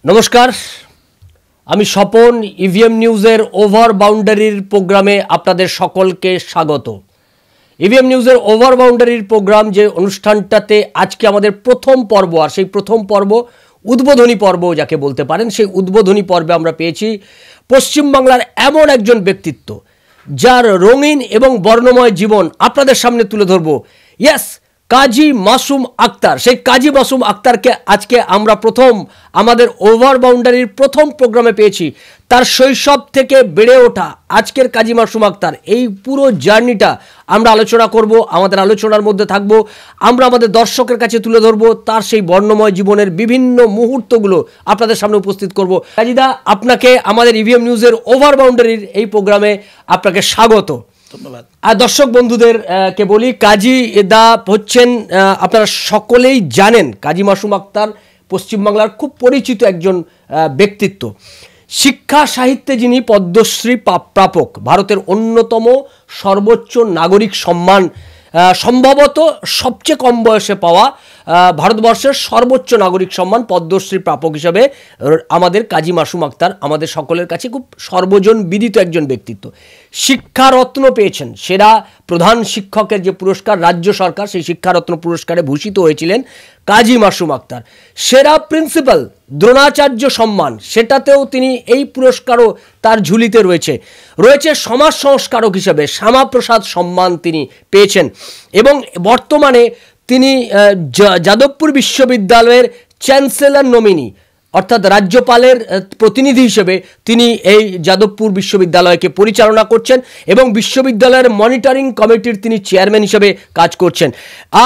নমস্কার, আমি স্বপন। ইভিএম নিউজের ওভার বাউন্ডারির প্রোগ্রামে আপনাদের সকলকে স্বাগত। ইভিএম নিউজের ওভার বাউন্ডারির প্রোগ্রাম যে অনুষ্ঠানটাতে আজকে আমাদের প্রথম পর্ব, আর সেই প্রথম পর্ব উদ্বোধনী পর্ব যাকে বলতে পারেন, সেই উদ্বোধনী পর্বে আমরা পেয়েছি পশ্চিমবাংলার এমন একজন ব্যক্তিত্ব যার রঙিন এবং বর্ণময় জীবন আপনাদের সামনে তুলে ধরবো। ইয়েস, কাজী মাসুম আক্তার। সেই কাজী মাসুম আক্তারকে আজকে আমরা প্রথম আমাদের ওভার বাউন্ডারির প্রথম প্রোগ্রামে পেয়েছি। তার শৈশব থেকে বেড়ে ওঠা আজকের কাজী মাসুম আক্তার, এই পুরো জার্নিটা আমরা আলোচনা করব। আমাদের আলোচনার মধ্যে থাকবো, আমরা আমাদের দর্শকের কাছে তুলে ধরবো তার সেই বর্ণময় জীবনের বিভিন্ন মুহূর্তগুলো আপনাদের সামনে উপস্থিত করব। কাজীদা, আপনাকে আমাদের ইভিএম নিউজের ওভার বাউন্ডারির এই প্রোগ্রামে আপনাকে স্বাগত। ধন্যবাদ। আর দর্শক বন্ধুদের কে বলি, কাজী দা হচ্ছেন, আপনারা সকলেই জানেন, কাজী মাসুম আক্তার পশ্চিমবাংলার খুব পরিচিত একজন ব্যক্তিত্ব। শিক্ষা সাহিত্যে যিনি পদ্মশ্রী প্রাপক, ভারতের অন্যতম সর্বোচ্চ নাগরিক সম্মান, সম্ভবত সবচেয়ে কম বয়সে পাওয়া ভারতবর্ষের সর্বোচ্চ নাগরিক সম্মান পদ্মশ্রী প্রাপক হিসাবে আমাদের কাজী মাসুম আক্তার আমাদের সকলের কাছে খুব সর্বজন বিদিত একজন ব্যক্তিত্ব। শিক্ষারত্ন পেয়েছেন, সেরা প্রধান শিক্ষকের যে পুরস্কার রাজ্য সরকার সেই শিক্ষারত্ন পুরস্কারে ভূষিত হয়েছিলেন কাজী মাসুম আক্তার। সেরা প্রিন্সিপাল দ্রোণাচার্য সম্মান, সেটাতেও তিনি এই পুরস্কারও তার ঝুলিতে রয়েছে সমাজ সংস্কারক হিসেবে শ্যামাপ্রসাদ সম্মান তিনি পেয়েছেন। এবং বর্তমানে তিনি যাদবপুর বিশ্ববিদ্যালয়ের চ্যান্সেলর নমিনি, অর্থাৎ রাজ্যপালের প্রতিনিধি হিসেবে তিনি এই যাদবপুর বিশ্ববিদ্যালয়কে পরিচালনা করছেন এবং বিশ্ববিদ্যালয়ের মনিটরিং কমিটির তিনি চেয়ারম্যান হিসেবে কাজ করছেন।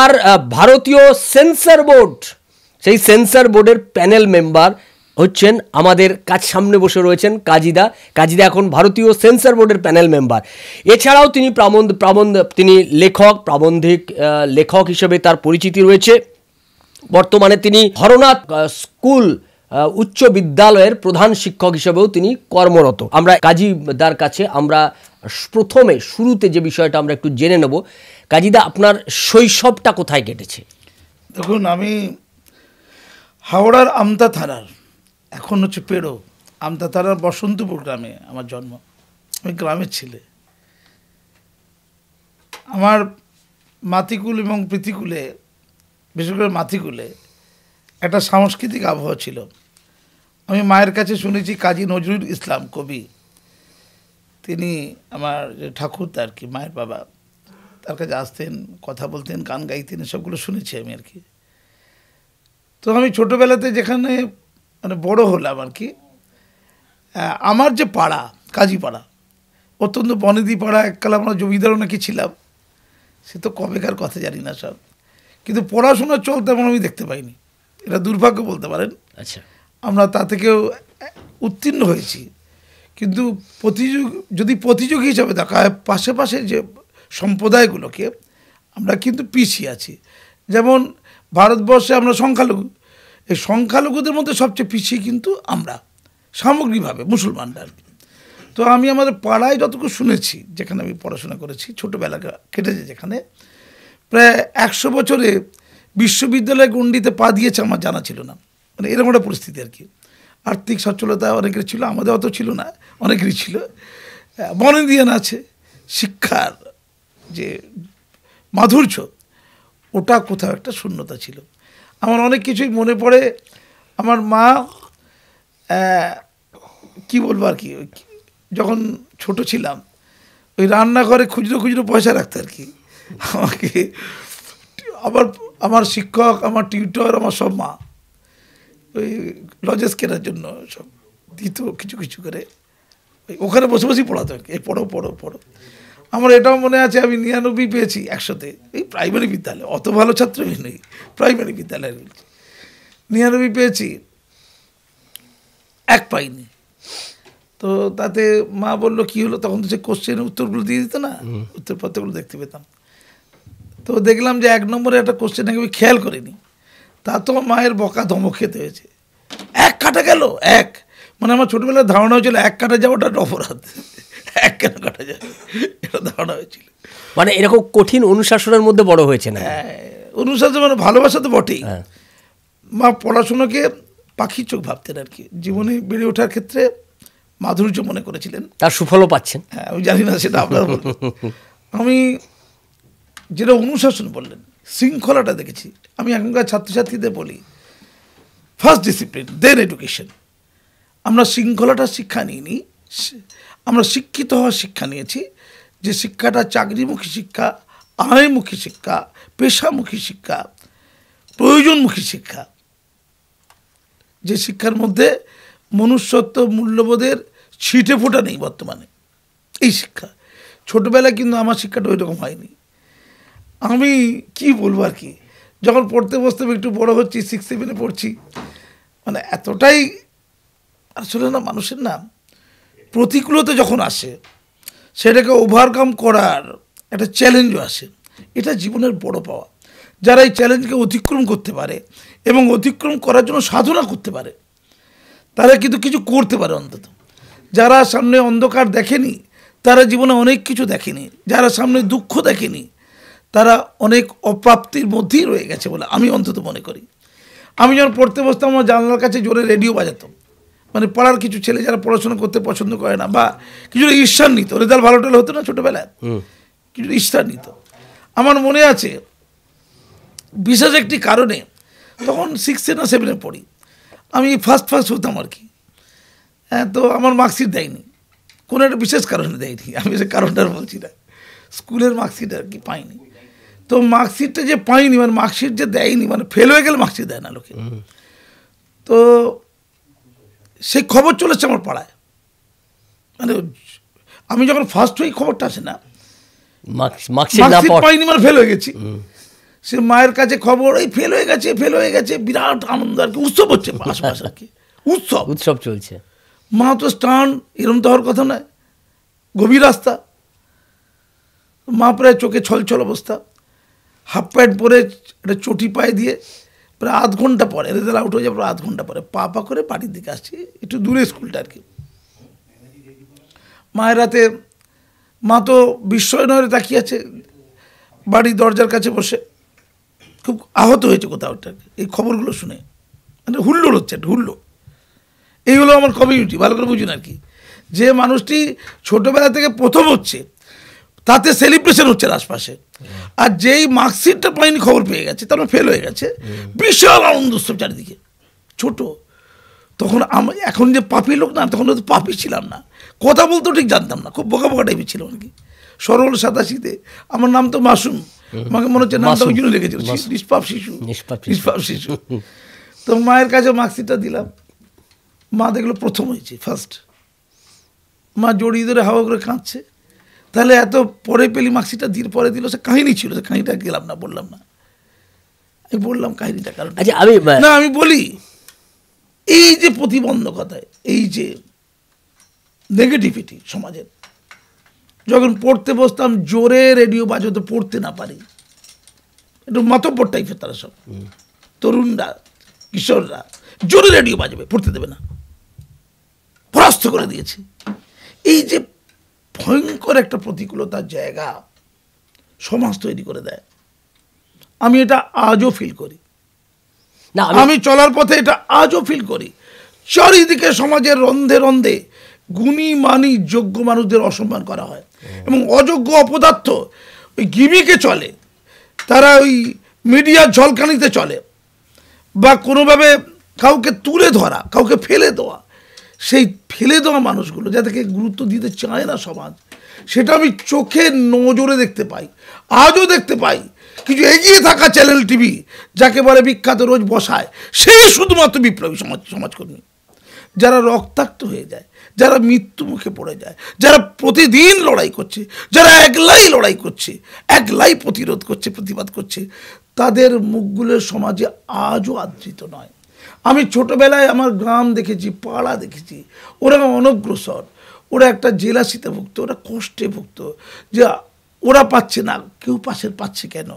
আর ভারতীয় সেন্সর বোর্ড, সেই সেন্সর বোর্ডের প্যানেল মেম্বার হচ্ছেন আমাদের সামনে বসে রয়েছেন কাজীদা। কাজীদা এখন ভারতীয় সেন্সর বোর্ডের প্যানেল মেম্বার। এছাড়াও তিনি তিনি প্রাবন্ধিক লেখক হিসেবে তার পরিচিতি রয়েছে। বর্তমানে তিনি হরনাথ স্কুল উচ্চ বিদ্যালয়ের প্রধান শিক্ষক হিসেবেও তিনি কর্মরত। আমরা কাজীদার কাছে আমরা প্রথমে শুরুতে যে বিষয়টা আমরা একটু জেনে নেব, কাজীদা আপনার শৈশবটা কোথায় কেটেছে? দেখুন, আমি হাওড়ার আমতা থানার, এখন হচ্ছে পেড়ো, আমতা থানার বসন্তপুর গ্রামে আমার জন্ম। আমি গ্রামের ছেলে। আমার মাতৃকুল এবং প্রীতিকুলে, বিশেষ করে মাতৃকুলে একটা সাংস্কৃতিক আবহাওয়া ছিল। আমি মায়ের কাছে শুনেছি কাজী নজরুল ইসলাম কবি, তিনি আমার যে ঠাকুর আর কি, মায়ের বাবা, তার কাছে আসতেন, কথা বলতেন, গান গাইতেন, সবগুলো শুনেছি আমি আর কি। তো আমি ছোটোবেলাতে যেখানে মানে বড় হলাম আর কি, আমার যে পাড়া কাজীপাড়া, অত্যন্ত বনেদি পাড়া, এককালে আমরা জমিদারও নাকি ছিলাম, সে তো কবেকার কথা জানি না সব, কিন্তু পড়াশোনার চল তেমন আমি দেখতে পাইনি। এটা দুর্ভাগ্য বলতে পারেন। আচ্ছা, আমরা তা থেকেও উত্তীর্ণ হয়েছি, কিন্তু যদি প্রতিযোগী হিসাবে দেখা হয় পাশে যে সম্প্রদায়গুলোকে, আমরা কিন্তু পিছিয়ে আছি। যেমন ভারতবর্ষে আমরা সংখ্যালঘু, এই সংখ্যালঘুদের মধ্যে সবচেয়ে পিছিয়ে কিন্তু আমরা সামগ্রিকভাবে মুসলমানরা আর কি। তো আমি আমাদের পাড়ায় যতটুকু শুনেছি, যেখানে আমি পড়াশোনা করেছি, ছোটোবেলা কেটেছে, যেখানে প্রায় 100 বছরে বিশ্ববিদ্যালয় গণ্ডিতে পা দিয়েছে আমার জানা ছিল না। মানে এরকম একটা পরিস্থিতি আর কি। আর্থিক সচ্ছলতা অনেকের ছিল, আমাদের অত ছিল না, অনেকেরই ছিল। বনেদিয়ান আছে, শিক্ষার যে মাধুর্য, ওটা কোথাও একটা শূন্যতা ছিল। আমার অনেক কিছুই মনে পড়ে। আমার মা কি বলবো আর কি, যখন ছোট ছিলাম ওই রান্নাঘরে খুচরো পয়সা রাখতো আর কি আমাকে। আমার শিক্ষক, আমার টিউটর, আমার সব মা ওই লজেস কেনার জন্য সব দিত কিছু করে, ওখানে বসেই পড়াতো আর কি, এই পড়ো। আমার এটাও মনে আছে, আমি 99 পেয়েছি 100-তে, এই প্রাইমারি বিদ্যালয়, অত ভালো ছাত্র আমি নেই, প্রাইমারি বিদ্যালয়ে 99 পেয়েছি, 1 পাইনি। তো তাতে মা বললো কী হলো, তখন তো সে কোশ্চেনের উত্তরগুলো দিয়ে দিত না, উত্তরপত্রগুলো দেখতে পেতাম। তো দেখলাম যে 1 নম্বরে একটা কোশ্চেন আমি খেয়াল করিনি, তা তো মায়ের বকা ধমক খেতে হয়েছে। 1 কাটা গেল, 1, মানে আমার ছোটোবেলার ধারণা হয়েছিল 1 কাটা যাওয়াটা অপরাধ, 1 কেন কাটা যাবে, এটা ধারণা হয়েছিল। মানে এরকম কঠিন অনুশাসনের মধ্যে বড় হয়েছে না? অনুশাসন মানে ভালোবাসা তো বটেই। মা পড়াশোনাকে পাখির চোখ ভাবতেন আর কি। জীবনে বেড়ে ওঠার ক্ষেত্রে মাধুর্য মনে করেছিলেন, তার সুফলও পাচ্ছেন। হ্যাঁ, আমি জানি না সেটা আপনারা বলবেন। আমি যেটা অনুশাসন বললেন, শৃঙ্খলাটা দেখেছি। আমি এখনকার ছাত্রছাত্রীদের বলি, ফার্স্ট ডিসিপ্লিন দেন এডুকেশন। আমরা শৃঙ্খলাটা শিক্ষা নিইনি, আমরা শিক্ষিত হওয়ার শিক্ষা নিয়েছি। যে শিক্ষাটা চাকরিমুখী শিক্ষা, আয়মুখী শিক্ষা, পেশামুখী শিক্ষা, প্রয়োজনমুখী শিক্ষা, যে শিক্ষার মধ্যে মনুষ্যত্ব মূল্যবোধের ছিটে ফোটা নেই বর্তমানে, এই শিক্ষা। ছোটবেলায় কিন্তু আমার শিক্ষাটা ওই রকম হয়নি। আমি কি বলবো আর কি, যখন পড়তে বসতে একটু বড় হচ্ছি, 6-7 পড়ছি, মানে এতটাই আসলে না, মানুষের না প্রতিকূলতা যখন আসে সেটাকে ওভারকাম করার একটা চ্যালেঞ্জও আসে। এটা জীবনের বড় পাওয়া। যারা এই চ্যালেঞ্জকে অতিক্রম করতে পারে এবং অতিক্রম করার জন্য সাধনা করতে পারে, তারা কিন্তু কিছু করতে পারে অন্তত। যারা সামনে অন্ধকার দেখেনি তারা জীবনে অনেক কিছু দেখেনি, যারা সামনে দুঃখ দেখেনি তারা অনেক অপ্রাপ্তির মধ্যেই রয়ে গেছে বলে আমি অন্তত মনে করি। আমি যখন পড়তে বসতাম, আমার জানলার কাছে জোরে রেডিও বাজাতাম, মানে পাড়ার কিছু ছেলে যারা পড়াশোনা করতে পছন্দ করে না বা কিছুটা ঈর্ষার নিত, রেজাল্ট ভালো টাল হতো না ছোটোবেলায়, কিছু ঈর্ষার নিত। আমার মনে আছে বিশেষ একটি কারণে, তখন 6 না 7 পড়ি, আমি ফার্স্ট হতাম আর কি। হ্যাঁ, তো আমার মার্কশিট দেয়নি, কোনো একটা বিশেষ কারণে দেয়নি, আমি সে কারণটা বলছি না, স্কুলের মার্কশিট আর কি পাইনি। তো মার্কশিটটা যে পাইনি, মানে মার্কশিট যে দেয়নি, মানে ফেল হয়ে গেলে মার্কশিট দেয় না লোকে। তো সেই খবর চলেছে আমার পাড়ায়, মানে আমি যখন ফার্স্ট হই খবরটা আসে না, মার্কশিট পাইনি মানে ফেল হয়ে গেছি। সে মায়ের কাছে খবর, এই ফেল হয়ে গেছে, বিরাট আনন্দ আর কি, উৎসব হচ্ছে আশপাশ আর কি, উৎসব চলছে। মা তো স্টান, এরম তো হওয়ার কথা নয়, গভীর রাস্তা। মা প্রায় চোখে ছলছল অবস্থা, হাফ প্যান্ট পরে একটা চটি পায়ে দিয়ে প্রায় আধ ঘন্টা পরে, রেজাল্ট আউট হয়ে যাবে, প্রায় আধ ঘন্টা পরে পা করে বাড়ির দিকে আসছি, একটু দূরে স্কুলটা আর কি। মায়ের রাতে, মা তো বিস্ময় নয় তাকিয়ে আছে বাড়ির দরজার কাছে বসে, খুব আহত হয়েছে কোথাও এই খবরগুলো শুনে, মানে হুল্লোড় হচ্ছে, হুল্লোড়। এই হলো আমার কমিউনিটি, ভালো করে বুঝুন আর কি। যে মানুষটি ছোটোবেলা থেকে প্রথম হচ্ছে, তাতে সেলিব্রেশন হচ্ছে আশপাশে, আর যেই মার্কশিটটা পাইনি খবর পেয়ে গেছে, তারপর ফেল হয়ে গেছে, বিশাল আনন্দ উৎসব চারিদিকে। ছোট তখন এখন যে পাপি লোক না, তখন তো পাপি ছিলাম না, কথা বলতেও ঠিক জানতাম না, খুব বোকা বোকা টাইপের ছিলাম আর কি, সরল সাদাশীতে। আমার নাম তো মাসুম, আমাকে মনে হচ্ছে নামটা ওই জন্য রেখেছিল, নিষ্পাপ শিশু। তো মায়ের কাছে মার্কশিটটা দিলাম, মা দেখলো প্রথম হয়েছে, ফার্স্ট। মা জড়িয়ে ধরে হাওয়া করে কাঁদছে, তাহলে এত পরে পেলি মার্কশিটটা দিয়ে পরে দিল, সে কাহিনী ছিল, সে কাহিনীটা গেলাম না, বললাম না, আমি বললাম কাহিনীটা। কারণ আমি বলি, এই যে প্রতিবন্ধকতায়, এই যে নেগেটিভিটি সমাজের, যখন পড়তে বসতাম জোরে রেডিও বাজাতে, পড়তে না পারি, একটু মাতব্বর টাইপের তারা সব, তরুণরা কিশোররা জোরে রেডিও বাজাবে, পড়তে দেবে না, পরাস্ত করে দিয়েছে। এই যে ভয়ঙ্কর একটা প্রতিকূলতার জায়গা সমাজ তৈরি করে দেয়, আমি এটা আজও ফিল করি না, আমি চলার পথে এটা আজও ফিল করি। চারিদিকে সমাজের রন্ধে রন্ধে গুণী মানি যোগ্য মানুষদের অসম্মান করা হয়, এবং অযোগ্য অপদার্থ ওই গিমিকে চলে, তারা ওই মিডিয়ার ঝলকানিতে চলে, বা কোনোভাবে কাউকে তুলে ধরা, কাউকে ফেলে দেওয়া, সেই ফেলে দেওয়া মানুষগুলো যাদেরকে গুরুত্ব দিতে চায় না সমাজ, সেটা আমি চোখে নজরে দেখতে পাই, আজও দেখতে পাই। কিছু এগিয়ে থাকা চ্যানেল টিভি, যাকে বলে বিখ্যাত, রোজ বসায়, সেই শুধুমাত্র বিপ্লবী সমাজকর্মী, যারা রক্তাক্ত হয়ে যায়, যারা মৃত্যু মুখে পড়ে যায়, যারা প্রতিদিন লড়াই করছে, যারা একলাই লড়াই করছে, একলাই প্রতিরোধ করছে, প্রতিবাদ করছে, তাদের মুখগুলোর সমাজে আজও আদৃত নয়। আমি ছোটবেলায় আমার গ্রাম দেখেছি, পাড়া দেখেছি, ওরা অনগ্রসর, ওরা একটা জেলাসিতে ভুগত, ওরা কষ্টে ভুগত, যে ওরা পাচ্ছে না, কেউ পাশের পাচ্ছে কেন।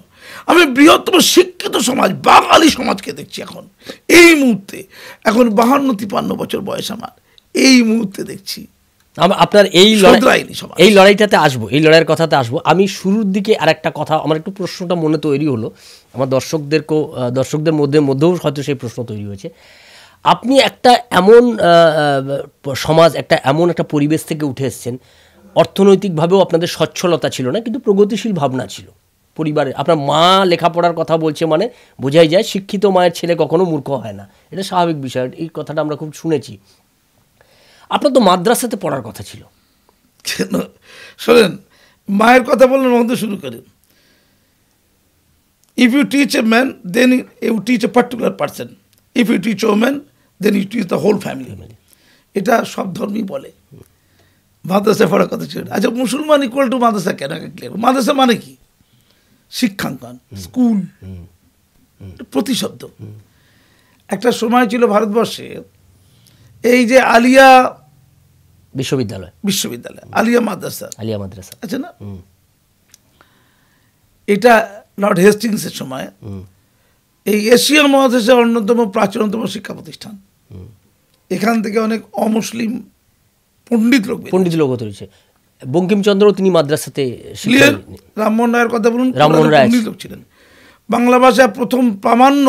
আমি বৃহত্তম শিক্ষিত সমাজ, বাঙালি সমাজকে দেখছি এখন, এই মুহূর্তে, এখন 52-53 বছর বয়স আমার, এই মুহূর্তে দেখছি। আপনার এই লড়াইটাতে আসবো, এই লড়াইয়ের কথাতে আসবো। আমি শুরুর দিকে আর একটা কথা, আমার একটু প্রশ্নটা মনে তৈরি হলো, আমার দর্শকদের মধ্যেও হয়তো সেই প্রশ্ন তৈরি হয়েছে। আপনি একটা এমন সমাজ, এমন একটা পরিবেশ থেকে উঠে এসেছেন, অর্থনৈতিকভাবেও আপনাদের সচ্ছলতা ছিল না, কিন্তু প্রগতিশীল ভাবনা ছিল পরিবারে। আপনার মা লেখাপড়ার কথা বলছে মানে বোঝাই যায় শিক্ষিত মায়ের ছেলে কখনো মূর্খ হয় না, এটা স্বাভাবিক বিষয়। এই কথাটা আমরা খুব শুনেছি। আপনার তো মাদ্রাসাতে পড়ার কথা ছিল। শোনেন, মায়ের কথা বললেন মন্দ শুরু করেন। If you teach a man, then you teach a particular person. If you teach a woman, then you teach the whole family. এটা সব ধর্মই বলে। মাদ্রাসা পড়ার কথা ছিল। আচ্ছা, মুসলমান ইকুয়াল টু মাদ্রাসা কেন? মাদ্রাসা মানে কি? শিক্ষাঙ্গন, স্কুল, প্রতিশব্দ। একটা সময় ছিল ভারতবর্ষে এই যে আলিয়া বিশ্ববিদ্যালয়, আলিয়া মাদ্রাসা আছে না, এটা লর্ড হেস্টিংসের সময় এই এশিয়ান মহাদেশের অন্যতম প্রাচীনতম শিক্ষা প্রতিষ্ঠান। এখান থেকে অনেক অমুসলিম পণ্ডিত লোক তৈরি। বঙ্কিমচন্দ্র তিনি মাদ্রাসাতে রামমোহন রায়ের কথা বলুন, পণ্ডিত লোক ছিলেন। বাংলা ভাষায় প্রথম প্রামাণ্য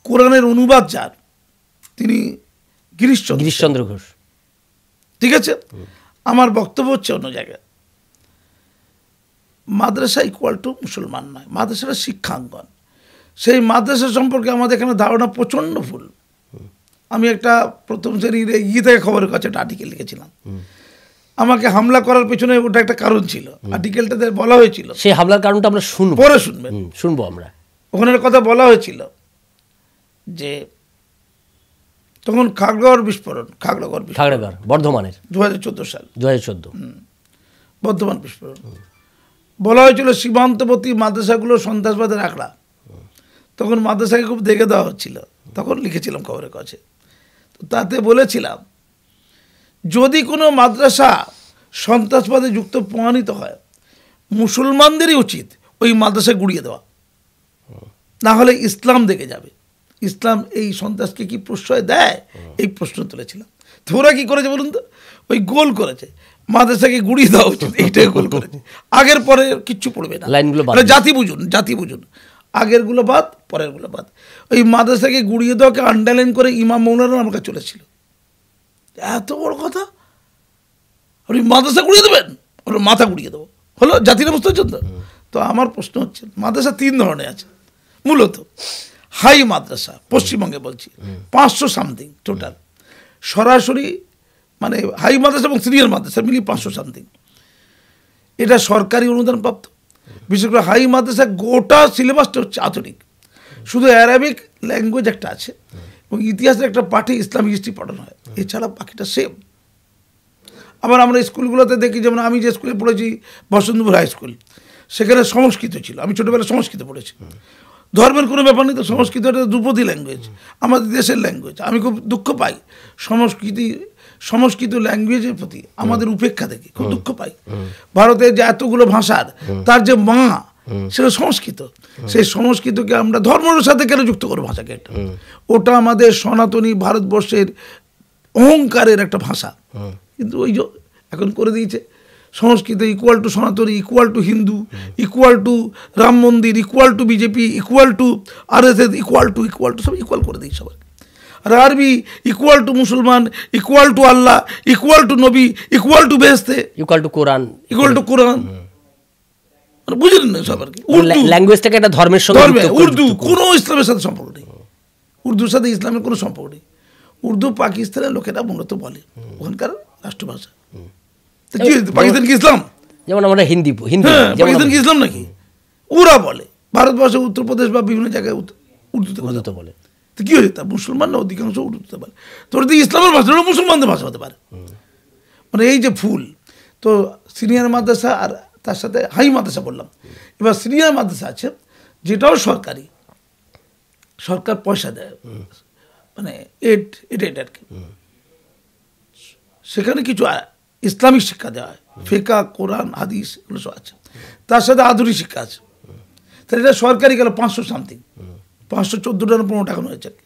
কোরআনের অনুবাদ যার, তিনি গিরিশচন্দ্র ঘোষ। ঠিক আছে, আমার বক্তব্য হচ্ছে অন্য জায়গায়। মাদ্রাসা ইকুয়াল টু মুসলমান নয়, মাদ্রাসাটা শিক্ষাঙ্গন। সেই মাদ্রাসা সম্পর্কে আমাদের এখানে ধারণা প্রচণ্ড ভুল। আমি একটা প্রথম শ্রেণীর ইয়ে থেকে খবরের কাছে একটা আর্টিকেল লিখেছিলাম। আমাকে হামলা করার পেছনে ওটা একটা কারণ ছিল। আর্টিকেলটাতে বলা হয়েছিল, সেই হামলার কারণটা আমরা শুনবো আমরা। ওখানে কথা বলা হয়েছিল যে তখন খাগড়াগড় বিস্ফোরণ, বর্ধমানের 2014 সাল, বর্ধমান বিস্ফোরণ। বলা হয়েছিল সীমান্তবর্তী মাদ্রাসাগুলো সন্ত্রাসবাদের আখড়া। তখন মাদ্রাসাকে খুব দেখে দেওয়া হচ্ছিল। তখন লিখেছিলাম খবরের কাছে। তো তাতে বলেছিলাম, যদি কোনো মাদ্রাসা সন্ত্রাসবাদে যুক্ত প্রমাণিত হয়, মুসলমানদেরই উচিত ওই মাদ্রাসায় গুড়িয়ে দেওয়া, না হলে ইসলাম দেখে যাবে। ইসলাম এই সন্ত্রাসকে কি প্রশ্রয় দেয়? এই প্রশ্ন তুলেছিলাম। তো ওরা কি করেছে বলুন তো? ওই গোল করেছে, মাদ্রাসাকে গুড়িয়ে দেওয়া উচিত, এইটাই গোল করেছে। আগের পরে কিচ্ছু পড়বে না, জাতি বুঝুন। আগের গুলো বাদ, পরের গুলো বাদ। ওই মাদ্রাসাকে গুড়িয়ে দেওয়াকে আন্ডারলাইন করে ইমাম মৌলানা আমার কাছে চলেছিল। এত বড় কথা, আপনি মাদ্রাসা গুড়িয়ে দেবেন, ওর মাথা গুড়িয়ে দেবো, হলো জাতির অবস্থা জন্য। তো আমার প্রশ্ন হচ্ছে, মাদ্রাসা 3 ধরনের আছে মূলত। হাই মাদ্রাসা, পশ্চিমবঙ্গে বলছি 500 সামথিং টোটাল, সরাসরি মানে হাই মাদ্রাসা এবং সিনিয়র মাদ্রাসা মিলিয়ে 500 সামথিং। এটা সরকারি অনুদান প্রাপ্ত। বিশেষ করে হাই মাদ্রাসা গোটা সিলেবাসটা হচ্ছে আধুনিক, শুধু অ্যারাবিক ল্যাঙ্গুয়েজ একটা আছে এবং ইতিহাসের একটা পাঠে ইসলামিক হিস্ট্রি পড়ানো হয়, এছাড়া বাকিটা সেম। আবার আমরা স্কুলগুলোতে দেখি, যেমন আমি যে স্কুলে পড়েছি বসন্তপুর হাই স্কুল, সেখানে সংস্কৃত ছিল। আমি ছোটোবেলায় সংস্কৃত পড়েছি। ধর্মের কোনো ব্যাপার নেই তো, সংস্কৃত একটা ধ্রুপদী ল্যাঙ্গুয়েজ, আমাদের দেশের ল্যাঙ্গুয়েজ। আমি খুব দুঃখ পাই সংস্কৃত ল্যাঙ্গুয়েজের প্রতি আমাদের উপেক্ষা দেখে খুব দুঃখ পাই। ভারতের যে এতগুলো ভাষার তার যে মা, সেটা সংস্কৃত। সেই সংস্কৃতকে আমরা ধর্মের সাথে কেন যুক্ত করবো ভাষাকে? একটা ওটা আমাদের সনাতনী ভারতবর্ষের অহংকারের একটা ভাষা, কিন্তু ওই যে এখন করে দিয়েছে সংস্কৃত ইকুয়াল টু সনাতনী, equal to Hindu, equal to Ram Mandir, equal to BJP, equal to RSS, equal to সব ইকুয়াল করে দিই সবাই। আর আরবি ইকুয়াল টু মুসলমান, equal to Allah, equal to নবী, ইকুয়াল টু বেহেশতে, ইকুয়াল টু কোরআন। বুঝলেন না সব? আর কি ল্যাঙ্গুয়েজটাকে একটা ধর্মের সঙ্গে, উর্দু কোনো ইসলামের সাথে সম্পর্ক নেই, উর্দুর সাথে ইসলামের কোনো সম্পর্ক নেই। উর্দু পাকিস্তানের লোকেরা মূলত বলে, ওখানকার রাষ্ট্রভাষা। পাকিস্তান কি ইসলাম? যেমন আমরা হিন্দি, পাকিস্তান কি ইসলাম নাকি? ওরা বলে ভারতবর্ষে উত্তরপ্রদেশ বা বিভিন্ন জায়গায় উর্দুতে বলে। তো কি হয়েছে? তা মুসলমান না অধিকাংশ উর্দুতে বলে। তোর যদি ইসলামের ভাষা মুসলমানদের ভাষা হতে পারে, মানে এই যে ভুল। তো সিনিয়র মাদ্রাসা আর তার সাথে হাই মাদ্রাসা বললাম। এবার সিনিয়র মাদ্রাসা আছে যেটাও সরকারি, সরকার পয়সা দেয়, মানে এড আর কি। সেখানে কিছু ইসলামিক শিক্ষা দেওয়া হয়, ফিকহ, কোরআন, হাদিস, এগুলো সব আছে। তার সাথে আধুনিক শিক্ষা আছে। তাহলে এটা সরকারি গেল 500 সামথিং, 514 টাকা 15 টাকা হয়েছে আর কি।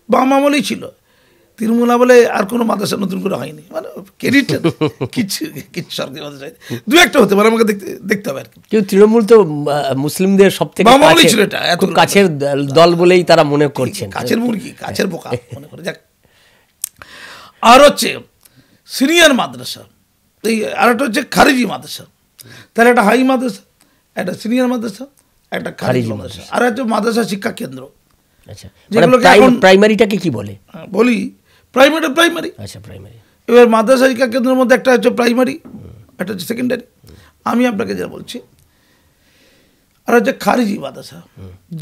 বাম আমলেই ছিল। তৃণমূলা বলে আর কোনো মাদ্রাসা নতুন করে হয়নি, মানে ক্রেডিট কিছু কিছু সরকারি মাদ্রাসায় দু একটা হতে পারে, আমাকে দেখতে হবে আর কি। কিন্তু তৃণমূল তো মুসলিমদের সব থেকে ছিল এটা, এত কাছের দল বলেই তারা মনে করছেন, কাছের মুরগি কাছের বোকা মনে করে। যাক, আর হচ্ছে সিনিয়র মাদ্রাসা, এই আর একটা হচ্ছে খারিজি মাদ্রাসা, তাহলে একটা হাই মাদ্রাসা, একটা সিনিয়র মাদ্রাসা, একটা খারিজি মাদ্রাসা, আর একটা মাদ্রাসা শিক্ষা কেন্দ্র। আচ্ছা, প্রাইমারিটাকে কি বলে? বলি প্রাইমারি। আচ্ছা, প্রাইমারি। এবার মাদ্রাসা শিক্ষা কেন্দ্রের মধ্যে একটা হচ্ছে প্রাইমারি, একটা হচ্ছে সেকেন্ডারি। আমি আপনাকে যা বলছি, আর হচ্ছে খারিজি মাদ্রাসা।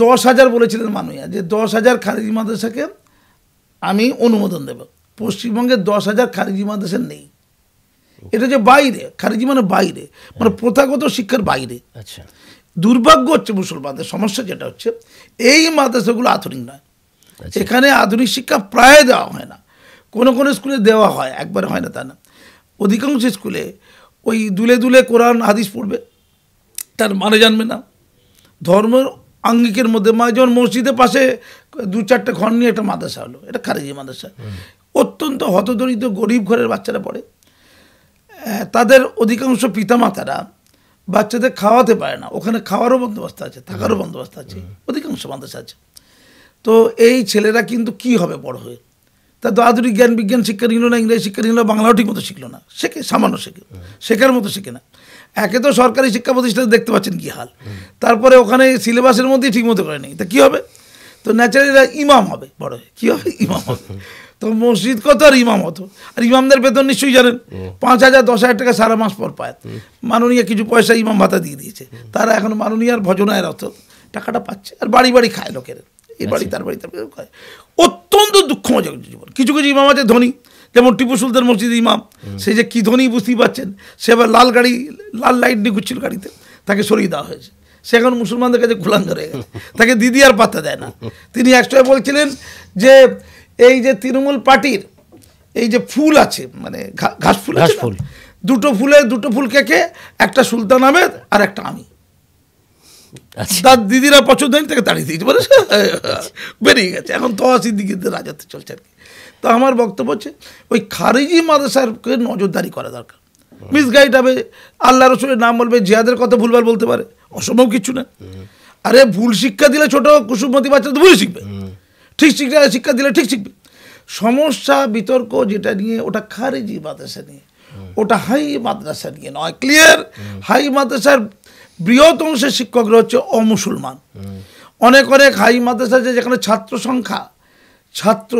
10,000 বলেছিলেন মানুয়া, যে 10,000 খারিজি মাদ্রাসাকে আমি অনুমোদন দেব। পশ্চিমবঙ্গে 10,000 খারিজি মাদ্রাসা নেই। এটা যে বাইরে, খারিজি মানে বাইরে, মানে প্রথাগত শিক্ষার বাইরে। আচ্ছা, দুর্ভাগ্য হচ্ছে মুসলমানদের সমস্যা যেটা হচ্ছে, এই মাদ্রাসাগুলো আধুনিক নয়। এখানে আধুনিক শিক্ষা প্রায় দেওয়া হয় না, কোনো কোনো স্কুলে দেওয়া হয়, একবার হয় না তা না। অধিকাংশ স্কুলে ওই দুলে দুলে কোরআন হাদিস পড়বে, তার মানে জানবে না। ধর্মের আঙ্গিকের মধ্যে, যেমন মসজিদের পাশে 2-4টে ঘর নিয়ে একটা মাদ্রাসা হলো, এটা খারিজি মাদ্রাসা। অত্যন্ত হতদরিদ্র গরিব ঘরের বাচ্চারা পড়ে, তাদের অধিকাংশ পিতামাতারা বাচ্চাদের খাওয়াতে পারে না, ওখানে খাওয়ারও বন্দোবস্ত আছে, থাকারও বন্দোবস্ত আছে, অধিকাংশ মাদ্রাসা আছে। তো এই ছেলেরা কিন্তু কি হবে বড় হয়ে? তার তো আধুনিক জ্ঞান বিজ্ঞান শিক্ষা নিল না, ইংরেজি শিক্ষা নিল, বাংলাও ঠিক মতো শিখলো না, শেখে সামান্য, শেখার মতো শেখে না। একে তো সরকারি শিক্ষা প্রতিষ্ঠানে দেখতে পাচ্ছেন কি হাল, তারপরে ওখানে সিলেবাসের মধ্যেই ঠিক মতো করে নেই, তা কী হবে? তো ন্যাচারালি ইমাম হবে বড় হয়ে, কী হবে? ইমাম হবে। তো মসজিদ কত আর ইমাম হতো, আর ইমামদের বেতন নিশ্চয়ই জানেন, 5,000 10,000 টাকা সারা মাস পর পায়। মাননীয় কিছু পয়সা ইমাম ভাতা দিয়ে দিয়েছে, তারা এখন মাননীয় আর ভজনায়ের অর্থ টাকাটা পাচ্ছে, আর বাড়ি বাড়ি খায় লোকের, এই বাড়ি তার বাড়ি তার খায়। অত্যন্ত দুঃখময় জীবন। কিছু কিছু ইমাম আছে ধনী, যেমন টিপু সুলতান মসজিদ ইমাম, সে যে কী ধনী বুঝতেই পারছেন। সে আবার লাল লাইট নিয়ে ঘুরছিল গাড়িতে, তাকে সরিয়ে দেওয়া হয়েছে। সে এখন মুসলমানদের কাছে কুলাঙ্গার হয়ে গেছে, তাকে দিদি আর পাত্তা দেয় না। তিনি একসময় বলছিলেন যে এই যে তৃণমূল পার্টির এই যে ফুল আছে, মানে ঘাস ফুল, দুটো ফুল কেকে একটা সুলতান আহমেদ আর একটা আমি, তার দিদিরা পছন্দ হয়নি, তাকে তাড়িয়ে দিয়েছে, বলে বেরিয়ে গেছে। এখন তো সিদ্দিকীদের রাজত্ব চলছে আর কি। তো আমার বক্তব্য হচ্ছে, ওই খারিজি মাদ্রাসাকে নজরদারি করা দরকার। মিসগাইড হবে, আল্লাহ রসুলের নাম বলবে, জিহাদের কথা ভুলভাল বলতে পারে, অসম্ভব কিছু না। আরে ভুল শিক্ষা দিলে ছোট কুসুমতি বাচ্চা তো ভুল শিখবে, ঠিক শিক্ষা দিলে ঠিক শিখবে। সমস্যা বিতর্ক যেটা নিয়ে, ওটা খারিজি মাদ্রাসা নিয়ে, ওটা হাই মাদ্রাসা নিয়ে নয়। ক্লিয়ার? হাই মাদ্রাসার বৃহৎ অংশের শিক্ষকরা হচ্ছে অমুসলমান। অনেক হাই মাদ্রাসা আছে যেখানে ছাত্র সংখ্যা, ছাত্র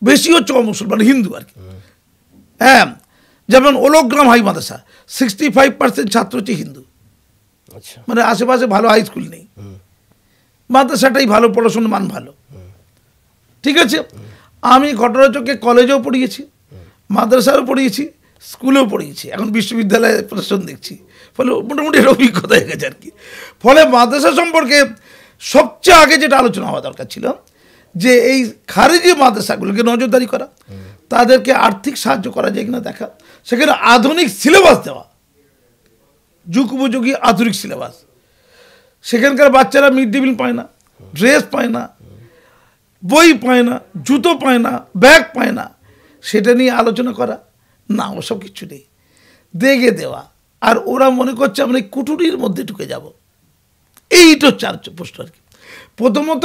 বেশি হচ্ছে অমুসলমান, হিন্দু আর কি। হ্যাঁ, যেমন ওলগ্রাম হাই মাদ্রাসা 65% ছাত্র হচ্ছে হিন্দু, মানে আশেপাশে ভালো হাই স্কুল নেই, মাদ্রাসাটাই ভালো, পড়াশোনার মান ভালো। ঠিক আছে, আমি ঘটনাচক্রে কলেজেও পড়িয়েছি, মাদ্রাসাও পড়িয়েছি, স্কুলেও পড়িয়েছি, এখন বিশ্ববিদ্যালয়ে প্রশাসন দেখছি, ফলে মোটামুটি একটা অভিজ্ঞতা হয়ে গেছে আর কি। ফলে মাদ্রাসা সম্পর্কে সবচেয়ে আগে যেটা আলোচনা হওয়া দরকার ছিল, যে এই খারিজি মাদ্রাসাগুলোকে নজরদারি করা, তাদেরকে আর্থিক সাহায্য করা যায় কিনা দেখা, সেখানে আধুনিক সিলেবাস দেওয়া, যুগ উপযোগী আধুনিক সিলেবাস। সেখানকার বাচ্চারা মিড ডে মিল পায় না, ড্রেস পায় না, বই পায় না, জুতো পায় না, ব্যাগ পায় না, সেটা নিয়ে আলোচনা করা না, ওসব কিছু নেই, দেখে দেওয়া। আর ওরা মনে করছে আমরা এই কুটুরির মধ্যে ঢুকে যাব, এইটা হচ্ছে আর প্রশ্ন আর কি। প্রথমত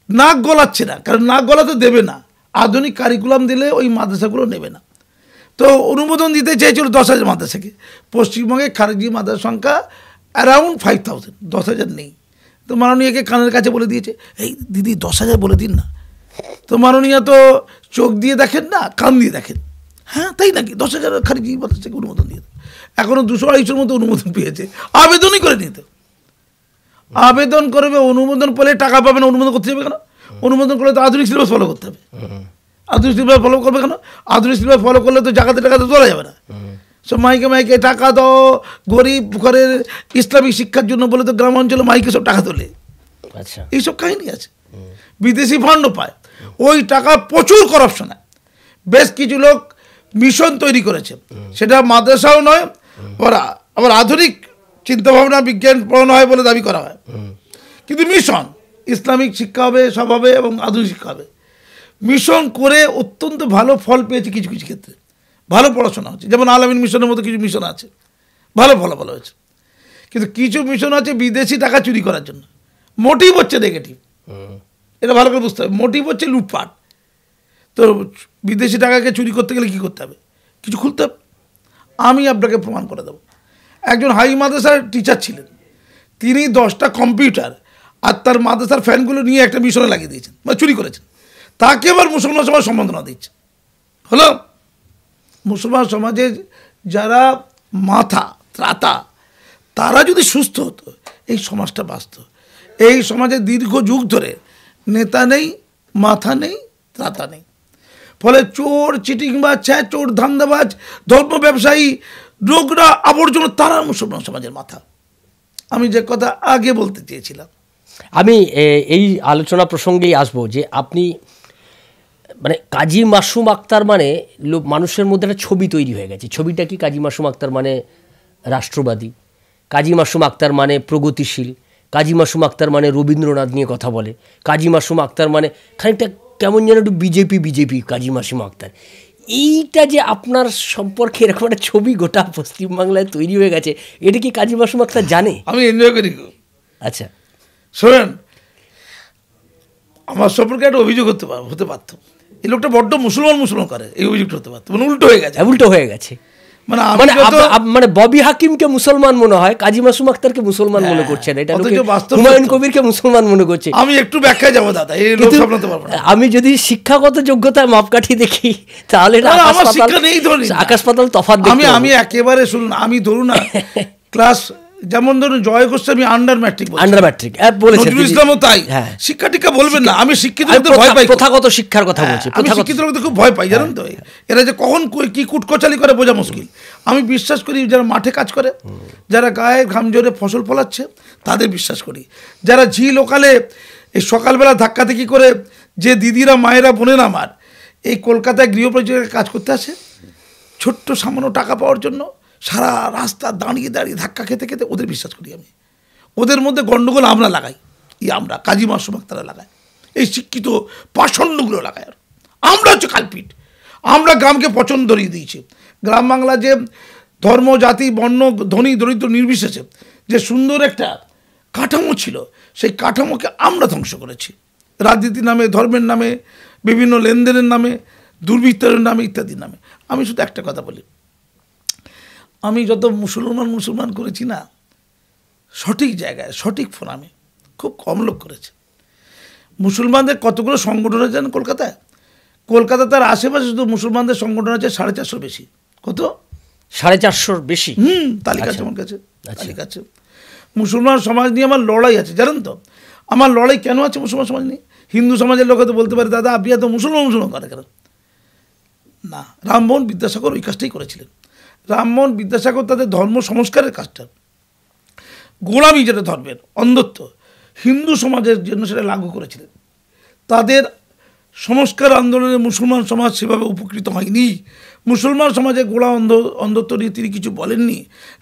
নাক গলাচ্ছে না, কারণ নাক গলাতে দেবে না, আধুনিক কারিকুলাম দিলে ওই মাদ্রাসাগুলো নেবে না। তো অনুমোদন দিতে চেয়েছিল 10,000 মাদ্রাসাকে। পশ্চিমবঙ্গে খারিজি মাদ্রাসার সংখ্যা অ্যারাউন্ড 5,000, 10,000 নেই। তো মাননীয়কে কানের কাছে বলে দিয়েছে, এই দিদি 10,000 বলে দিন না। তো মাননীয় তো চোখ দিয়ে দেখেন না, কান দিয়ে দেখেন, হ্যাঁ তাই নাকি, 10,000 খারিজি মাদ্রাসাকে অনুমোদন দিয়ে, এখনও 200-250 মতো অনুমোদন পেয়েছে, আবেদনই করে নিতে। আবেদন করবে, অনুমোদন পেলে টাকা পাবে না, অনুমোদন করতে যাবে কেন? অনুমোদন করলে তো আধুনিক সিলেবাস ফলো করতে হবে। আধুনিক সিলেবাস ফলো করবে কেন? আধুনিক সিলেবাস ফলো করলে তো টাকাতে তোলা যাবে না। সব মাইকে টাকা দাও, গরিব ঘরের ইসলামিক শিক্ষার জন্য বলে তো গ্রাম অঞ্চলে মাইকে সব টাকা তোলে। আচ্ছা, এইসব কাহিনী আছে। বিদেশি ফান্ডও পায়, ওই টাকা প্রচুর করাপশনে। বেশ কিছু লোক মিশন তৈরি করেছে, সেটা মাদ্রাসাও নয়, আবার আধুনিক চিন্তাভাবনা বিজ্ঞান পড়ানো হয় বলে দাবি করা হয়, কিন্তু মিশন ইসলামিক শিক্ষা হবে, সব হবে, এবং আধুনিক শিক্ষা হবে। মিশন করে অত্যন্ত ভালো ফল পেয়েছে কিছু কিছু ক্ষেত্রে, ভালো পড়াশোনা হচ্ছে, যেমন আলামিন মিশনের মতো কিছু মিশন আছে, ভালো ফলাফল হয়েছে। কিন্তু কিছু মিশন আছে বিদেশি টাকা চুরি করার জন্য, মোটিভ হচ্ছে নেগেটিভ, এটা ভালো করে বুঝতে হবে। মোটিভ হচ্ছে লুটপাট। তো বিদেশি টাকাকে চুরি করতে গেলে কী করতে হবে? কিছু খুলতে হবে। আমি আপনাকে প্রমাণ করে দেবো। একজন হাই মাদ্রাসার টিচার ছিলেন, তিনি 10টা কম্পিউটার আর তার মাদ্রাসার ফ্যানগুলো নিয়ে একটা মিশনে লাগিয়ে দিয়েছেন, বা চুরি করেছেন। তাকে আবার মুসলমান সমাজ সম্বর্ধনা দিচ্ছে। হলো মুসলমান সমাজে যারা মাথা ত্রাতা, তারা যদি সুস্থ হতো, এই সমাজটা বাঁচত। এই সমাজে দীর্ঘ যুগ ধরে নেতা নেই, মাথা নেই, ত্রাতা নেই। ফলে চোর, চিটিংবাজ, চোর, ধান্দাবাজ, ধর্ম ব্যবসায়ী, লোকরা, আবর্জনা, তারা মুসলমান সমাজের মাথা। আমি যে কথা আগে বলতে চেয়েছিলাম, আমি এই আলোচনা প্রসঙ্গেই আসবো যে আপনি মানে কাজী মাসুম আক্তার মানে মানুষের মধ্যে একটা ছবি তৈরি হয়ে গেছে। ছবিটা কি? কাজী মাসুম আক্তার মানে রাষ্ট্রবাদী, কাজী মাসুম আক্তার মানে প্রগতিশীল, কাজী মাসুম আক্তার মানে রবীন্দ্রনাথ নিয়ে কথা বলে, কাজী মাসুম আক্তার মানে খানিকটা কেমন যেন একটু বিজেপি কাজী মাসুম আক্তার। এইটা যে আপনার সম্পর্কে এরকম একটা ছবি গোটা পশ্চিমবাংলায় তৈরি হয়ে গেছে, এটা কি কাজী মাসুম আক্তার জানে? আমি এনজয় করি। আচ্ছা শোনেন, আমার সম্পর্কে একটা অভিযোগ হতে পারত, এই লোকটা বড্ড মুসলমান করে, এই অভিযোগটা হতে পারতো। মানে উল্টো হয়ে গেছে, উল্টো হয়ে গেছে। মানে ববি হাকিমকে মুসলমান মনে হয়, কাজী মাসুম আক্তারকে মুসলমান মনে করছেন। এটা হুমায়ুন কবিরকে মুসলমান মনে করছে। আমি একটু ব্যাখ্যায় যাবো দাদা, এই লোক সামলাতে পারবো না। আমি যদি শিক্ষাগত যোগ্যতায় মাপকাঠি দেখি, তাহলে আকাশ পাতাল তফাৎ। আমি একেবারে শুনুন, আমি ধরুন না ক্লাস, যেমন ধরুন জয় গোস্বামী আন্ডার ম্যাট্রিক বলেছেন, ইসলামও তাই। শিক্ষা টিক্ষা বলবেন না, আমি শিক্ষিত লোকদের ভয় পাই, প্রথাগত শিক্ষার কথা বলছি। আমি শিক্ষিত লোকদের খুব ভয় পাই, জানেন তো। এরা যে কখন কি কুটকচালি করে বোঝা মুশকিল। আমি বিশ্বাস করি যারা মাঠে কাজ করে, যারা গায়ে ঘাম জোরে ফসল ফলাচ্ছে, তাদের বিশ্বাস করি। যারা ঝি লোকালে এই সকালবেলা ধাক্কাধাক্কি করে যে দিদিরা, মায়েরা, বোনেরা আমার এই কলকাতায় গৃহপরিচয়ে কাজ করতে আসে, ছোট্ট সামান্য টাকা পাওয়ার জন্য সারা রাস্তা দাঁড়িয়ে ধাক্কা খেতে খেতে, ওদের বিশ্বাস করি আমি। ওদের মধ্যে গণ্ডগোল আমরা লাগাই, আমরা কাজী মাসুম আক্তারা লাগাই, এই শিক্ষিত পাষণ্ডগুলো লাগায়। আর আমরা হচ্ছে কালপিট। আমরা গ্রামকে পছন্দ ধরিয়ে দিয়েছি। গ্রাম বাংলা যে ধর্ম, জাতি, বর্ণ, ধনী দরিদ্র নির্বিশেষে যে সুন্দর একটা কাঠামো ছিল, সেই কাঠামোকে আমরা ধ্বংস করেছি। রাজনীতির নামে, ধর্মের নামে, বিভিন্ন লেনদেনের নামে, দুর্বৃত্তের নামে, ইত্যাদির নামে। আমি শুধু একটা কথা বলি, আমি যত মুসলমান করেছি না, সঠিক জায়গায় সঠিক ফোরামে খুব কম লোক করেছে। মুসলমানদের কতগুলো সংগঠন আছে কলকাতায়? কলকাতা তার আশেপাশে শুধু মুসলমানদের সংগঠন আছে 450 বেশি। কত? 450 বেশি। তালিকা আছে আমার কাছে, তালিকা আছে। মুসলমান সমাজ নিয়ে আমার লড়াই আছে, জানেন তো। আমার লড়াই কেন আছে মুসলমান সমাজ নিয়ে? হিন্দু সমাজের লোক হয়তো বলতে পারে, দাদা আপনি এত মুসলমান করে কেন? না, রামমোহন বিদ্যাসাগর ওই কাজটাই করেছিলেন। রামমোহন বিদ্যাসাগর তাদের ধর্ম সংস্কারের কাজটা, গোলামি যেটা ধর্মের অন্ধত্ব, হিন্দু সমাজের জন্য সেটা লাগু করেছিলেন। তাদের সংস্কার আন্দোলনে মুসলমান সমাজ সেভাবে উপকৃত হয়নি। মুসলমান সমাজে গোলা অন্ধত্ব নিয়ে তিনি কিছু বলেননি,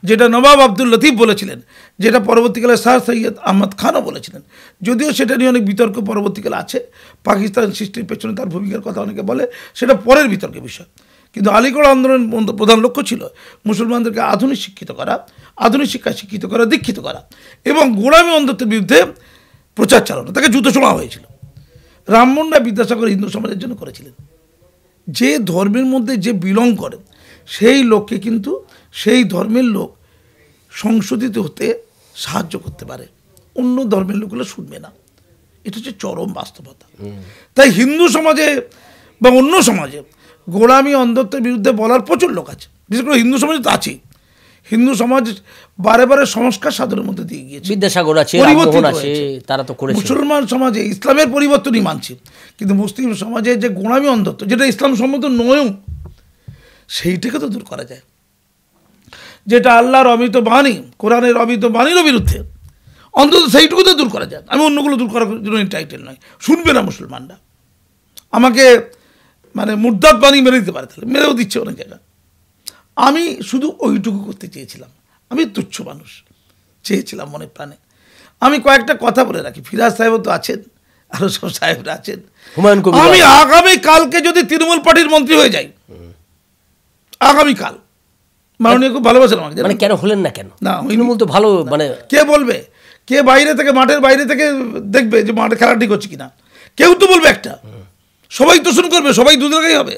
যেটা নবাব আব্দুল লতিফ বলেছিলেন, যেটা পরবর্তীকালে স্যার সৈয়দ আহমদ খানও বলেছিলেন। যদিও সেটা নিয়ে অনেক বিতর্ক পরবর্তীকালে আছে, পাকিস্তান সৃষ্টির পেছনে তার ভূমিকার কথা অনেকে বলে, সেটা পরের বিতর্কের বিষয়। কিন্তু আলিগড় আন্দোলন প্রধান লক্ষ্য ছিল মুসলমানদেরকে আধুনিক শিক্ষিত করা, আধুনিক শিক্ষায় শিক্ষিত করা, দীক্ষিত করা এবং গোলামী অন্ধত্বের বিরুদ্ধে প্রচার চালানো। তাকে যুদ্ধ শোনা হয়েছিল। রামমোহন রায় বিদ্যাসাগর হিন্দু সমাজের জন্য করেছিলেন। যে ধর্মের মধ্যে যে বিলং করে, সেই লোককে কিন্তু সেই ধর্মের লোক সংশোধিত হতে সাহায্য করতে পারে, অন্য ধর্মের লোকগুলো শুনবে না। এটা হচ্ছে চরম বাস্তবতা। তাই হিন্দু সমাজে বা অন্য সমাজে গোলামী অন্ধত্বের বিরুদ্ধে বলার প্রচুর লোক আছে, বিশেষ করে হিন্দু সমাজে তো আছেই। হিন্দু সমাজ বারে সংস্কার সাধনের মধ্যে দিয়ে গিয়েছে, বিদ্যাসাগর আছে, তারা তো করেছে। মুসলমান সমাজে ইসলামের পরিবর্তনই মানছে, কিন্তু মুসলিম সমাজে যে গোলামী অন্ধত্ব, যেটা ইসলাম সম্মত নয়ও, সেইটাকে তো দূর করা যায়। যেটা আল্লাহর অমিত বাণী, কোরআনের অমিত বাণীরও বিরুদ্ধে, অন্তত সেইটুকু তো দূর করা যায়। আমি অন্যগুলো দূর করার জন্য টাইটেল নয়, শুনবে না মুসলমানরা। আমাকে মানে মুর্দাত বাণী মেরে দিতে পারে, তাহলে মেরেও দিচ্ছে অনেক জায়গা। আমি শুধু ওইটুকু করতে চেয়েছিলাম। আমি তুচ্ছ মানুষ, চেয়েছিলাম মনে প্রাণে। আমি কয়েকটা কথা বলে রাখি, ফিরাজ সাহেবও তো আছেন, আরো সব সাহেবরা আছেন। হুমায়ুন কবির আমি আগামী কালকে যদি তৃণমূল পার্টির মন্ত্রী হয়ে যাই, আগামীকাল, মাননীয় খুব ভালোবাসেন আমাকে, মানে কেন হলেন না? কেন না, তৃণমূল তো ভালো, মানে কে বলবে? কে বাইরে থেকে, মাঠের বাইরে থেকে দেখবে যে মাঠে খেলা ঠিক হচ্ছে কিনা? কেউ তো বলবে একটা, সবাই তোষণ করবে, সবাই দুধেলগাই হবে।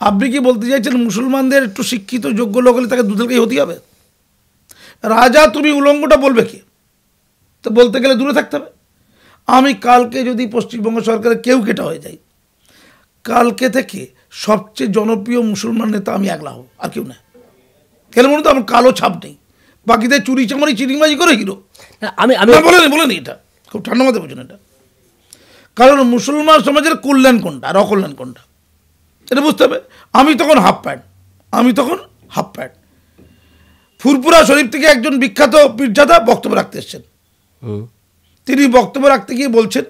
আপনি কি বলতে চাইছেন মুসলমানদের একটু শিক্ষিত যোগ্য লোক হলে তাকে দুধেলগাই হতে হবে? রাজা তুমি উলঙ্গটা বলবে কে? তো বলতে গেলে দূরে থাকতে হবে। আমি কালকে যদি পশ্চিমবঙ্গ সরকারের কেউ কেটা হয়ে যাই, কালকে থেকে সবচেয়ে জনপ্রিয় মুসলমান নেতা আমি একলা হব, আর কেউ না। কেন বলুন তো? আমার কালো ছাপ নেই, বাকিদের চুরি চামারি চিটিংবাজি করে হিরো। আমি বলেনি এটা, খুব ঠান্ডা মাথায় বোঝেন এটা। কারণ মুসলমান সমাজের কল্যাণ কোনটা আর অকল্যাণ কোনটা এটা বুঝতে হবে। আমি তখন হাফ প্যান্ট। ফুরপুরা শরীফ থেকে একজন বিখ্যাত পীরজাদা বক্তব্য রাখতে এসছেন। তিনি বক্তব্য রাখতে গিয়ে বলছেন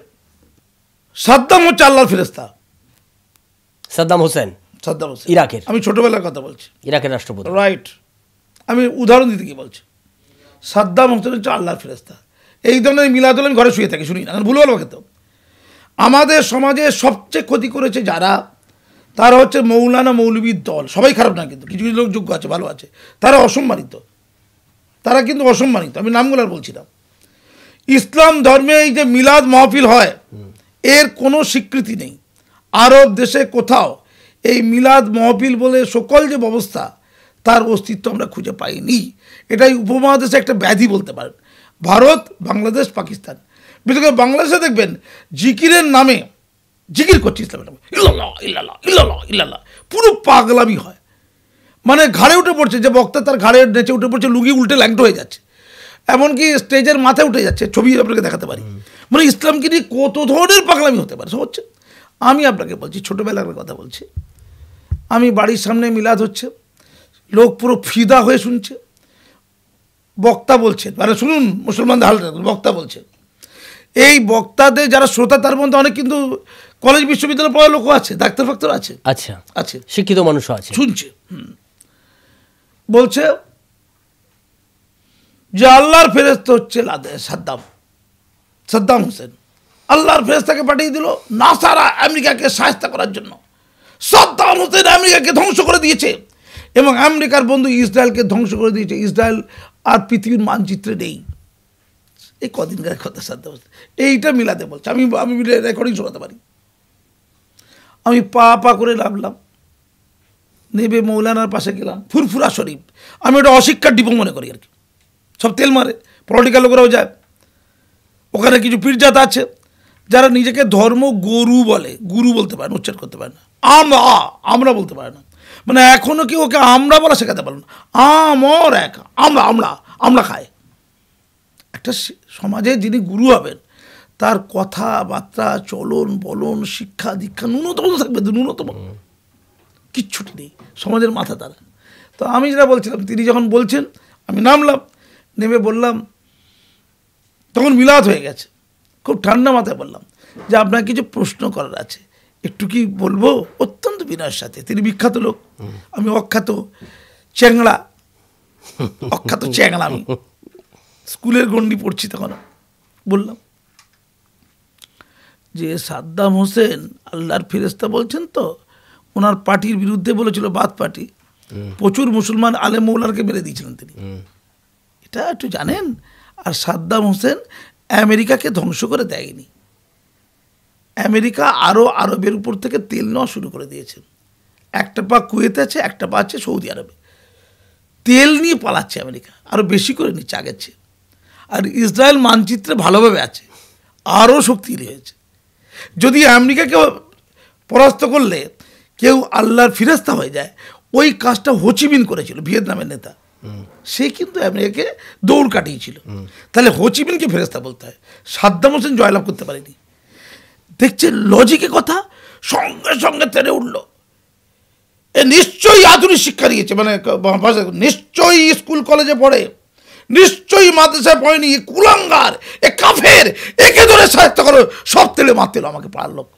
সাদ্দাম হচ্ছে আল্লাহর ফেরেশতা। সাদ্দাম হোসেন ইরাকের, আমি ছোটবেলার কথা বলছি, ইরাকের রাষ্ট্রপতি, রাইট। আমি উদাহরণ দিতে গিয়ে বলছি সাদ্দাম হোসেন হচ্ছে আল্লাহর ফেরেশতা। এই ধরনের মিলাদুল আমি ঘরে শুয়ে থাকি, শুনি না, ভুল ভালো খেত। আমাদের সমাজে সবচেয়ে ক্ষতি করেছে যারা, তারা হচ্ছে মৌলানা মৌলবীর দল। সবাই খারাপ না, কিন্তু কিছু কিছু লোক যোগ্য আছে, ভালো আছে, তারা অসম্মানিত, তারা কিন্তু অসম্মানিত। আমি নামগুলো আর বলছি না। ইসলাম ধর্মে এই যে মিলাদ মাহফিল হয়, এর কোনো স্বীকৃতি নেই। আরব দেশে কোথাও এই মিলাদ মাহফিল বলে সকল যে ব্যবস্থা, তার অস্তিত্ব আমরা খুঁজে পাইনি। এটাই উপমহাদেশে একটা ব্যাধি বলতে পারেন। ভারত, বাংলাদেশ, পাকিস্তান, বিশেষ করে বাংলাদেশে দেখবেন জিকিরের নামে জিকির করছে ইসলামের নামে, ইল্লাল্লাহ ইল্লাল্লাহ ইল্লাল্লাহ ইল্লাল্লাহ, পুরো পাগলামি হয়। মানে ঘাড়ে উঠে পড়ছে, যে বক্তা তার ঘাড়ে নেচে উঠে পড়ছে, লুঙ্গি উল্টে ল্যাংটো হয়ে যাচ্ছে, এমনকি স্টেজের মাথায় উঠে যাচ্ছে। ছবি আপনাকে দেখাতে পারি। মানে ইসলামকে নিয়ে কত ধরনের পাগলামি হতে পারে সব হচ্ছে। আমি আপনাকে বলছি, ছোটোবেলার কথা বলছি, আমি বাড়ির সামনে মিলাদ হচ্ছে, লোক পুরো ফিদা হয়ে শুনছে। বক্তা বলছেন, মানে শুনুন মুসলমানদের হালটা, বক্তা বলছেন। এই বক্তাদের যারা শ্রোতা, তার মধ্যে অনেক কিন্তু কলেজ বিশ্ববিদ্যালয়ে পড়া লোকও আছে, ডাক্তার ফাক্তার আছে, আচ্ছা আছে, শিক্ষিত মানুষও আছে, শুনছে। বলছে যে আল্লাহর ফেরেশতা হচ্ছে সাদ্দাম হোসেন। আল্লাহর ফেরেশতাকে পাঠিয়ে দিল নাসারা আমেরিকাকে সাহায্য করার জন্য। সাদ্দাম হোসেন আমেরিকাকে ধ্বংস করে দিয়েছে এবং আমেরিকার বন্ধু ইসরায়েলকে ধ্বংস করে দিয়েছে। ইসরায়েল আর পৃথিবীর মানচিত্রে নেই। এই কদিনকার কথা সাদ্দাম হোসেন এইটা মিলাতে বলছে। আমি রেকর্ডিং শোনাতে পারি। আমি পা করে নামলাম, নেবে মৌলানার পাশে গেলাম, ফুরফুরা শরীফ। আমি ওটা অশিক্ষার ডিপো মনে করি আর কি, সব তেল মারে, পলিটিক্যাল লোকেরাও যায়। ওখানে কিছু পীরজাত আছে যারা নিজেকে ধর্ম গরু বলে, গুরু বলতে পারে না, উচ্চারণ করতে পারে না, আমরা বলতে পারে না। মানে এখনো কি ওকে আমরা বলা শেখাতে পারল না। আমর এক আমরা খায়। একটা সমাজে যিনি গুরু হবেন, তার কথাবার্তা, চলন বলন, শিক্ষা দীক্ষা ন্যূনতম থাকবে, ন্যূনতম কিচ্ছুটি নেই সমাজের মাথা তারা। তো আমি যেটা বলছিলাম, তিনি যখন বলছেন, আমি নামলাম, নেমে বললাম, তখন মিলাদ হয়ে গেছে, খুব ঠান্ডা মাথায় বললাম যে আপনার কিছু প্রশ্ন করার আছে, একটু কি বলবো? অত্যন্ত বিনয়ের সাথে। তিনি বিখ্যাত লোক, আমি অখ্যাত চ্যাংড়া, আমি স্কুলের গণ্ডি পড়ছি তখন। বললাম যে সাদ্দাম হোসেন আল্লাহর ফেরেশতা বলছেন তো, ওনার পার্টির বিরুদ্ধে বলেছিল, বাদ পার্টি, প্রচুর মুসলমান আলেম মৌলারকে মেরে দিয়েছিলেন তিনি, এটা একটু জানেন? আর সাদ্দাম হোসেন আমেরিকাকে ধ্বংস করে দেয়নি, আমেরিকা আরও আরবের উপর থেকে তেল নেওয়া শুরু করে দিয়েছে। একটা পা কুয়েতে আছে, একটা পা আছে সৌদি আরবে। তেল নিয়ে পালাচ্ছে আমেরিকা, আরও বেশি করে নিচ্ছে আগের চেয়ে। আর ইসরায়েল মানচিত্রে ভালোভাবে আছে, আরও শক্তিশালী হয়েছে। যদি আমেরিকাকে পরাস্ত করলে কেউ আল্লাহর ফেরেশতা হয়ে যায়, ওই কাজটা হোচিমিন করেছিল, ভিয়েতনামের নেতা। সে কিন্তু আমেরিকাকে দৌড় কাটিয়েছিল। তাহলে হোচিমিনকে ফেরেশতা বলতে হয়, সাদ্দাম হোসেন জয়লাভ করতে পারেনি। দেখছে লজিকে কথা, সঙ্গে সঙ্গে তেড়ে উঠল। এ নিশ্চয়ই আধুনিক শিক্ষা দিয়েছে, মানে নিশ্চয়ই স্কুল কলেজে পড়ে, নিশ্চয়ই মাদ্রাসায় পড়েনি, এ কুলাঙ্গার, এ কাফের, একে ধরে সাহায্য করো। সব তেলে মারতে এলো আমাকে, পাড়ার লোক,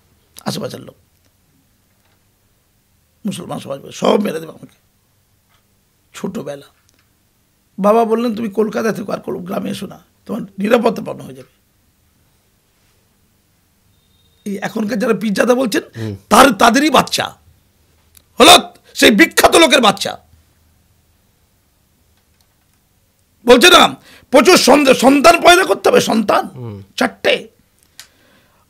আশেপাশের লোক, মুসলমান সমাজ সব মেরে দেবে আমাকে। ছোটোবেলা বাবা বললেন তুমি কলকাতা থেকে আর গ্রামে এসো না, তোমার নিরাপত্তা পাওয়া হয়ে যাবে। এই এখনকার যারা পীরজাদা বলছেন তাদেরই বাচ্চা হলো, সেই বিখ্যাত লোকের বাচ্চা। বলছে না প্রচুর সন্তান পয়দা করতে হবে, সন্তান 4টে।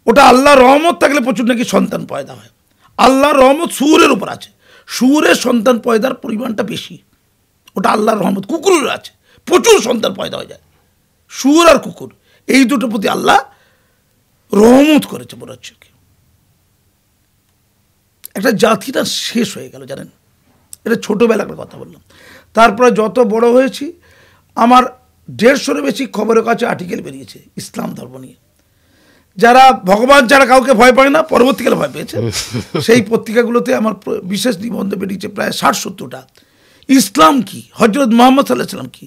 ওটা আল্লাহর রহমত থাকলে প্রচুর নাকি সন্তান পয়দা হয়। আল্লাহর রহমত শুয়োরের উপর আছে, শুয়োরের সন্তান পয়দার পরিমাণটা বেশি, ওটা আল্লাহর রহমত। কুকুরের আছে, প্রচুর সন্তান পয়দা হয়ে যায়। শুয়োর আর কুকুর এই দুটোর প্রতি আল্লাহ রহমত করেছে মনে হচ্ছে। একটা জাতিটা শেষ হয়ে গেল জানেন, এটা ছোটোবেলার কথা বললাম। তারপরে যত বড় হয়েছি আমার 150-এর বেশি খবরের কাছে আর্টিকেল বেরিয়েছে ইসলাম ধর্ম নিয়ে। যারা ভগবান যারা কাউকে ভয় পায় না, পরবর্তীকালে ভয় পেয়েছে, সেই পত্রিকাগুলোতে আমার বিশেষ নিবন্ধ বেরিয়েছে প্রায় 60-70টা। ইসলাম কি, হজরত মুহাম্মদ সাল্লাল্লাহু আলাইহি ওয়াসাল্লাম কি,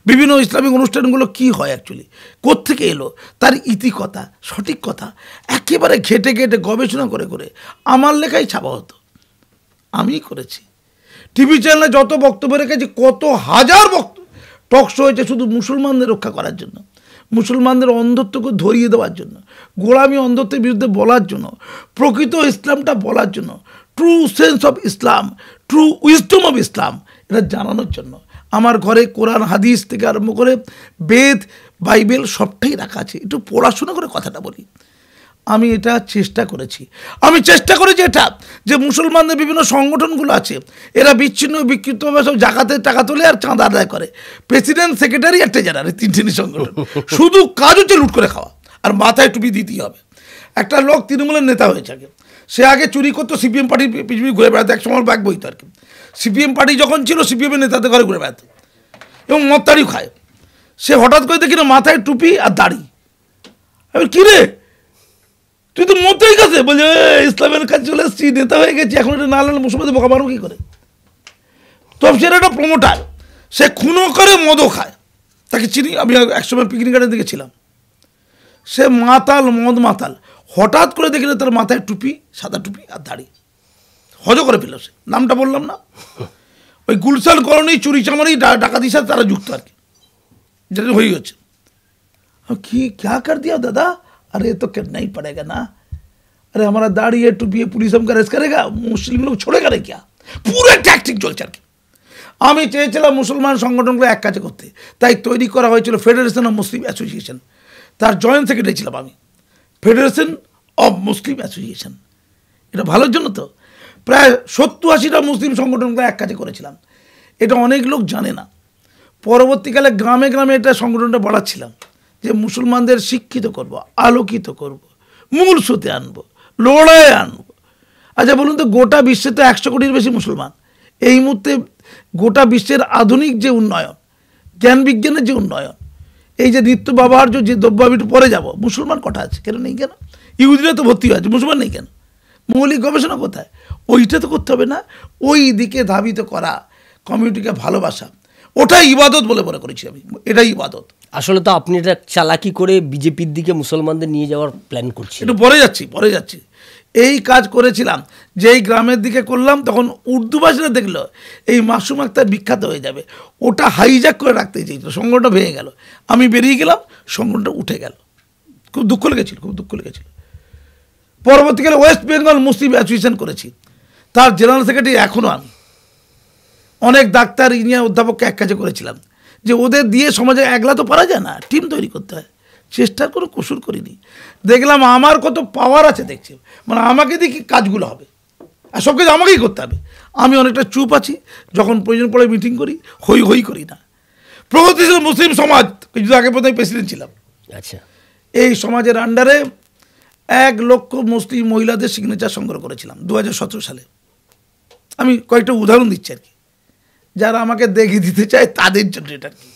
বিভিন্ন ইসলামিক অনুষ্ঠানগুলো কি হয় অ্যাকচুয়ালি, কোত্থেকে এলো, তার ইতিকথা, সঠিক কথা একেবারে ঘেটে ঘেটে গবেষণা করে করে আমার লেখাই ছাপা হতো, আমিই করেছি। টিভি চ্যানেলে যত বক্তব্য রেখেছি, কত হাজার টক শো হয়েছে শুধু মুসলমানদের রক্ষা করার জন্য, মুসলমানদের অন্ধত্বকে ধরিয়ে দেওয়ার জন্য, গোলামি অন্ধত্বের বিরুদ্ধে বলার জন্য, প্রকৃত ইসলামটা বলার জন্য, true sense of Islam, true wisdom of Islam, এটা জানানোর জন্য। আমার ঘরে কোরআন হাদিস থেকে আরম্ভ করে বেদ বাইবেল সবটাই রাখা আছে। একটু পড়াশোনা করে কথাটা বলি। আমি এটা চেষ্টা করেছি, এটা যে মুসলমানদের বিভিন্ন সংগঠনগুলো আছে, এরা বিচ্ছিন্ন বিক্ষিপ্তভাবে সব জাকাতের টাকা তোলে আর চাঁদা আদায় করে। প্রেসিডেন্ট সেক্রেটারি আর ট্রেজারার, 3টি সংগঠন, শুধু কাজ হচ্ছে লুট করে খাওয়া আর মাথায় টুপি দিতেই হবে। একটা লোক তৃণমূলের নেতা হয়েছে, সে আগে চুরি করতো, সিপিএম পার্টির পৃথিবী ঘুরে বেড়াতো, এক সময় ব্যাগ বইতো আর কি। সিপিএম পার্টি যখন ছিল, সিপিএমের নেতাদের ঘরে ঘুরে বেড়াতো এবং মদতাড়িও খায়। সে হঠাৎ করে দেখি না মাথায় টুপি আর দাড়ি। আমি কী রে, তুই তো মতেই গেছে, বলছে ইসলামের কাছে চলে এসেছি, নেতা হয়ে গেছি, এখন এটা না হলে মুসলমানদের বোকা মারবো কী করে। তবে সেটা একটা প্রমোটার, সে খুনও করে মদও খায়, তাকে চিনি। আমি একসময় পিকনিক গার্ডের দিকে ছিলাম, সে মাতাল, মদ মাতাল। হঠাৎ করে দেখি না তার মাথায় টুপি, সাদা টুপি আর দাড়ি, হজ করে ফেলল। সে নামটা বললাম না, ওই গুলশান কলোনি চুরি চামারি ডাকাতির সাথে তারা যুক্ত আর কি, যেটা হয়ে গেছে। কি ক্যা কর দিয়া দাদা, अरे तो करना ही पड़ेगा ना, अरे हमारा दाढ़ी है टूपी है, पुलिस हमको अरेस्ट करेगा, मुस्लिम लोग छोड़ेगा रे क्या, পুরো ট্যাকটিক চলছে আর কি। আমি চেয়েছিলাম মুসলমান সংগঠনগুলো এক কাজে করতে, তাই তৈরি করা হয়েছিল ফেডারেশন অফ মুসলিম অ্যাসোসিয়েশন। তার জয়েন্ট সেক্রেটারি ছিলাম আমি, ফেডারেশন অফ মুসলিম অ্যাসোসিয়েশন। এটা ভালোর জন্য তো প্রায় 70-80টা মুসলিম সংগঠনগুলো এক কাজে করেছিলাম। এটা অনেক লোক জানে না। পরবর্তীকালে গ্রামে গ্রামে এটা সংগঠনটা বাড়াচ্ছিলাম, যে মুসলমানদের শিক্ষিত করব, আলোকিত করব, মূল সুতে আনবো, লড়াই আনবো। আচ্ছা বলুন তো, গোটা বিশ্বে তো 100 কোটির বেশি মুসলমান। এই মুহূর্তে গোটা বিশ্বের আধুনিক যে উন্নয়ন, জ্ঞান বিজ্ঞানের যে উন্নয়ন, এই যে নিত্য ব্যবহার্য যে দ্রব্য, আমি একটু পরে যাবো, মুসলমান কটা আছে, কেন নেই কেন? ইহুদিরা তো ভর্তি হয়েছে, মুসলমান নেই কেন? মৌলিক গবেষণা কোথায়? ওইটা তো করতে হবে না? ওই দিকে ধাবিত করা, কমিউনিটিকে ভালোবাসা, ওটাই ইবাদত বলে মনে করেছি আমি, এটাই ইবাদত। আসলে তো আপনি এটা চালাকি করে বিজেপির দিকে মুসলমানদের নিয়ে যাওয়ার প্ল্যান করছেন। একটু পরে যাচ্ছি। এই কাজ করেছিলাম, যেই গ্রামের দিকে করলাম তখন উর্দুভাষীরা দেখলো এই মাসুম আক্তার বিখ্যাত হয়ে যাবে, ওটা হাইজ্যাক করে রাখতে চেয়েছিল, সংগঠনটা ভেঙে গেল। আমি বেরিয়ে গেলাম, সংগঠনটা উঠে গেল। খুব দুঃখ লেগেছিল। পরবর্তীকালে ওয়েস্ট বেঙ্গল মুসলিম অ্যাসোসিয়েশন করেছি, তার জেনারেল সেক্রেটারি এখনও আমি। অনেক ডাক্তার, ইঞ্জিনিয়ার, অধ্যাপককে এক কাজে করেছিলাম, যে ওদের দিয়ে সমাজে একলা তো পারা যায় না, টিম তৈরি করতে হয়। চেষ্টার কোনো কসুর করিনি। দেখলাম আমার কত পাওয়ার আছে, দেখছি মানে আমাকে দিয়ে কি কাজগুলো হবে, আর সব কিছু আমাকেই করতে হবে। আমি অনেকটা চুপ আছি, যখন প্রয়োজন পড়ে মিটিং করি, হই করি না। প্রগতিশীল মুসলিম সমাজ, কিছু আগে প্রথমে প্রেসিডেন্ট ছিলাম। আচ্ছা, এই সমাজের আন্ডারে 1 লক্ষ মুসলিম মহিলাদের সিগনেচার সংগ্রহ করেছিলাম 2017 সালে। আমি কয়েকটা উদাহরণ দিচ্ছি আর কি, যারা আমাকে দেখিয়ে দিতে চায় তাদের জন্য এটা কি।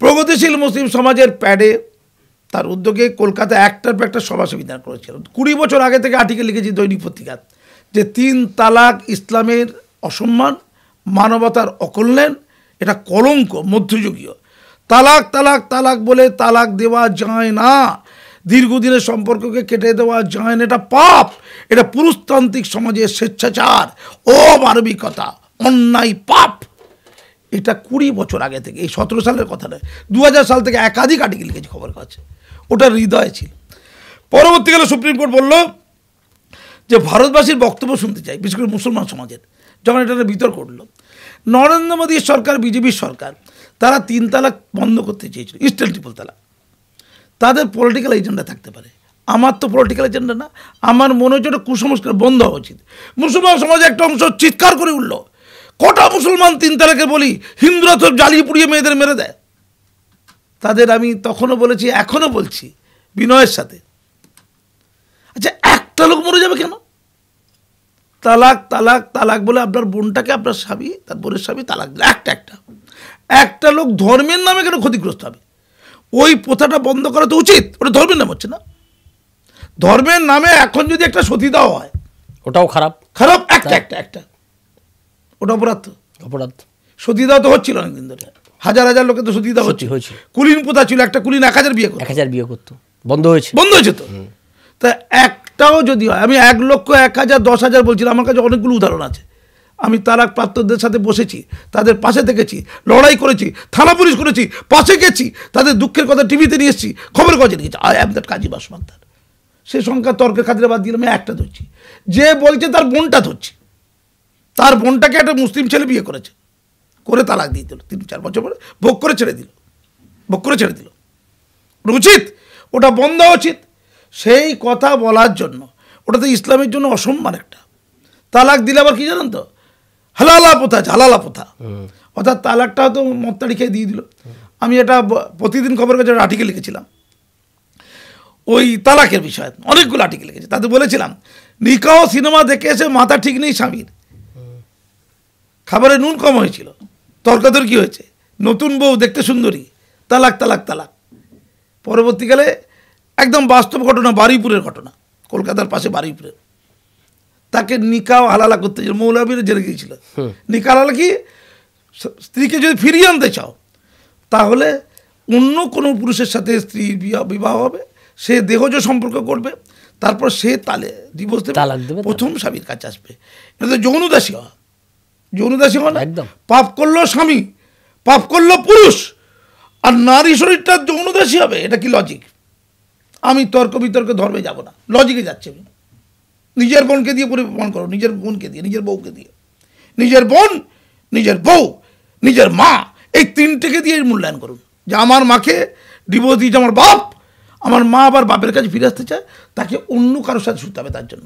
প্রগতিশীল মুসলিম সমাজের প্যাডে, তার উদ্যোগে কলকাতা একটার পর একটা সভা সমিতি করেছিল। 20 বছর আগে থেকে আর্টিকেল লিখেছি দৈনিক পত্রিকা, যে 3 তালাক ইসলামের অসম্মান, মানবতার অকল্যাণ, এটা কলঙ্ক মধ্যযুগীয়। তালাক তালাক তালাক বলে তালাক দেওয়া যায় না, দীর্ঘদিনের সম্পর্ককে কেটে দেওয়া যায় না, এটা পাপ, এটা পুরুষতান্ত্রিক সমাজের স্বেচ্ছাচার, অমানবিকতা, অন্যায়, পাপ। এটা 20 বছর আগে থেকে, এই 17 সালের কথা নয়, 2000 সাল থেকে একাধিক আর্টিকেল লিখেছি খবর কাছে, ওটা হৃদয়ে ছিল। পরবর্তীকালে সুপ্রিম কোর্ট বলল যে ভারতবাসীর বক্তব্য শুনতে চাই, বিশেষ করে মুসলমান সমাজের। যখন এটা বিতর্ক উঠল, নরেন্দ্র মোদীর সরকার, বিজেপির সরকার, তারা 3 তালাক বন্ধ করতে চেয়েছিল, ইনস্ট্যান্ট ট্রিপল তালাক। তাদের পলিটিক্যাল এজেন্ডা থাকতে পারে, আমার তো পলিটিক্যাল এজেন্ডা না। আমার মনে হচ্ছে একটা কুসংস্কার বন্ধ হওয়া উচিত। মুসলমান সমাজে একটা অংশ চিৎকার করে উঠল, কটা মুসলমান 3 তালাকে বলি, হিন্দুরা তো জ্বালিয়ে পুড়িয়ে মেয়েদের মেরে দেয়। তাদের আমি তখনও বলেছি, এখনও বলছি বিনয়ের সাথে, আচ্ছা একটা লোক মরে যাবে কেন? তালাক তালাক তালাক বলে আপনার বোনটাকে আপনার স্বামী, তার বোনের স্বামী তালাক দিল, একটা লোক ধর্মের নামে কেন ক্ষতিগ্রস্ত হবে? ওই প্রথাটা বন্ধ করা তো উচিত। ওটা ধর্মের নাম হচ্ছে না। ধর্মের নামে এখন যদি একটা সতীদাহ হয়, ওটাও খারাপ। একটা ওটা অপরাধ। তো অপরাধ সতীদাহ তো হচ্ছিল অনেকদিন ধরে, হাজার হাজার লোকে তো সতীদাহ হয়েছিল। কুলিন প্রথা ছিল, একটা কুলিন 1000 বিয়ে করতো, 1000 বিয়ে করতো, বন্ধ হয়েছে তো। তা একটাও যদি হয়, আমি 1 লক্ষ 1000 10,000 বলছিলাম, আমার কাছে অনেকগুলো উদাহরণ আছে। আমি তালাক প্রাপ্তদের সাথে বসেছি, তাদের পাশে থেকেছি, লড়াই করেছি, থানা পুলিশ করেছি, পাশে গেছি, তাদের দুঃখের কথা টিভিতে নিয়ে এসেছি, খবরের কাগজে নিয়েছি। আই অ্যাম দ্যাট কাজী মাসুম আক্তার। সে সংখ্যা তর্কের খাতিরে বাদ দিলাম, একটা ধরছি। যে বলছে তার বোনটা ধরছি, তার বোনটাকে একটা মুসলিম ছেলে বিয়ে করেছে, করে তালাক দিয়ে দিল, 3-4 বছর পরে ভোগ করে ছেড়ে দিল। ওটা উচিত, ওটা বন্ধ উচিত। সেই কথা বলার জন্য, ওটা তো ইসলামের জন্য অসম্মান একটা। তালাক দিলে আবার কি জানেন তো, হালালা প্রথা, অর্থাৎ তালাকটা তো মত্তাড়ি খেয়ে দিয়ে দিল। আমি এটা প্রতিদিন খবরের কাছে আর্টিকেল লিখেছিলাম ওই তালাকের বিষয়ে, অনেকগুলো আর্টিকেল লিখেছি। তাতে বলেছিলাম, নিকাহ সিনেমা দেখে এসে মাথা ঠিক নেই স্বামীর, খাবারে নুন কম হয়েছিল, তর্কাতর্কি হয়েছে, নতুন বউ দেখতে সুন্দরী, তালাক। পরবর্তীকালে একদম বাস্তব ঘটনা, বারুইপুরের ঘটনা, কলকাতার পাশে বারুইপুরের, তাকে নিকাহ হালালা করতে মৌলবীরা জেলে গিয়েছিল। নিকাহ হালালা কি, স্ত্রীকে যদি ফিরিয়ে আনতে চাও তাহলে অন্য কোনো পুরুষের সাথে স্ত্রীর বিবাহ হবে, সে দেহজ সম্পর্ক করবে, তারপর সে ডিভোর্স দেবে, প্রথম স্বামীর কাছে আসবে। এটা তো যৌনদাসী হওয়া না। পাপ করলো স্বামী, পাপ করলো পুরুষ, আর নারী শরীরটা যৌনদাসী হবে, এটা কি লজিক? আমি তর্ক বিতর্কে ধর্মে যাব না, লজিকে যাচ্ছে। আমি নিজের বোনকে দিয়ে পরিবর্তন করো, নিজের বোনকে দিয়ে, নিজের বউকে দিয়ে, নিজের বোন, নিজের বউ, নিজের মা, এই 3টেকে দিয়ে মূল্যায়ন করুন। যে আমার মাকে ডিভোর্স দিয়েছে আমার বাপ, আমার মা আবার বাপের কাছে ফিরে আসতে চায়, তাকে অন্য কারোর সাথে শুতে হবে তার জন্য।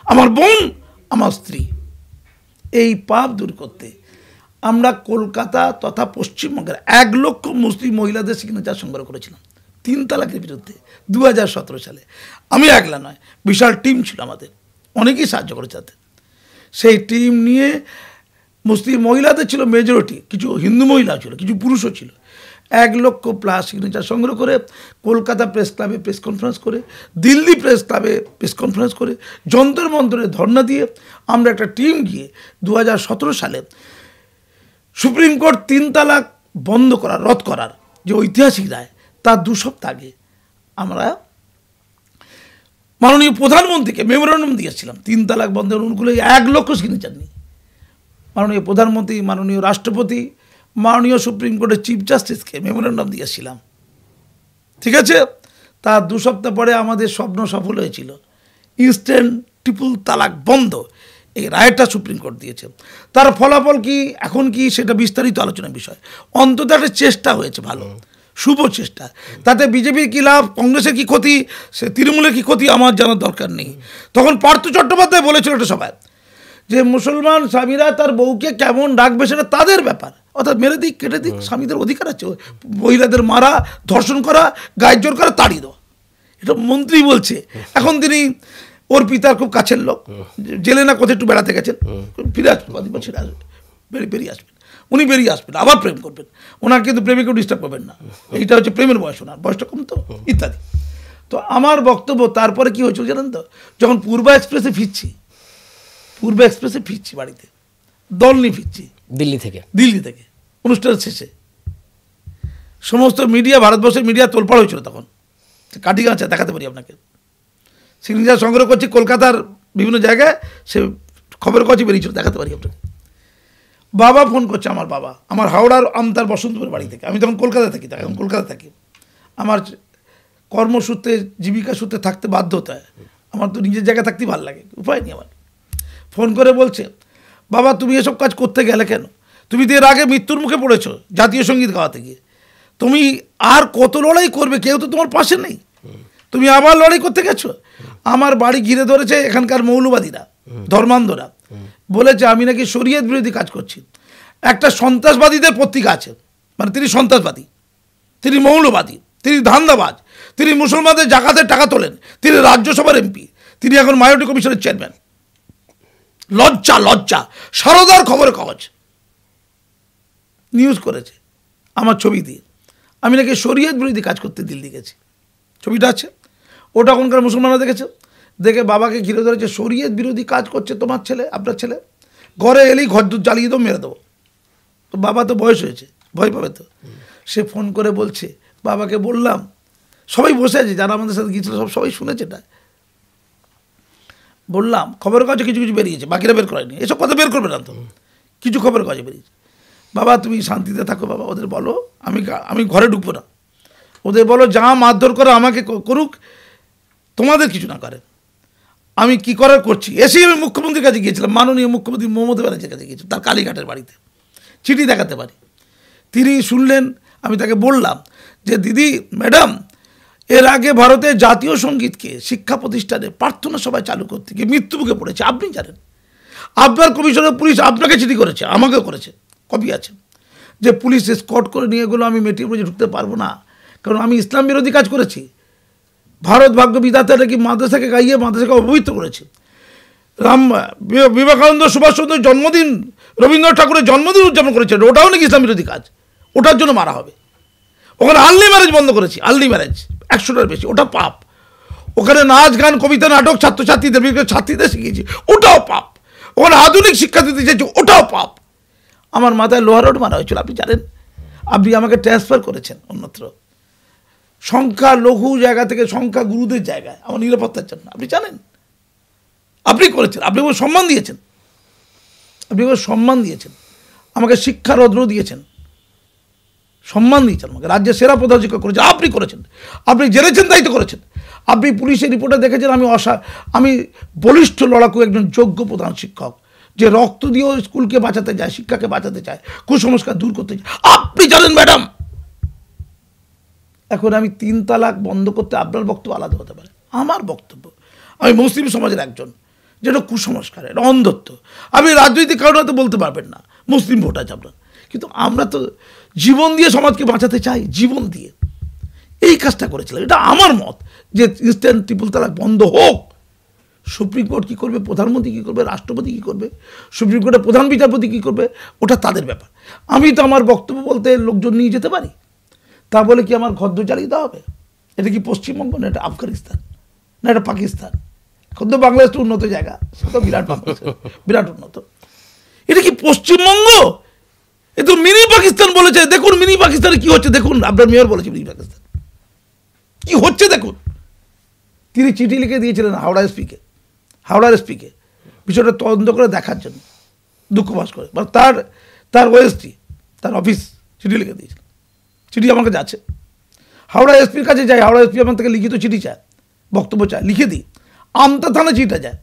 আমার বোন, আমার স্ত্রী। এই পাপ দূর করতে আমরা কলকাতা তথা পশ্চিমবঙ্গের 1 লক্ষ মুসলিম মহিলাদের সিগনেচার সংগ্রহ করেছিলাম 3 তালাকের বিরুদ্ধে 2017 সালে। আমি একলা নয়, বিশাল টিম ছিল আমাদের, অনেকেই সাহায্য করেছে তাতে। সেই টিম নিয়ে মুসলিম মহিলাদের ছিল মেজরিটি, কিছু হিন্দু মহিলা ছিল, কিছু পুরুষও ছিল। 1 লক্ষ প্লাস সিগনেচার সংগ্রহ করে কলকাতা প্রেস ক্লাবে প্রেস কনফারেন্স করে, দিল্লি প্রেস ক্লাবে প্রেস কনফারেন্স করে, যন্তর মন্তরে ধর্ণা দিয়ে আমরা একটা টিম গিয়ে 2017 সালে সুপ্রিম কোর্ট 3 তালাক বন্ধ করার, রদ করার যে ঐতিহাসিক রায়, তার 2 সপ্তাহ আগে আমরা মাননীয় প্রধানমন্ত্রীকে মেমোরেন্ডাম দিয়েছিলাম 3 তালাক বন্ধের অনুকূলে। 1 লক্ষ সিগনেচার নিয়ে মাননীয় প্রধানমন্ত্রী, মাননীয় রাষ্ট্রপতি, মাননীয় সুপ্রিম কোর্টের চিফ জাস্টিসকে মেমোরেন্ডাম দিয়েছিলাম। ঠিক আছে, তার 2 সপ্তাহ পরে আমাদের স্বপ্ন সফল হয়েছিল, ইনস্ট্যান্ট ট্রিপল তালাক বন্ধ, এই রায়টা সুপ্রিম কোর্ট দিয়েছে। তার ফলাফল কি এখন কি সেটা বিস্তারিত আলোচনার বিষয়। অন্তত একটা চেষ্টা হয়েছে, ভালো শুভ চেষ্টা। তাতে বিজেপির কী লাভ, কংগ্রেসের কী ক্ষতি, সে তৃণমূলের কী ক্ষতি আমার জানার দরকার নেই। তখন পার্থ চট্টোপাধ্যায় বলেছিল একটা সভায় যে মুসলমান স্বামীরা তার বউকে কেমন রাখবে সেটা তাদের ব্যাপার, অর্থাৎ মেরে দিক, কেটে দিক, স্বামীদের অধিকার আছে মহিলাদের মারা, ধর্ষণ করা, গায়ের জোর করা, তাড়িয়ে দেওয়া। এটা মন্ত্রী বলছে। এখন তিনি ওর পিতার খুব কাছের লোক, জেলে না কোথায় একটু বেড়াতে গেছেন, ফিরে আসবেন, বেরিয়ে আসবেন, উনি বেরিয়ে আসবেন, আবার প্রেম করবেন। ওনার কিন্তু প্রেমিকেও ডিস্টার্ব করবেন না, এইটা হচ্ছে প্রেমের বয়স, ওনার বয়সটা কম তো, ইত্যাদি। তো আমার বক্তব্য তারপরে কি হয়েছিল জানেন তো, যখন পূর্ব এক্সপ্রেসে ফিরছি বাড়িতে, দল নিয়ে ফিরছি দিল্লি থেকে অনুষ্ঠানের শেষে, সমস্ত মিডিয়া, ভারতবর্ষের মিডিয়া তোলপাড় হয়েছিল তখন, কাটি গাছ দেখাতে পারি আপনাকে, সিগনেচার সংগ্রহ করছি কলকাতার বিভিন্ন জায়গায়, সে খবরের কাছে বেরিয়েছিল, দেখাতে পারি আপনাকে। বাবা ফোন করছে, আমার বাবা, আমার হাওড়ার আমতার বসন্তপুর বাড়ি থেকে, আমি তখন কলকাতা থাকি, আমার কর্মসূত্রে জীবিকা সূত্রে থাকতে বাধ্য হতে হয়। আমার তো নিজের জায়গায় থাকতেই ভালো লাগে, উপায় নেই আমার। ফোন করে বলছে, বাবা তুমি এসব কাজ করতে গেলে কেন? তুমি তো এর আগে মৃত্যুর মুখে পড়েছো জাতীয় সঙ্গীত গাওয়াতে গিয়ে, তুমি আর কত লড়াই করবে? কেউ তো তোমার পাশে নেই, তুমি আবার লড়াই করতে গেছো। আমার বাড়ি ঘিরে ধরেছে এখানকার মৌলবাদীরা, ধর্মান্ধরা, বলেছে আমি নাকি শরীয়ত বিরোধী কাজ করছি। একটা সন্ত্রাসবাদীদের পত্রিকা আছে, মানে তিনি সন্ত্রাসবাদী, তিনি মৌলবাদী, তিনি ধান্দাবাজ, তিনি মুসলমানদের জাকাতের টাকা তোলেন, তিনি রাজ্যসভার এমপি, তিনি এখন মাইনরিটি কমিশনের চেয়ারম্যান। লজ্জা লজ্জা। সারদার খবরের কাগজ নিউজ করেছে আমার ছবি দিয়ে আমি নাকি শরীয়ত বিরোধী কাজ করতে দিল্লি গেছি। ছবিটা আছে, ওটা এখনকার মুসলমানরা দেখেছে, দেখে বাবাকে ঘিরে ধরেছে, শরীয়ত বিরোধী কাজ করছে তোমার ছেলে, আপনার ছেলে, ঘরে এলেই ঘর জ্বালিয়ে দেবো, মেরে দেবো। তো বাবা তো বয়স হয়েছে, ভয় পাবে তো। সে ফোন করে বলছে, বাবাকে বললাম, সবাই বসে আছে যারা আমাদের সাথে গিয়েছিল সবাই শুনেছে এটা, বললাম খবরের কাগজে কিছু কিছু বেরিয়েছে, বাকিরা বের করেনি, এসব কথা বের করবে না তো, কিছু খবরের কাগজে বেরিয়েছে। বাবা তুমি শান্তিতে থাকো বাবা, ওদের বলো আমি ঘরে ঢুকবো না, ওদের বলো যা মারধর করে আমাকে করুক, তোমাদের কিছু না করে, আমি কি করার করছি। এসেই আমি মুখ্যমন্ত্রীর কাছে গিয়েছিলাম, মাননীয় মুখ্যমন্ত্রী মমতা ব্যানার্জির কাছে গিয়েছিলাম, তার কালীঘাটের বাড়িতে, চিঠি দেখাতে পারি। তিনি শুনলেন, আমি তাকে বললাম যে দিদি ম্যাডাম, এর আগে ভারতের জাতীয় সঙ্গীতকে শিক্ষা প্রতিষ্ঠানে প্রার্থনা সভায় চালু করতে গিয়ে মৃত্যুমুখে পড়েছে, আপনি জানেন। আপনার কমিশনার পুলিশ আপনাকে চিঠি করেছে, আমাকেও করেছে, কপি আছে, যে পুলিশ এসকর্ট করে নিয়ে গেলো, আমি মেটিয়ে ঢুকতে পারবো না, কারণ আমি ইসলাম বিরোধী কাজ করেছি। ভারত ভাগ্য বিধাতাটা কি মাদ্রাসাকে গাইয়ে মাদ্রাসাকে অপবিত্র করেছে। বিবেকানন্দ সুভাষচন্দ্রের জন্মদিন, রবীন্দ্রনাথ ঠাকুরের জন্মদিন উদযাপন করেছে, ওটাও নাকি ইসলাম বিরোধী কাজ, ওটার জন্য মারা হবে। ওখানে আর্লি ম্যারেজ বন্ধ করেছি, আর্লি ম্যারেজ 100টার বেশি, ওটা পাপ। ওখানে নাচ গান কবিতা নাটক ছাত্রীদের শিখিয়েছি, ওটাও পাপ। ওখানে আধুনিক শিক্ষা দিতে চাইছি, ওটাও পাপ। আমার মাথায় লোহার রড মারা হয়েছিল, আপনি জানেন। আপনি আমাকে ট্রান্সফার করেছেন অন্যত্র, সংখ্যা লঘু জায়গা থেকে সংখ্যা গুরুদের জায়গায়, আমার নিরাপত্তার জন্য, আপনি জানেন। আপনি করেছেন, আপনি আমার সম্মান দিয়েছেন, আপনি আমার সম্মান দিয়েছেন, আমাকে শিক্ষার রদ্র দিয়েছেন, সম্মান দিয়েছেন, আমাকে রাজ্যের সেরা প্রধান শিক্ষক করেছেন, আপনি করেছেন। আপনি জেনেছেন তাই তো করেছেন। আপনি পুলিশের রিপোর্টে দেখেছেন আমি বলিষ্ঠ লড়াকু একজন যোগ্য প্রধান শিক্ষক, যে রক্ত দিয়েও স্কুলকে বাঁচাতে যায়, শিক্ষাকে বাঁচাতে চায়, কুসংস্কার দূর করতে চায়, আপনি জানেন ম্যাডাম। এখন আমি 3 তালাক বন্ধ করতে, আপনার বক্তব্য আলাদা হতে পারে, আমার বক্তব্য, আমি মুসলিম সমাজের একজন, যেটা কুসংস্কার, এটা অন্ধত্ব। আপনি রাজনৈতিক কারণে হয়তো বলতে পারবেন না, মুসলিম ভোট আছে আপনার, কিন্তু আমরা তো জীবন দিয়ে সমাজকে বাঁচাতে চাই, জীবন দিয়ে। এই কাজটা করেছিলাম, এটা আমার মত, যে ইনস্ট্যান্ট ট্রিপল তালাক বন্ধ হোক। সুপ্রিম কোর্ট কী করবে, প্রধানমন্ত্রী কী করবে, রাষ্ট্রপতি কী করবে, সুপ্রিম কোর্টের প্রধান বিচারপতি কী করবে, ওটা তাদের ব্যাপার। আমি তো আমার বক্তব্য বলতে লোকজন নিয়ে যেতে পারি, তা বলে কি আমার ঘর চালিয়ে দেওয়া হবে? এটা কি পশ্চিমবঙ্গ, না এটা আফগানিস্তান, না এটা পাকিস্তান? এখন তো বাংলাদেশ তো উন্নত জায়গা, সে তো বিরাট উন্নত। এটা কি পশ্চিমবঙ্গ? এ তো মিনি পাকিস্তান বলেছে। দেখুন মিনি পাকিস্তানে কি হচ্ছে, দেখুন আপনার মেয়র বলেছে মিনি পাকিস্তান কি হচ্ছে দেখুন। তিনি চিঠি লিখে দিয়েছিলেন হাওড়ার এসপিকে বিষয়টা তদন্ত করে দেখার জন্য, দুঃখ প্রকাশ করে, বা তার ওএসটি, তার অফিস চিঠি লিখে দিয়েছিলেন। চিঠি আমার কাছে আছে, হাওড়া এসপির কাছে যায়, হাওড়া এসপি আমার থেকে লিখিত চিঠি চায়, বক্তব্য চায়, লিখে দিই। আমতা থানা চিঠিটা যায়,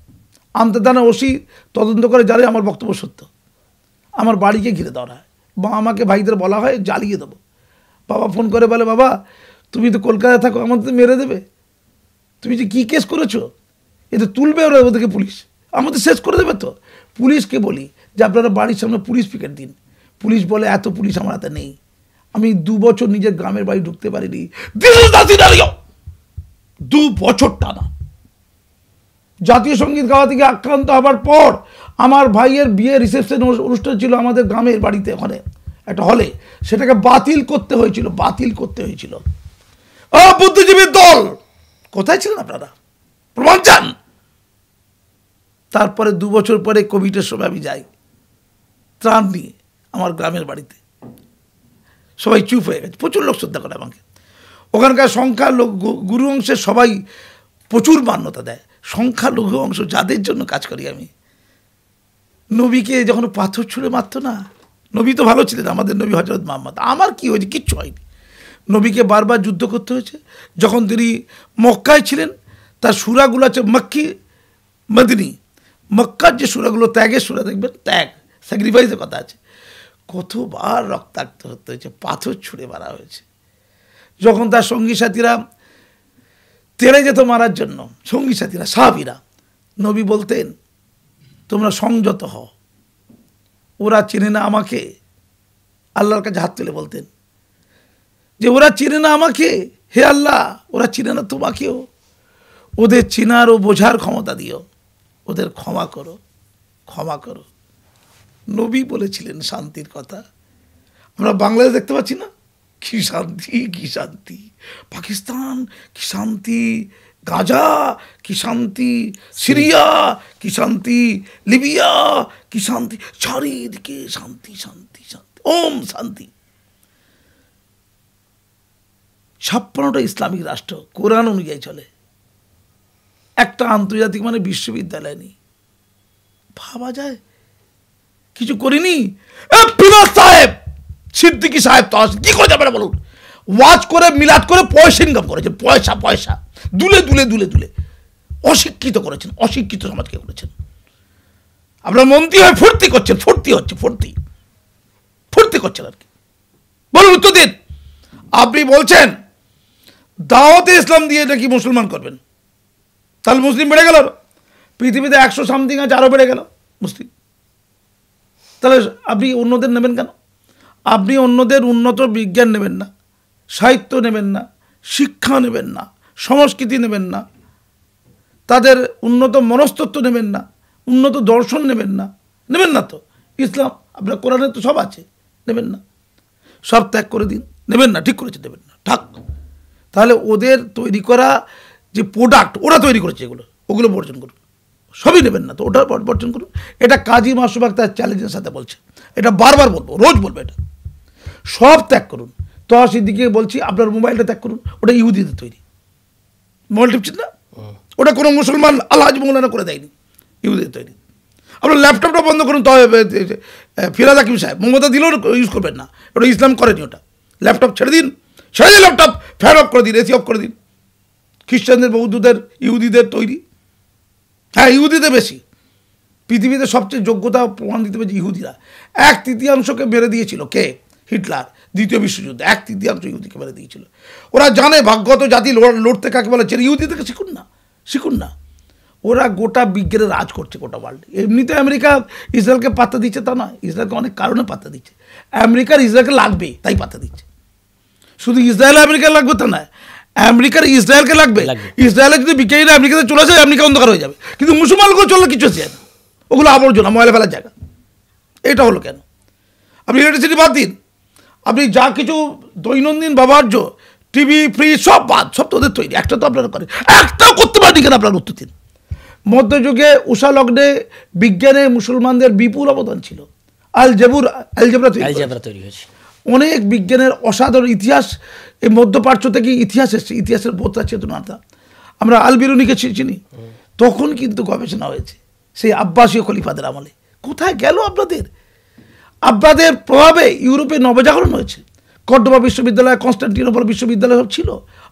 আমতা থানা ওসি তদন্ত করে জানে আমার বক্তব্য সত্য, আমার বাড়িকে ঘিরে দেওয়া হয়, বা আমাকে ভাইদের বলা হয় জ্বালিয়ে দেবো। বাবা ফোন করে বলে, বাবা তুমি তো কলকাতায় থাকো, আমাদের তো মেরে দেবে, তুমি যে কী কেস করেছো, এ তো তুলবে ওরা, ওদেরকে পুলিশ আমাদের শেষ করে দেবে। তো পুলিশকে বলি যে আপনারা বাড়ির সামনে পুলিশ পিকেট দিন, পুলিশ বলে এত পুলিশ আমার হাতে নেই, আমি 2 বছর নিজের গ্রামের বাড়ি ঢুকতে পারিনি। 2 বছর টানা জাতীয় সঙ্গীত গাওয়া থেকে আক্রান্ত হবার পর আমার ভাইয়ের বিয়ে রিসেপশন অনুষ্ঠান ছিল আমাদের গ্রামের বাড়িতে, ওখানে একটা হলে, সেটাকে বাতিল করতে হয়েছিল। বুদ্ধিজীবীর দল কোথায় ছিলেন আপনারা, প্রমাণ চান? তারপরে 2 বছর পরে কোভিডের সময় আমি যাই ত্রাণ নিয়ে আমার গ্রামের বাড়িতে, সবাই চুপ হয়ে গেছে, প্রচুর লোক শ্রদ্ধা করে আমাকে। ওখানকার গুরু অংশের সবাই প্রচুর মান্যতা দেয়, সংখ্যালঘু অংশ যাদের জন্য কাজ করি আমি। নবীকে যখন পাথর ছুঁড়ে মারতো না, নবী তো ভালো ছিলেন, আমাদের নবী হযরত মুহাম্মদ, আমার কি হয়েছে, কিচ্ছু হয়নি। নবীকে বারবার যুদ্ধ করতে হয়েছে। যখন তিনি মক্কায় ছিলেন তার সূরাগুলো আছে মক্কি মদিনী। মক্কার যে সূরাগুলো ত্যাগের সূরা দেখবেন, ত্যাগ স্যাক্রিফাইসের কথা আছে, কতবার রক্তাক্ত হতে হয়েছে, পাথর ছুঁড়ে মারা হয়েছে। যখন তার সঙ্গী সাথীরা তেড়ে যেত মারার জন্য, সঙ্গী সাথীরা সাহাবীরা, নবী বলতেন তোমরা সংযত হও, ওরা চেনে না আমাকে। আল্লাহর কাছে হাত তুলে বলতেন যে ওরা চেনে না আমাকে, হে আল্লাহ ওরা চেনে না তোমাকেও, ওদের চেনার ও বোঝার ক্ষমতা দিও, ওদের ক্ষমা করো, ক্ষমা করো। নবী বলেছিলেন শান্তির কথা। আমরা বাংলাদেশ দেখতে পাচ্ছি না, কি শান্তি, কি শান্তি। পাকিস্তান কি শান্তি, গাজা কি শান্তি, সিরিয়া কি শান্তি, লিবিয়া কি শান্তি, চারিদিকে শান্তি শান্তি শান্তি, ওম শান্তি। 56টা ইসলামিক রাষ্ট্র কোরআন অনুযায়ী চলে, একটা আন্তর্জাতিক মানে বিশ্ববিদ্যালয় নেই। ভাবা যায়? কিছু করিনি। সাহেব সিদ্দিকী সাহেব তো কি করে যাবে না বলুন, ওয়াজ করে মিলাদ করে পয়সা ইনকাম করেছেন, পয়সা পয়সা দুলে দুলে দুলে দুলে অশিক্ষিত করেছেন, অশিক্ষিত সমাজকে করেছেন। আপনার মন্ত্রী হয়ে ফুর্তি করছেন, ফুর্তি হচ্ছে, ফুর্তি ফুর্তি করছেন আর কি। বলুন উত্তর দিন। আপনি বলছেন দাওয়াতে ইসলাম দিয়ে নাকি মুসলমান করবেন, তাহলে মুসলিম বেড়ে গেল, পৃথিবীতে 100 সামথিং আছে, আরও বেড়ে গেল মুসলিম। তাহলে আপনি অন্যদের নেবেন কেন? আপনি অন্যদের উন্নত বিজ্ঞান নেবেন না, সাহিত্য নেবেন না, শিক্ষা নেবেন না, সংস্কৃতি নেবেন না, তাদের উন্নত মনস্তত্ত্ব নেবেন না, উন্নত দর্শন নেবেন না, নেবেন না তো। ইসলাম আপনার কোরআনে তো সব আছে, নেবেন না, সব ত্যাগ করে দিন, নেবেন না, ঠিক করেছে, নেবেন না, ঠাক। তাহলে ওদের তৈরি করা যে প্রোডাক্ট ওরা তৈরি করেছে ওগুলো বর্জন করুন, সবই নেবেন না তো, ওটা বর্জন করুন। এটা কাজী মাসুম আক্তার চ্যালেঞ্জের সাথে বলছে, এটা বারবার বলবো, রোজ বলবো, এটা সব ত্যাগ করুন। তো সিদ্দিকীকে বলছি আপনার মোবাইলটা ত্যাগ করুন, ওটা ইহুদিদের তৈরি মোবাইল টিপছেন না, ওটা কোনো মুসলমান আলহাজ মৌলানা করে দেয়নি, ইহুদিদের তৈরি। আপনার ল্যাপটপটা বন্ধ করুন, ফিরাজ হাকিম সাহেব মমতা দিলেও ইউজ করবেন না, ওটা ইসলাম করেনি। ওটা ল্যাপটপ ছেড়ে দিন, ছেড়ে দিন, ল্যাপটপ ফ্যান অফ করে দিন, এসি অফ করে দিন। খ্রিস্টানদের, বৌদ্ধদের, ইহুদিদের তৈরি, হ্যাঁ ইহুদিদের বেশি। পৃথিবীতে সবচেয়ে যোগ্যতা প্রমাণ দিতে পেরেছে ইহুদিরা। 1/3 মেরে দিয়েছিল কে? হিটলার দ্বিতীয় বিশ্বযুদ্ধে 1/3 ইহুদিকে মেরে দিয়েছিল। ওরা জানে ভাগ্যত জাতি লড়তে কাকে বলে, ইহুদি থেকে শিখুন না, শিখুন না। ওরা গোটা বিজ্ঞানের রাজ করছে গোটা ওয়ার্ল্ডে। এমনিতে আমেরিকা ইসরায়েলকে পাত্তা দিচ্ছে তা নয়, ইসরায়েলকে অনেক কারণে পাত্তা দিচ্ছে। আমেরিকার ইসরায়েলকে লাগবে তাই পাত্তা দিচ্ছে, শুধু ইসরায়েল আমেরিকা লাগবে তা নয়, আমেরিকার ইসরায়েলকে লাগবে। ইসরায়েলের যদি বিজ্ঞানীরা আমেরিকাতে চলে যায় আমেরিকা অন্ধকার হয়ে যাবে, কিন্তু মুসলমানগুলো চললে কিছু হচ্ছে না, ওগুলো আবর্জনা, ময়লা ফেলার জায়গা। এটা হলো কেন? আপনি ইলেকট্রিসিটি বাদ দিন, আপনি যা কিছু দৈনন্দিন ব্যবহার্য টিভি ফ্রিজ সব বাদ, সব তো ওদের তৈরি, একটা তো আপনারা করেন, একটাও করতে পারেনি কেন? আপনার উত্তর দিন। মধ্যযুগে উষা লগ্নে বিজ্ঞানে মুসলমানদের বিপুল অবদান ছিল। আলজেব্রা তৈরি হয়েছে, অনেক বিজ্ঞানের অসাধারণ ইতিহাস এই মধ্যপ্রাচ্য থেকে ইতিহাস এসছে, ইতিহাসের বোধটা চেতনাটা। আমরা আল বিরুনিকে চিনি, তখন কিন্তু গবেষণা হয়েছে সেই আব্বাসীয় খলিফাদের আমলে। কোথায় গেল আপনাদের? আপনাদের প্রভাবে ইউরোপে নবজাগরণ হয়েছে। কর্ডোবা বিশ্ববিদ্যালয়, কনস্টান্টিনোপল বিশ্ববিদ্যালয় সব ছিল,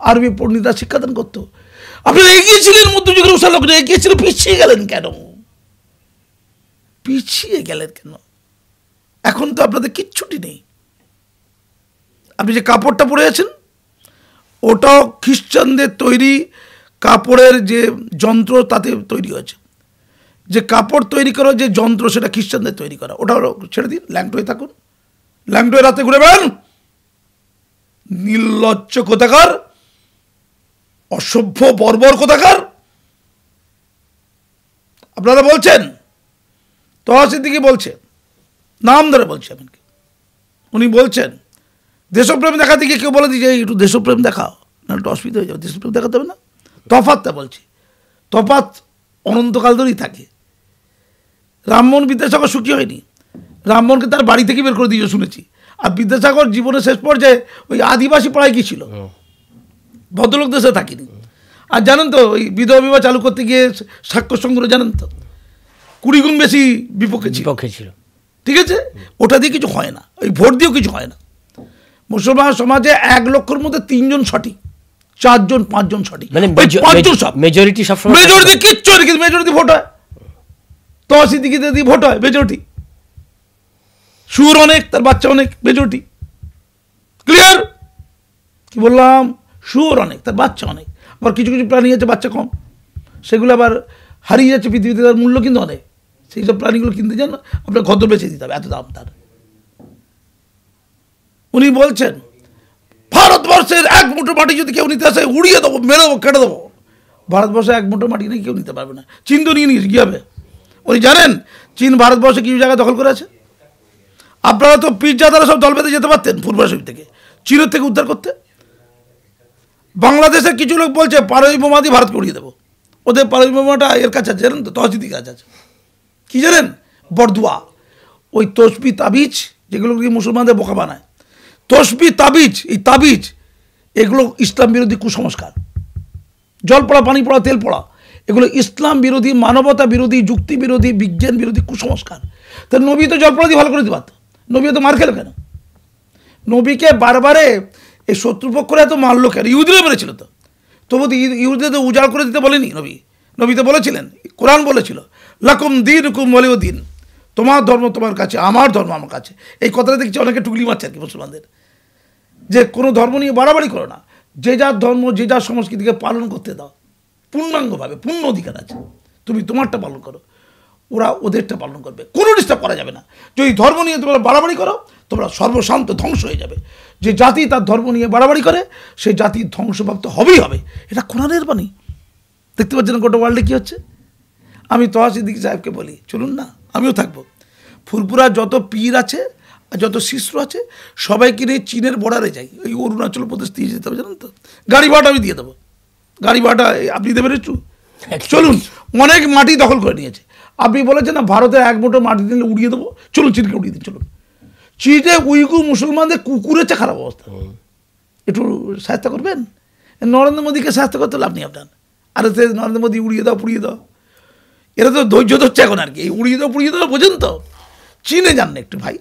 আরবি পণ্ডিতরা শিক্ষাদান করতো। আপনারা এগিয়েছিলেন মধ্যযুগের উষা লগ্নে, এগিয়েছিলেন, পিছিয়ে গেলেন কেন? পিছিয়ে গেলেন কেন? এখন তো আপনাদের কিচ্ছুটি নেই। আপনি যে কাপড়টা পরে আছেন ওটাও খ্রিস্টানদের তৈরি কাপড়ের যে যন্ত্র তাতে তৈরি হয়েছে। যে কাপড় তৈরি করার যে যন্ত্র সেটা খ্রিস্টানদের তৈরি করা, ওটাও ছেড়ে দিন, ল্যাংটোয় থাকুন, ল্যাংটোয় রাতে ঘুরে বেড়ান। নির্লজ্জ কোথাকার, অসভ্য বর্বর কোথাকার। আপনারা বলছেন, তোহা সিদ্দিকী বলছে, নাম ধরে বলছে এমনকি, উনি বলছেন দেশপ্রেম দেখাতে গিয়ে কেউ বলে দিচ্ছে একটু দেশপ্রেম দেখাও, না একটু অসুবিধা হয়ে যাবে, দেশপ্রেম দেখাতে হবে না। তফাতটা বলছি, তফাত অনন্তকাল ধরেই থাকে। রামমোহন বিদ্যাসাগর সুখী হয়নি, রামমোহনকে তার বাড়ি থেকে বের করে দিয়েছে শুনেছি। আর বিদ্যাসাগর জীবনের শেষ পর্যায়ে ওই আদিবাসী পাড়ায় গিয়েছিল, ভদ্রলোক দেশে থাকিনি। আর জানেন তো ওই বিধবা বিবাহ চালু করতে গিয়ে সাক্ষ্য সংগ্রহ জানেন তো 20 গুণ বেশি বিপক্ষে ছিল। ঠিক আছে, ওটা দিয়ে কিছু হয় না, ওই ভোট দিয়েও কিছু হয় না। মুসলমান সমাজে 1 লক্ষের মধ্যে 3 জন সঠিক, 4 জন 5 জন সঠিক, মানে 5 জন সব মেজরিটি সব সময় মেজরিটি কিচ্ছু নেই, কিন্তু মেজরিটি ভোট হয়, 80 দিকে দিয়ে ভোট হয় মেজরিটি। সুর অনেক, তার বাচ্চা অনেক, মেজরিটি। ক্লিয়ার? কি বললাম? সুর অনেক, তার বাচ্চা অনেক। আবার কিছু কিছু প্রাণী আছে বাচ্চা কম, সেগুলো আবার হারিয়ে যাচ্ছে পৃথিবীতে, তার মূল্য কিন্তু অনেক। সেই সব প্রাণীগুলো কিনতে যান, আপনার ঘর বেঁচে দিতে হবে, এত দাম তার। উনি বলছেন ভারতবর্ষের 1 মুঠো মাটি যদি কেউ নিতে আসে উড়িয়ে দেবো, মেরে দেবো, কেটে দেবো। ভারতবর্ষে 1 মুঠো মাটি নেই, কেউ নিতে পারবে না। চীন তো নিয়ে নিয়েছে, কী হবে? উনি জানেন চীন ভারতবর্ষে কিছু জায়গা দখল করে আছে? আপনারা তো পিজ্জা দ্বারা সব দল বেঁধে যেতে পারতেন পূর্বাসী থেকে, চীনের থেকে উদ্ধার করতে। বাংলাদেশের কিছু লোক বলছে পারমাণবিক বোমা দিয়ে ভারতকে উড়িয়ে দেবো। ওদের পারমাণবিক বোমাটা এর কাছে আছে, জানেন তো, তহসিদি কাছে আছে। কি জানেন? বরদুয়া, ওই তসবি তাবিজ যেগুলো দিয়ে মুসলমানদের বোকা বানায়, তসবি তাবিজ, এই তাবিজ এগুলো ইসলাম বিরোধী কুসংস্কার। জল পড়া, পানি পড়া, তেল পড়া, এগুলো ইসলাম বিরোধী, মানবতা বিরোধী, যুক্তি বিরোধী, বিজ্ঞান বিরোধী কুসংস্কার। তা নবী তো জল পড়া দিয়ে ভালো করে দিতে পারত, নবী তো মার খেলো কেন? নবীকে বারবারে এই শত্রুপক্ষরা এত মারলো কেন? ইহুদিরা মেরেছিল তো, তবু তো ইহুদিরা তো উজাড় করে দিতে বলেনি নবী। নবী তো বলেছিলেন, কোরআন বলেছিল লাকুম দীনুকুম ওয়ালিয়া দীন, তোমার ধর্ম তোমার কাছে, আমার ধর্ম আমার কাছে। এই কথাটা দেখছি অনেকে টুকলি মারছে আর কি মুসলমানদের, যে কোনো ধর্ম নিয়ে বাড়াবাড়ি করো না, যে যার ধর্ম যে যার সংস্কৃতিকে পালন করতে দাও পূর্ণাঙ্গভাবে, পূর্ণ অধিকার আছে, তুমি তোমারটা পালন করো, ওরা ওদেরটা পালন করবে, কোনো ডিস্টার্ব করা যাবে না। যদি ধর্ম নিয়ে তোমরা বাড়াবাড়ি করো, তোমরা সর্বশান্ত ধ্বংস হয়ে যাবে। যে জাতি তার ধর্ম নিয়ে বাড়াবাড়ি করে, সেই জাতি ধ্বংসপ্রাপ্ত হবেই হবে। এটা কোরআনের বাণী। দেখতে পাচ্ছেন গোটা ওয়ার্ল্ডে কী হচ্ছে। আমি তহা সিদ্দিকী সাহেবকে বলি, চলুন না, আমিও থাকবো। ফুরপুরা যত পীর আছে আর যত শিষ্য আছে সবাইকে নিয়ে চীনের বর্ডারে যাই, ওই অরুণাচল প্রদেশ দিয়ে যেতে হবে, জানেন তো। গাড়ি ভাড়া আমি দিয়ে দেবো, গাড়ি ভাড়া আপনি দেবেন একটু। চলুন, অনেক মাটি দখল করে নিয়েছে। আপনি বলেছেন না ভারতের 1 মুঠো মাটি দিলে উড়িয়ে দেবো, চলুন চীনকে উড়িয়ে দিন। চলুন, চীনে উইগুর মুসলমানদের কুকুরের চেয়ে খারাপ অবস্থা, একটু সাহায্য করবেন। নরেন্দ্র মোদীকে সাহায্য করতে লাভ নেই আপনার। আর নরেন্দ্র মোদী উড়িয়ে দাও পুড়িয়ে দাও, এরা তো ধৈর্য ধরছে এখন আর কি। এই উড়িয়ে দাও পুড়িয়ে দাও বোঝেন তো। চীনে যান না একটু ভাই,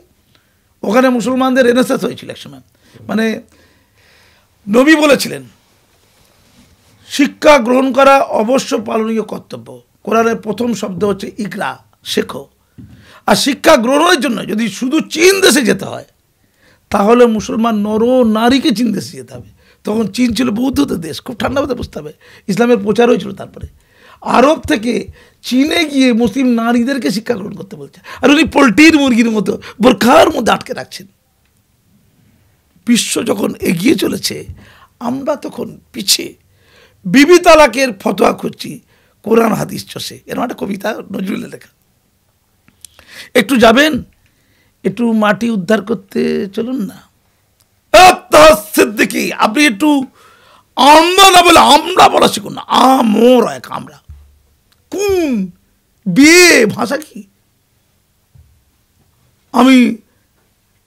ওখানে মুসলমানদের রেনেসাস হয়েছিল একসময়। মানে নবী বলেছিলেন শিক্ষা গ্রহণ করা অবশ্য পালনীয় কর্তব্য। কোরআনের প্রথম শব্দ হচ্ছে ইকরা, শেখো। আর শিক্ষা গ্রহণের জন্য যদি শুধু চীন দেশে যেতে হয়, তাহলে মুসলমান নর নারীকে চীন দেশে যেতে হবে। তখন চীন ছিল বৌদ্ধদের দেশ, খুব ঠান্ডা মতো বুঝতে হবে, ইসলামের প্রচার হয়েছিল। তারপরে আরব থেকে চীনে গিয়ে মুসলিম নারীদেরকে শিক্ষা গ্রহণ করতে বলছে, আর উনি পোলট্রির মুরগির মতো বোরখার মধ্যে আটকে রাখছেন। বিশ্ব যখন এগিয়ে চলেছে, আমরা তখন পিছিয়ে বিবি তালাকের ফতোয়া খুঁজছি কোরআন হাদিস চষে। এরকম একটা কবিতা নজরুলের লেখা। একটু যাবেন, একটু মাটি উদ্ধার করতে চলুন না। সিদ্দিকী, আপনি একটু আমরা না বলে আমরা বলা শিখুন না। আমর এক আমরা, কোন বিয়ে ভাষা কি? আমি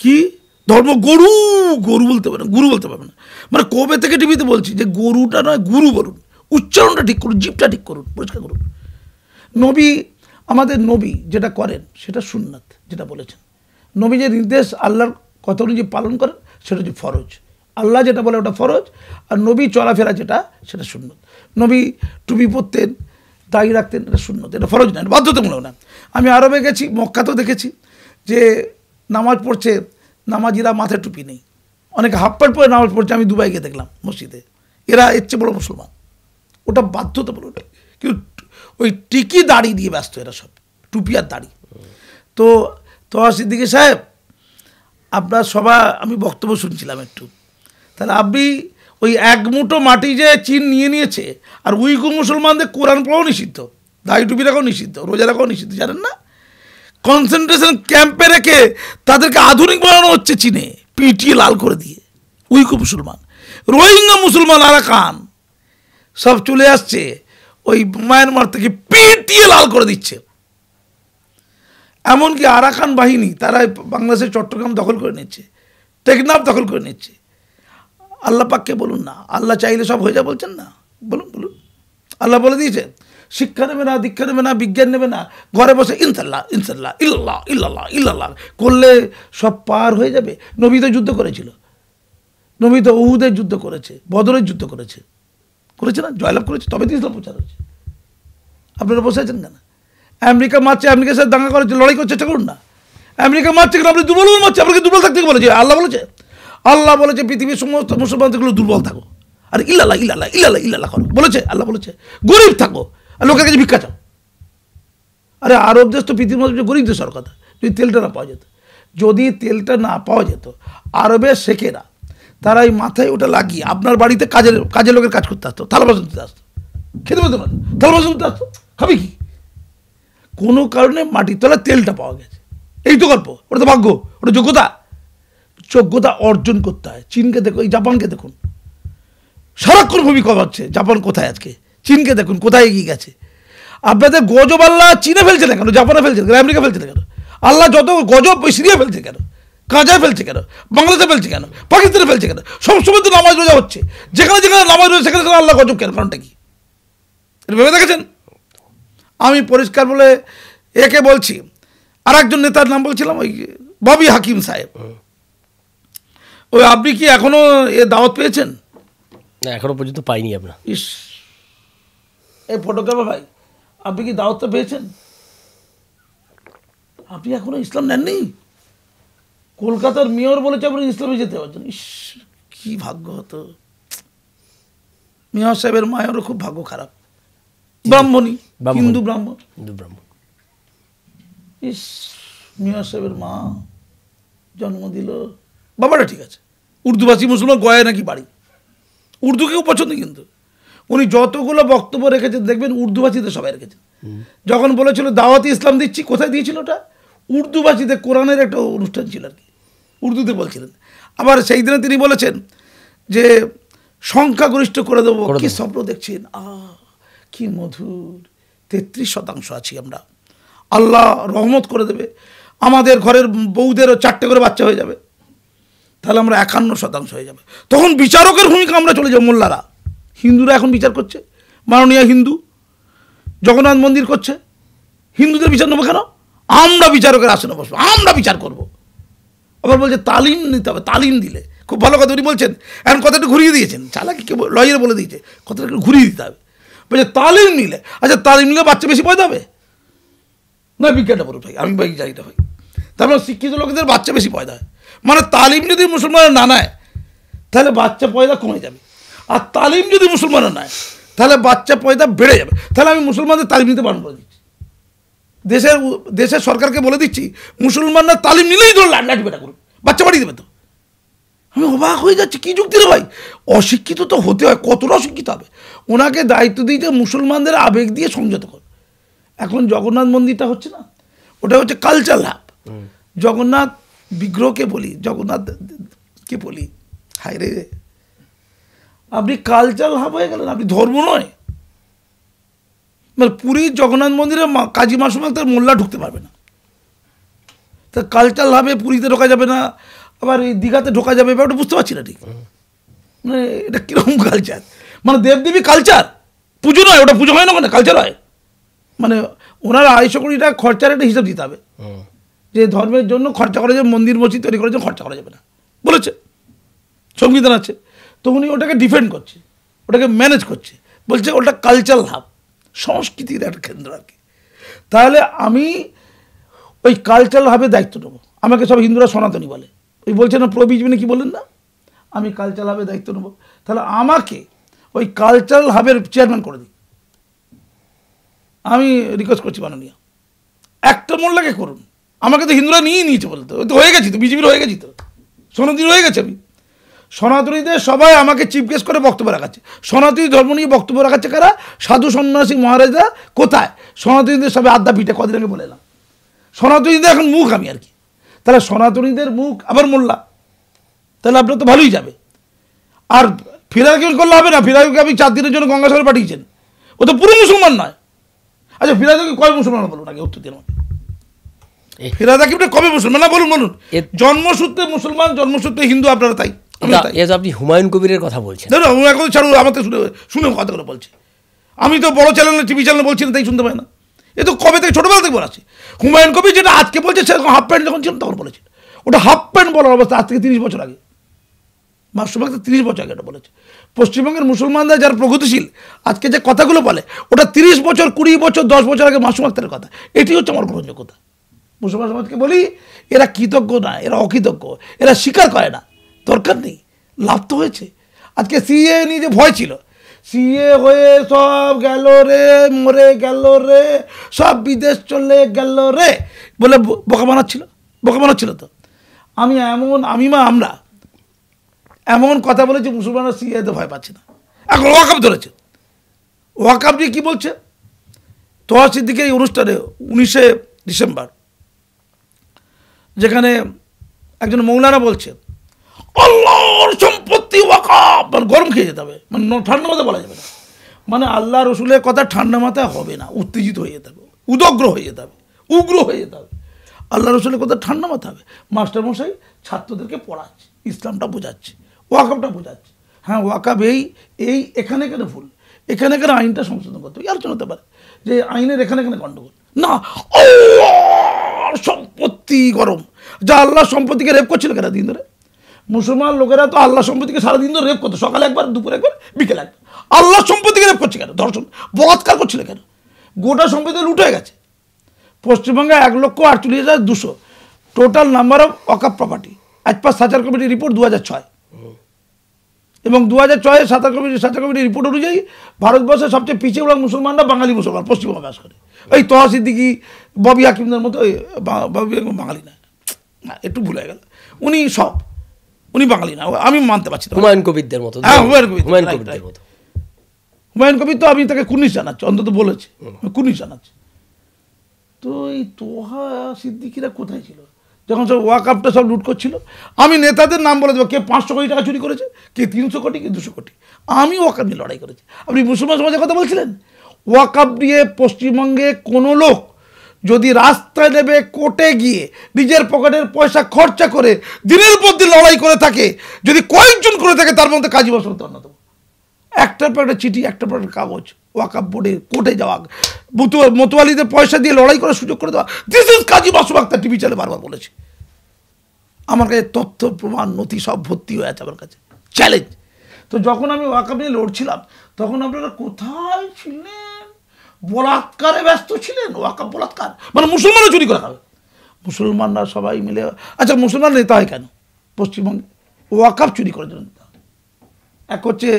কি ধর্ম গরু, গরু বলতে পারেন, গুরু বলতে পারবেন না। মানে কবে থেকে টিভিতে বলছি যে গরুটা নয় গুরু বলুন, উচ্চারণটা ঠিক করুন, জিভটা ঠিক করুন, পরিষ্কার করুন। নবী, আমাদের নবী যেটা করেন সেটা সুন্নাত, যেটা বলেছেন। নবী যে নির্দেশ আল্লাহর কথা অনুযায়ী পালন করেন সেটা হচ্ছে ফরজ। আল্লাহ যেটা বলে ওটা ফরজ, আর নবী চলাফেরা যেটা সেটা সুন্নত। নবী টুপি পরতেন, দাড়ি রাখতেন, এটা সুন্নত, এটা ফরজ না, এটা বাধ্যতামূলক না। আমি আরবে গেছি, মক্কাতেও দেখেছি যে নামাজ পড়ছে, নামাজিরা মাথায় টুপি নেই, অনেকে হাফ প্যান্ট পরে নামাজ পড়ছে। আমি দুবাই গিয়ে দেখলাম মসজিদে, এরা এর চেয়ে বড় মুসলমান। ওটা বাধ্যতামূলক, কিন্তু ওই টিকি দাড়ি দিয়ে ব্যস্ত এরা সব, টুপি আর দাড়ি। তো তহা সিদ্দিকী সাহেব, আপনার সভা আমি বক্তব্য শুনছিলাম একটু, তাহলে আপনি ওই 1 মুঠো মাটি যে চীন নিয়ে নিয়েছে, আর উইগুর মুসলমানদের কোরআন পড়াও নিষিদ্ধ, দাড়ি টুপি রাখাও নিষিদ্ধ, রোজা রাখাও নিষিদ্ধ, জানেন না? কনসেন্ট্রেশন ক্যাম্পে রেখে তাদেরকে আধুনিক বানানো হচ্ছে চীনে, পিটিয়ে লাল করে দিয়ে। উইগুর মুসলমান, রোহিঙ্গা মুসলমান আরাকান সব চলে আসছে ওই মায়ানমার থেকে, পিটিয়ে লাল করে দিচ্ছে। এমনকি আরাকান বাহিনী তারা বাংলাদেশের চট্টগ্রাম দখল করে নিচ্ছে, টেকনাফ দখল করে নিচ্ছে। আল্লাহ পাককে বলুন না, আল্লাহ চাইলে সব হয়ে যায় বলছেন না, বলুন বলুন। আল্লাহ বলে দিয়েছে শিক্ষা নেবে না, দীক্ষা নেবে না, বিজ্ঞান নেবে না, ঘরে বসে ইনশাল্লাহ ইনশাল্লাহ ইল্লাল্লাহ ইল্লাল্লাহ ইল্লাল্লাহ করলে সব পার হয়ে যাবে। নবী তো যুদ্ধ করেছিল, নবী তো উহুদের যুদ্ধ করেছে, বদরের যুদ্ধ করেছে, করেছে না, জয়লাভ করেছে, তবে তো ইসলাম প্রচার হয়েছে। আপনারা বসে আছেন কেন? আমেরিকা মারছে, আমেরিকার সাথে দাঙ্গা করেছে, লড়াই করছে, চেষ্টা করুন না। আমেরিকা মারছে কেন? আপনি দুর্বল মারছে, আপনাকে দুর্বল থাকতে বলেছে আল্লাহ বলেছে। আল্লাহ বলেছে পৃথিবীর সমস্ত মুসলমানগুলো দুর্বল থাকো, আর ইল্লাল্লাহ ইল্লাল্লাহ ইল্লাল্লাহ ইল্লাল্লাহ করো বলেছে। আল্লাহ বলেছে গরিব থাকো আর লোকের কাছে ভিক্ষা চাও। আরে আরব দেশ তো পৃথিবীর মধ্যে গরিব দেশ, কথা যদি তেলটা না পাওয়া যেত, যদি তেলটা না পাওয়া যেত, আরবের শেখেরা তারা এই মাথায় ওটা লাগিয়ে আপনার বাড়িতে কাজের লোকের কাজ করতে আসতো, থালা বাসন দিতে আসতো, খেতে পেতো না, থালা বাসন দিতে আসতো, খাবি কি? কোনো কারণে মাটির তলায় তেলটা পাওয়া গেছে, এই তো গল্প। ওটা তো ভাগ্য, ওটা যোগ্যতা। যোগ্যতা অর্জন করতে হয়। চীনকে দেখো, এই জাপানকে দেখুন, সারাক্ষণ ভূমিকম্প হচ্ছে। জাপান কোথায় আজকে? চীনকে দেখুন কোথায় এগিয়ে গেছে। আপনাদের গজব আল্লাহ চীনে ফেলছে না কেন? জাপানে ফেলছে না কেন? আমেরিকা ফেলছে না কেন? আল্লাহ যত গজব সিরিয়া ফেলছে কেন? গাজায় ফেলছে কেন? বাংলাদেশে ফেলছে কেন? পাকিস্তানে ফেলছে কেন? সবসময় তো নামাজ রোজা হচ্ছে, যেখানে যেখানে নামাজ রোজা সেখানে সেখানে আল্লাহ গজব কেন? কারণটা কি? এটা ভেবে দেখেছেন? আমি পরিষ্কার বলে একে বলছি, আর একজন নেতার নাম বলছিলাম, ওই ববি হাকিম সাহেব। ওই আপনি কি এখনো এ দাওয়াত পেয়েছেন? না, এখনো পর্যন্ত পাইনি আপনার। ইস, এই ফটোগ্রাফার ভাই, আপনি কি দাওয়াতটা পেয়েছেন? আপনি এখনো ইসলাম নেননি? কলকাতার মেয়র বলেছে আপনি ইসলামে যেতে পারছেন। ইস, কি ভাগ্য হতো। মেয়র সাহেবের মায়েরও খুব ভাগ্য খারাপ, ব্রাহ্মণী, হিন্দু ব্রাহ্মণ। ইস, মেয়র সাহেবের মা জন্ম দিল, বাবাটা ঠিক আছে, উর্দুভাষী মুসলমান, গয়ায় নাকি বাড়ি, উর্দুকেও পছন্দ। কিন্তু উনি যতগুলো বক্তব্য রেখেছেন দেখবেন উর্দুভাষীতে সবাই রেখেছেন। যখন বলেছিল দাওয়াতি ইসলাম দিচ্ছি, কোথায় দিয়েছিল ওটা? উর্দুভাষীতে, কোরআনের একটা অনুষ্ঠান ছিল আর কি, উর্দুতে বলছিলেন। আবার সেই দিনে তিনি বলেছেন যে সংখ্যাগরিষ্ঠ করে দেবো। কি স্বপ্ন দেখছেন! কি মধুর। 33% আছি আমরা, আল্লাহ রহমত করে দেবে, আমাদের ঘরের বউদেরও 4টে করে বাচ্চা হয়ে যাবে, তাহলে আমরা 51% হয়ে যাবে। তখন বিচারকের ভূমিকা আমরা চলে যাবো। মোল্লারা, হিন্দুরা এখন বিচার করছে, মাননীয় হিন্দু জগন্নাথ মন্দির করছে, হিন্দুদের বিচার নেবো কেন? আমরা বিচারকের আসনে বসবো, আমরা বিচার করব। আবার বলছে তালিম নিতে হবে, তালিম দিলে খুব ভালো কথা। উনি বলছেন এখন কথাটা ঘুরিয়ে দিয়েছেন, চালাকি কেউ লয়ার বলে দিয়েছে, কথাটা ঘুরিয়ে দিতে হবে। বলছে তালিম নিলে, আচ্ছা তালিম নিলে বাচ্চা বেশি পয়দা হবে না? বিজ্ঞানটা বলুন ভাই, আমি ভাই জানিটা ভাই। তারপরে শিক্ষিত লোকেদের বাচ্চা বেশি পয়দা হয়, মানে তালিম যদি মুসলমানরা না নেয় তাহলে বাচ্চা পয়দা কমে যাবে, আর তালিম যদি মুসলমানরা নেয় তাহলে বাচ্চা পয়দা বেড়ে যাবে। তাহলে আমি মুসলমানদের তালিম নিতে বারণ করে দিচ্ছি, দেশের সরকারকে বলে দিচ্ছি, মুসলমানরা তালিম নিলেই ধরো লাঠি বেটা করুন, বাচ্চা বাড়িয়ে দেবে। তো আমি অবাক হয়ে যাচ্ছি, কী যুক্তি রে ভাই? অশিক্ষিত তো হতে হয়, কতটা অশিক্ষিত হবে? ওনাকে দায়িত্ব দিয়েছে মুসলমানদের আবেগ দিয়ে সংযত কর। এখন জগন্নাথ মন্দিরটা হচ্ছে না, ওটা হচ্ছে কালচার হাব। জগন্নাথ বিগ্রহকে বলি, জগন্নাথকে বলি, হায় রে, আপনি কালচারাল হাব হয়ে গেলেন, আপনি ধর্ম নয়। মানে পুরীর জগন্নাথ মন্দিরে কাজী মাসুম আক্তার মোল্লা ঢুকতে পারবে না, তা কালচারাল হাবে পুরীতে ঢোকা যাবে না, আবার এই দীঘাতে ঢোকা যাবে, ব্যাপারটা বুঝতে পারছি না ঠিক। মানে এটা কীরকম কালচার? মানে দেবদেবী কালচার, পুজো নয়, ওটা পুজো হয় না, ওখানে কালচার হয়। মানে ওনারা 250 কোটি টাকা খরচার একটা হিসাব দিতে হবে, যে ধর্মের জন্য খরচা করা যাবে, মন্দির মসজিদ তৈরি করার জন্য খরচা করা যাবে না বলেছে, সংবিধান আছে। তো উনি ওটাকে ডিফেন্ড করছে, ওটাকে ম্যানেজ করছে, বলছে ওটা কালচারাল হাব, সংস্কৃতির একটা কেন্দ্র আর কি। তাহলে আমি ওই কালচারাল হাবে দায়িত্ব নেবো। আমাকে সব হিন্দুরা সনাতনী বলে, ওই বলছে না প্রবীজবিনে কি বললেন না, আমি কালচারাল হাবে দায়িত্ব নেবো। তাহলে আমাকে ওই কালচারাল হাবের চেয়ারম্যান করে দিই। আমি রিকোয়েস্ট করছি মাননীয়, একটা মোল্লাকে করুন। আমাকে তো হিন্দুরা নিয়েই নিয়েছে বলতে, ওই তো হয়ে গেছি, তো বিজেপির হয়ে গেছি, তো সনাতনী হয়ে গেছে। আমি সনাতনীদের সবাই আমাকে চিফ গেস্ট করে বক্তব্য রাখাচ্ছে। সনাতনী ধর্ম নিয়ে বক্তব্য রাখাচ্ছে কারা? সাধু সন্ন্যাসী মহারাজরা। কোথায়? সনাতনীদের সবাই আড্ডা পিঠে, কদিন আগে বলে এলাম। সনাতনীদের এখন মুখ আমি আর কি। তাহলে সনাতনীদের মুখ আবার মোল্লা, তাহলে আপনার তো ভালোই যাবে। আর ফিরাকে করলে হবে না, ফিরাকে আপনি 4 দিনের জন্য গঙ্গাসাগরে পাঠিয়েছেন, ও তো পুরো মুসলমান নয়। আচ্ছা ফিরাকে কয় মুসলমান বলুন আগে, উত্তর দিন আমাকে। ফিরাদা কি কবে মুসলমান না বলুন? জন্মসূত্রে মুসলমান, জন্মসূত্রে হিন্দু, আপনারা তাই। আপনি হুমায়ুন কবিরের কথা বলছেন, এখন ছাড়ুন, আমাকে শুনে কথা করে বলছে। আমি তো বড় চ্যানেলে, টিভি চ্যানেলে বলছি না, তাই শুনতে পাই না। এ তো কবে থেকে ছোটবেলা থেকে বলা আছে। হুমায়ুন কবির যেটা আজকে বলছে, সেরকম হাফ প্যান্ট যখন ছিল তখন বলেছিল, ওটা হাফ প্যান্ট বলার অবস্থা আজ থেকে 30 বছর আগে মাসুম আক্তার 30 বছর আগে এটা বলেছে। পশ্চিমবঙ্গের মুসলমানরা যারা প্রগতিশীল আজকে যে কথাগুলো বলে ওটা 30 বছর 20 বছর 10 বছর আগে মাসুম আক্তারের কথা। এটি হচ্ছে আমার গ্রহণযোগ্যতা। মুসলমান সমাজকে বলি এরা কৃতজ্ঞ না, এরা অকৃতজ্ঞ, এরা স্বীকার করে না, দরকার নেই, লাভ তো হয়েছে। আজকে সিএ নিয়ে যে ভয় ছিল, সিএ হয়ে সব গেল রে, মরে গেল রে, সব বিদেশ চলে গেল রে বলে বোকা বানাচ্ছিল তো। আমরা এমন কথা বলেছি মুসলমানরা সিএতে ভয় পাচ্ছে না। এখন ওয়াকাব ধরেছে, ওয়াকাব নিয়ে কী বলছে? তোহা সিদ্দিকের এই অনুষ্ঠানে 19 ডিসেম্বর যেখানে একজন মৌলানা বলছে আল্লাহর সম্পত্তি ওয়াকাব, মানে গরম খেয়ে যেতে হবে, মানে ঠান্ডা মাথায় বলা যাবে না, মানে আল্লাহ রসুলের কথা ঠান্ডা মাথায় হবে না, উত্তেজিত হয়ে যেতে হবে, উদগ্র হয়ে যেতে হবে, উগ্র হয়ে যেতে হবে। আল্লাহ রসুলের কথা ঠান্ডা মাথা হবে। মাস্টারমশাই ছাত্রদেরকে পড়াচ্ছে, ইসলামটা বোঝাচ্ছে, ওয়াকাবটা বোঝাচ্ছে। হ্যাঁ ওয়াকাব এই এখানে ভুল, এখানে আইনটা সংশোধন করতে হবে। আর জন্য হতে পারে যে আইনের এখানে গণ্ডগোল না, আল্লাহর সম্পত্তি গরম। যা আল্লাহ সম্পত্তিকে রেপ করছিল কেন দিন ধরে? মুসলমান লোকেরা তো আল্লাহ সম্পত্তিকে সারাদিন ধরে রেপ করতো, সকালে একবার, দুপুরে একবার, বিকেলে একবার। আল্লাহ সম্পত্তিকে রেপ করছে কেন? ধর্ষণ বলাৎকার করছিল কেন? গোটা সম্পত্তি লুট হয়ে গেছে। পশ্চিমবঙ্গে 1,48,200 টোটাল নাম্বার অফ ওয়াকাফ প্রপার্টি আজ পাস সাচার কমিটির রিপোর্ট 2006 এবং 2006 সাচার কমিটির রিপোর্ট অনুযায়ী ভারতবর্ষের সবচেয়ে পিছিয়ে পড়া মুসলমানরা বাঙালি মুসলমান পশ্চিমবঙ্গে বাস করে। ওই তোহা সিদ্দিকি, ববি হাকিমদের মতো, ববি বাঙালি না, একটু ভুল হয়ে গেল, উনি বাঙালি না, আমি মানতে পারছি না। হুমায়ুন কবিরদের মতো, হ্যাঁ হুমায়ুন কবির তো আমি তাকে কুর্নিশ জানাচ্ছি, অন্তত বলেছে কুর্নিশ জানাচ্ছি। তো এই তোহা সিদ্দিকিরা কোথায় ছিল যখন সব ওয়াকাফটা সব লুট করছিল? আমি নেতাদের নাম বলে দেবো, কে 500 কোটি টাকা চুরি করেছে, কে 300 কোটি, কে 200 কোটি। আমি ওয়াকাফ নিয়ে লড়াই করেছি। আপনি মুসলমান সমাজের কথা বলছিলেন, ওয়াকাফ নিয়ে পশ্চিমবঙ্গে কোনো লোক যদি রাস্তায় নেবে, কোর্টে গিয়ে নিজের পকেটের পয়সা খরচা করে দিনের পর দিন লড়াই করে থাকে, যদি কয়েকজন করে থাকে, তার মধ্যে কাজী মাসুম আক্তার অন্যতম। একটার পর একটা চিঠি, একটার পর একটা কাগজ, ওয়াকাফ বোর্ডে কোর্টে যাওয়া, মতোয়ালিদের পয়সা দিয়ে লড়াই করার সুযোগ করে দেওয়া, this is Kazi Masum Akhtar. TV চ্যানেলে বারবার বলেছে। আমার কাছে তথ্য প্রমাণ নথি সব ভর্তি হয়ে আছে আমার কাছে, চ্যালেঞ্জ। তো যখন আমি ওয়াকাফ নিয়ে লড়ছিলাম তখন আপনারা কোথায় ছিলেন? বলাৎকারে ব্যস্ত ছিলেন। ওয়াকাফ বলাৎকার মানে মুসলমানরা চুরি করে খাবে, মুসলমানরা সবাই মিলে। আচ্ছা মুসলমান নেতা হয় কেন পশ্চিমবঙ্গে? ওয়াকাফ চুরি করার জন্য নেতা। এক হচ্ছে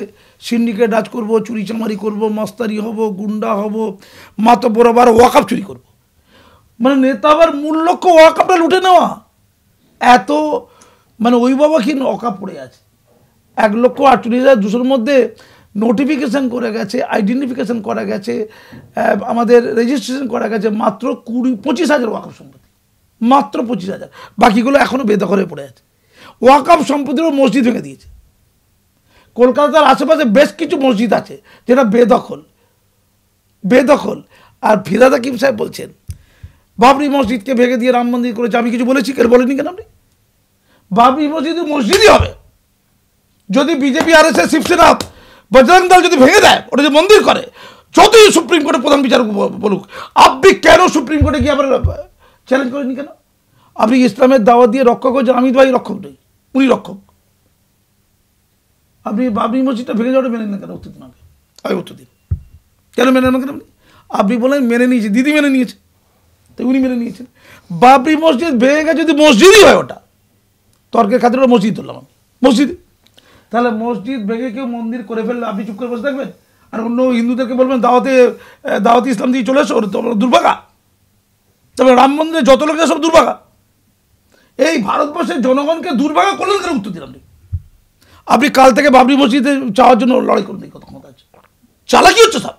সিন্ডিকেট রাজ করবো, চুরি চামারি করবো, মস্তারি হব, গুন্ডা হব, মাতব্বর আবার ওয়াকাফ চুরি করব। মানে নেতা আবার মূল লক্ষ্য ওয়াকাফটা লুটে নেওয়া। এত মানে ওই বাবাহীন ওয়াকাফ পড়ে আছে। 1,48,200 মধ্যে নোটিফিকেশান করে গেছে, আইডেন্টিফিকেশান করা গেছে, আমাদের রেজিস্ট্রেশন করা গেছে মাত্র 25,000 ওয়াকাফ সম্পত্তি, মাত্র 25,000। বাকিগুলো এখনও বেদখলে পড়ে আছে। ওয়াকাফ সম্পত্তিরও মসজিদ ভেঙে দিয়েছে। কলকাতার আশেপাশে বেশ কিছু মসজিদ আছে যেটা বেদখল। আর ফিরহাদ হাকিম সাহেব বলছেন বাবরি মসজিদকে ভেঙে দিয়ে রাম মন্দির করেছে। আমি কিছু বলেছি? কেন বলেনি কেন আপনি? বাবরি মসজিদই হবে যদি বিজেপি, আরএসএস, শিবসেনা, বজরং দল যদি ভেঙে দেয়, ওটা যে মন্দির করে, যতই সুপ্রিম কোর্টের প্রধান বিচারক বলুক, আপনি কেন সুপ্রিম কোর্টে গিয়ে আবার চ্যালেঞ্জ করেনি কেন? আপনি ইসলামের দাওয়াত দিয়ে রক্ষক হচ্ছেন, আমি ভাই রক্ষক নই, উনি রক্ষক। আপনি বাবরি মসজিদটা ভেঙে যাওয়াটা মেনে নেন কেন? উত্তর দিন আগে, আমি উত্তর দিন কেন মেনে নেন কেন? আপনি বলেন মেনে নিয়েছি, দিদি মেনে নিয়েছে, তো উনি মেনে নিয়েছেন। বাবরি মসজিদ ভেঙে গেছে যদি মসজিদই হয়, ওটা তর্কের খাতিরে ওটা মসজিদ ধরলাম আমি, মসজিদ। তাহলে মসজিদ ভেঙে কেউ মন্দির করে ফেললে আপনি চুপ করে বসে থাকবেন আর অন্য হিন্দুদেরকে বলবেন দাওয়াতে ইসলাম দিয়ে চলে এসো, ওটা দুর্ভাগা। তবে রাম মন্দিরে যত লোক সব দুর্ভাগা। এই ভারতবর্ষের জনগণকে দুর্ভাগা করলেন কেন? উত্তর দিলাম। আপনি কাল থেকে বাবরি মসজিদে যাওয়ার জন্য লড়াই করুন, কত ক্ষমতা আছে, চালাকি হচ্ছে সব।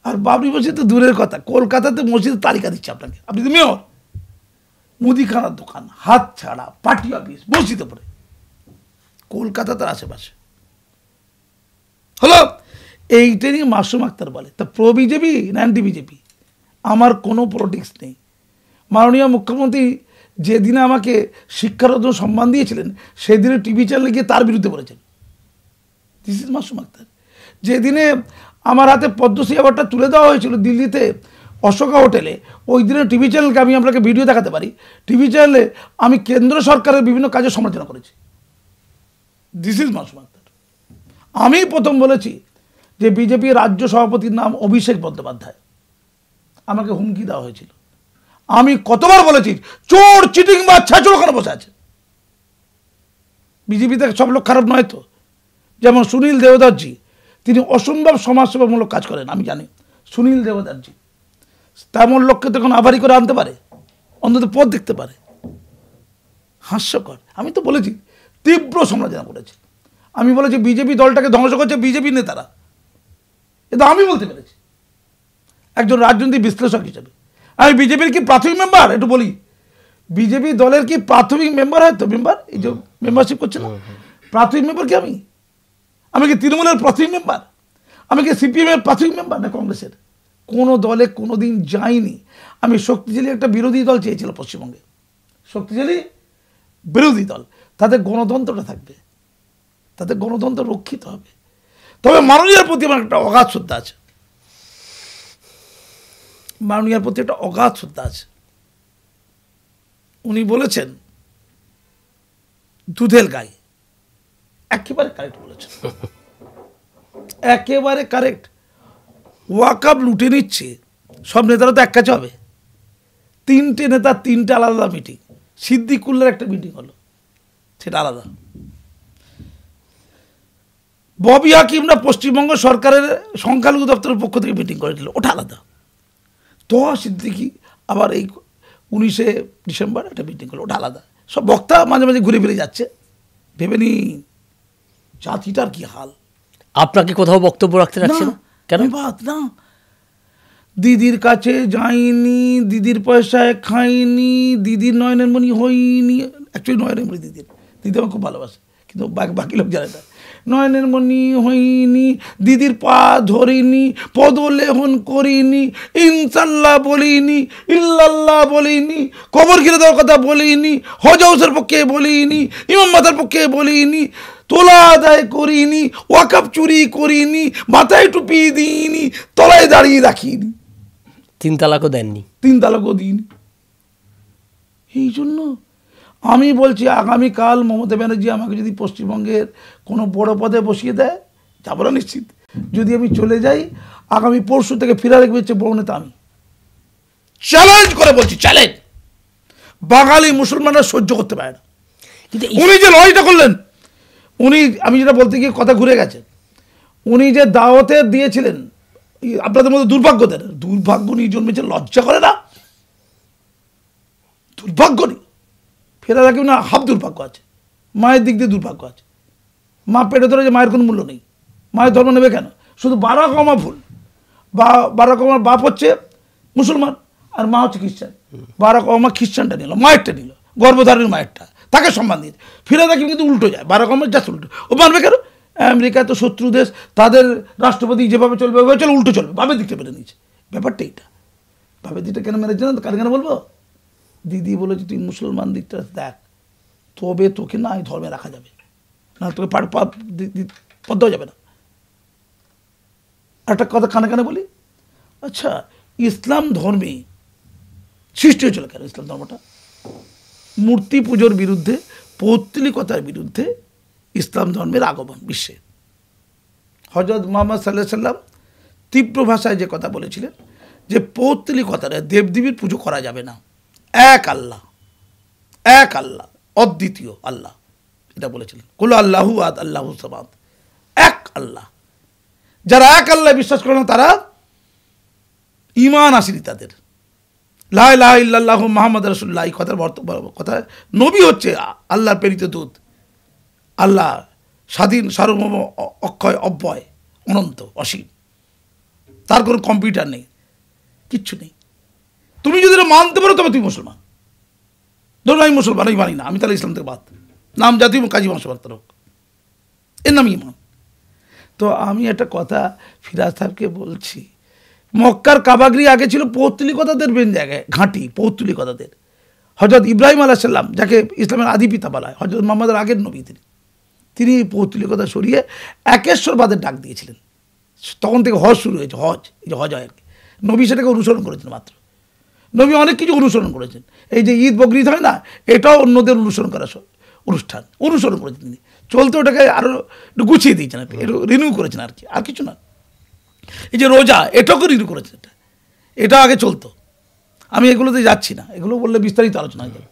আর বাবরি মসজিদ তো দূরের কথা, কলকাতাতে মসজিদের তালিকা দিচ্ছে আপনাকে। আপনি তো মেয়র, মুদিখানার দোকান, হাত ছাড়া, পার্টি অফিস, মসজিদে পড়ে কলকাতা তার আশেপাশে হলো। এইটা নিয়ে মাসুম আক্তার বলে তা প্রো বিজেপি না অ্যান্টি বিজেপি, আমার কোনো পলিটিক্স নেই। মাননীয় মুখ্যমন্ত্রী যেদিনে আমাকে শিক্ষারত্ন সম্মান দিয়েছিলেন, সেদিনে টিভি চ্যানেলে গিয়ে তার বিরুদ্ধে বলেছেন। This is Masum Akhtar. যেদিনে আমার হাতে পদ্মশ্রী অ্যাওয়ার্ডটা তুলে দেওয়া হয়েছিল দিল্লিতে অশোকা হোটেলে, ওই দিনে টিভি চ্যানেলকে আমি আপনাকে ভিডিও দেখাতে পারি, টিভি চ্যানেলে আমি কেন্দ্র সরকারের বিভিন্ন কাজের সমালোচনা করেছি। This is Masum Akhtar. আমি প্রথম বলেছি যে বিজেপি রাজ্য সভাপতির নাম অভিষেক বন্দ্যোপাধ্যায়, আমাকে হুমকি দেওয়া হয়েছিল। আমি কতবার বলেছি চোর চিটিং বাচ্চা চোর ওখানে বসে আছে। বিজেপিতে সব লোক খারাপ নয় তো। যেমন সুনীল দেবদাসজি, তিনি অসম্ভব সমাজসেবামূলক কাজ করেন, আমি জানি। সুনীল দেবদাসজি তেমন লোককে তখন আভারি করে আনতে পারে, অন্তত পথ দেখতে পারে। হাস্যকর। আমি তো বলেছি তীব্র সমালোচনা করেছি। আমি বলেছি বিজেপি দলটাকে ধ্বংস করছে বিজেপি নেতারা, এটা আমি বলতে পেরেছি একজন রাজনৈতিক বিশ্লেষক হিসেবে। আমি বিজেপির কি প্রাথমিক মেম্বার একটু বলি, বিজেপি দলের কি প্রাথমিক মেম্বার হয় তো? মেম্বার এই যে মেম্বারশিপ করছে না, প্রাথমিক মেম্বার কি আমি? আমি কি তৃণমূলের প্রাথমিক মেম্বার? আমি কি সিপিএমের প্রাথমিক মেম্বার না কংগ্রেসের? কোনো দলে কোনো দিন যাইনি। আমি শক্তিশালী একটা বিরোধী দল চেয়েছিল পশ্চিমবঙ্গে, শক্তিশালী বিরোধী দল, তাদের গণতন্ত্রটা থাকবে, তাদের গণতন্ত্র রক্ষিত হবে। তবে মাননীয়ার প্রতি আমার একটা অগাধ শ্রদ্ধা আছে, মাননীয়ার প্রতি একটা অগাধ শ্রদ্ধা আছে। উনি বলেছেন দুধের গাই, একেবারে কারেক্ট বলেছেন, একেবারে কারেক্ট। ওয়াকআপ লুটে নিচ্ছে, সব নেতারা তো এক কাছে হবে। তিনটে নেতা তিনটে আলাদা মিটিং, সিদ্দিকুল্লার একটা মিটিং হলো, সেটা আলাদা। ববি হাকিমরা পশ্চিমবঙ্গ সরকারের সংখ্যালঘু দপ্তরের পক্ষ থেকে মিটিং করেছিল, ওটা আলাদা। তো সিদ্দিকি আবার এই 19শে ডিসেম্বর একটা মিটিং করলো, ওটা আলাদা। সব বক্তা মাঝে মাঝে ঘুরে ফিরে যাচ্ছে। ভেবে নি জাতিটার কি হাল। আপনাকে কোথাও বক্তব্য রাখতে রাখছে না কেন? বাদ না, দিদির কাছে যাইনি, দিদির পয়সায় খাইনি, দিদির নয়নের মণি হইনি। অ্যাকচুয়ালি নয়নের মণি দিদির, দিদি আমার খুব ভালোবাসে, কিন্তু বাকি লোক জানে না। নয়নের মণি হইনি, দিদির পা ধরিনি, পদলেহন করিনি, ইনশাল্লাহ বলিনি, ইল্লাল্লাহ বলিনি, কবর ঘিরে দেওয়ার কথা বলিনি, হজ হাউসের পক্ষে বলিনি, ইমাম মাতার পক্ষে বলিনি, তোলা আদায় করিনি, ওয়াকআপ চুরি করিনি, মাথায় টুপি দিইনি, তলায় দাঁড়িয়ে রাখিনি, 3 তালাকও দেননি, 3 তালাকও দিইনি। এই জন্য আমি বলছি আগামীকাল মমতা ব্যানার্জি আমাকে যদি পশ্চিমবঙ্গের কোনো বড় পদে বসিয়ে দেয়, যাবো না নিশ্চিত। যদি আমি চলে যাই, আগামী পরশু থেকে ফিরে রাখবে হচ্ছে বড় নেতা আমি। চ্যালেঞ্জ করে বলছি, চ্যালেঞ্জ। বাঙালি মুসলমানরা সহ্য করতে পারে না। কিন্তু উনি যে লড়াইটা করলেন, উনি, আমি যেটা বলতে গিয়ে কথা ঘুরে গেছে, উনি যে দাওয়াতে দিয়েছিলেন, আপনাদের মধ্যে দুর্ভাগ্যদের দুর্ভাগ্য নিয়ে জন্মেছে, লজ্জা করে না? দুর্ভাগ্য নেই, ফেরা রাখি না, হাফ দুর্ভাগ্য আছে, মায়ের দিক দিয়ে দুর্ভাগ্য আছে। মা পেটে ধরে যে মায়ের কোনো মূল্য নেই, মায়ের ধর্ম নেবে কেন? শুধু বারাক ওবামা ভুল, বারাক ওবামার বাপ হচ্ছে মুসলমান আর মা হচ্ছে খ্রিস্টান। বারাক ওবামা খ্রিস্টানটা নিল, মায়েরটা নিল, গর্ভধারণের মায়েরটা, তাকে সম্মান দিয়েছে। ফিরে দেখি কিন্তু উল্টো যায়, বারাক ওবামার জাস্ট উল্টো। ও মানবে কেন? আমেরিকা তো শত্রু দেশ, তাদের রাষ্ট্রপতি যেভাবে চলবে ওইভাবে চলে, উল্টো চলবে, ভাবের দিকটা মেনে নিয়েছে। ব্যাপারটা এইটা, ভাবের দিকটা কেন মেনেছে না? কার কেন বলবো? দিদি বলেছে তুই মুসলমান দিকটা দেখ, তবে তোকে না এই ধর্মে রাখা যাবে না, তোকে পদ যাবে না। একটা কথা কানে কানে বলি, আচ্ছা ইসলাম ধর্মে সৃষ্টি হয়েছিল কেন? ইসলাম ধর্মটা মূর্তি পুজোর বিরুদ্ধে, পৌত্তলিকতার বিরুদ্ধে ইসলাম ধর্মের আগমন বিশ্বে। হযরত মুহাম্মদ সাল্লাল্লাহু আলাইহি সাল্লাম তীব্র ভাষায় যে কথা বলেছিলেন যে পৌত্তলিকতার, দেবদেবীর পুজো করা যাবে না, এক আল্লাহ, এক আল্লাহ, অদ্বিতীয় আল্লাহ, এটা বলেছিলেন। কুল আল্লাহু আহাদ আল্লাহু সামাদ, এক আল্লাহ। যারা এক আল্লাহ বিশ্বাস করে না তারা ঈমান আসেনি তাদের। লা ইলাহা ইল্লাল্লাহু মুহাম্মাদ রাসূলুল্লাহ, এই কথার কথা, নবী হচ্ছে আল্লাহর প্রেরিত দূত, আল্লাহ স্বাধীন, সার্বভৌম, অক্ষয়, অব্যয়, অনন্ত, অসীম, তার কোনো কম্পিউটার নেই, কিচ্ছু নেই। তুমি যদি এটা মানতে পারো তবে তুমি মুসলমান। ধরুন আমি মুসলমান, আমি মানি না, আমি তাহলে ইসলাম থেকে বাদ, নাম জাতি কাজী বংশবর্ত হোক, এর নাম ইমান। তো আমি একটা কথা ফিরাজ সাহেবকে বলছি, মক্কার কাবাগরি আগে ছিল পৌত্তলিকতাদের মেন জায়গায়, ঘাঁটি পৌত্তলিকতাদের। হযরত ইব্রাহিম আলাইহিস সালাম, যাকে ইসলামের আদি পিতা বলা হয়, হযরত মুহাম্মদের আগের নবী, তিনি পৌত্তলিকতা সরিয়ে একেশ্বরবাদের ডাক দিয়েছিলেন। তখন থেকে হজ শুরু হয়েছে, হজ, এই যে হজ হয় আর কি, নবী সেটাকে অনুসরণ করেছেন মাত্র। নবী অনেক কিছু অনুসরণ করেছেন, এই যে ঈদ বকরিদ হয় না, এটাও অন্যদের অনুসরণ করা অনুষ্ঠান অনুসরণ করেছেন তিনি, চলতে ওটাকে আরও একটু গুছিয়ে দিয়েছেন, একটু রিনিউ করেছেন আর কি, আর কিছু না। এই যে রোজা, এটাকে রিনিউ করেছেন, এটা আগে চলতো। আমি এগুলোতে যাচ্ছি না, এগুলো বললে বিস্তারিত আলোচনা হয়ে যাবে।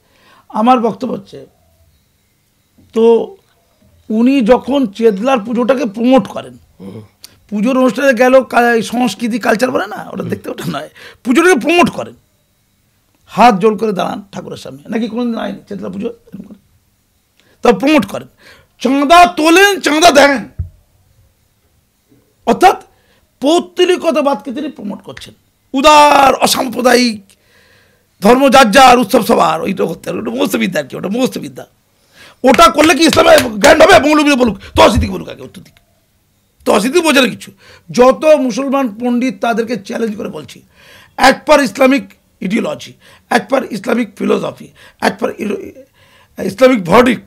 আমার বক্তব্য হচ্ছে, তো উনি যখন চেতলার পুজোটাকে প্রমোট করেন, পুজোর অনুষ্ঠানে গেল সংস্কৃতি কালচার বলে না, ওটা দেখতে, ওটা নয়, পুজোটাকে প্রমোট করেন, হাত জোর করে দাঁড়ান ঠাকুরের সামনে, নাকি কোনোদিন আয়নি চেতলা পুজো এরকম করে, তা প্রমোট করেন, চাঁদা তোলেন, চাঁদা দেন, অর্থাৎ পৌত্তলিকতাবাদকে তিনি প্রমোট করছেন। উদার অসাম্প্রদায়িক ধর্ম যার যার, উৎসব সবার, ওইটা করতে হবে, ওটা মুখস্থবিদ্যা আর কি, ওটা মুখস্থবিদ্যা। ওটা করলে কি ইসলামে জ্ঞান হবে? মৌলবীরা বলুক, তহসিদিক বলুক, আগে উত্তর দিক, তহসিদিক বোঝার কিছু। যত মুসলমান পণ্ডিত তাদেরকে চ্যালেঞ্জ করে বলছি, এক পার ইসলামিক ইডিওলজি, এক পার ইসলামিক ফিলোসফি, এক পার ইসলামিক ভার্ডিক্ট,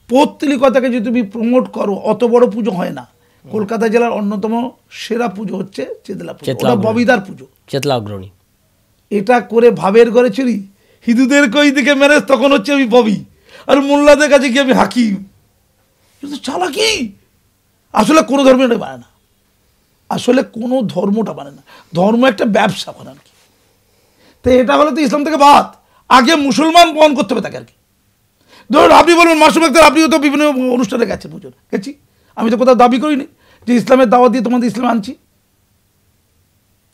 পৌত্তলিকতাকে যদি তুমি প্রমোট করো, অত বড় পুজো হয় না। কলকাতা জেলার অন্যতম সেরা পুজো হচ্ছে চেতলা পুজো, ওটা ববিদার পুজো, চেতলা অগ্রণী। এটা করে ভাবের ঘরে চুরি, হিন্দুদের কই দিকে ম্যারেজ, তখন হচ্ছে আমি ববি, আর মোল্লাদের কাছে গিয়ে আমি হাকিম। কিন্তু চালাকি, আসলে কোনো ধর্মটা মানে না, আসলে কোনো ধর্মটা মানে না, ধর্ম একটা ব্যবসা করে আর কি। তো এটা হলে তো ইসলাম থেকে বাদ, আগে মুসলমান বহন করতে হবে তাকে আর কি। ধরুন আপনি বলবেন মাসুম আক্তার, আপনিও তো বিভিন্ন অনুষ্ঠানে গেছেন, পুজোর গেছি, আমি তো কোথাও দাবি করিনি যে ইসলামের দাওয়াত দিয়ে তোমাদের ইসলামে আনছি,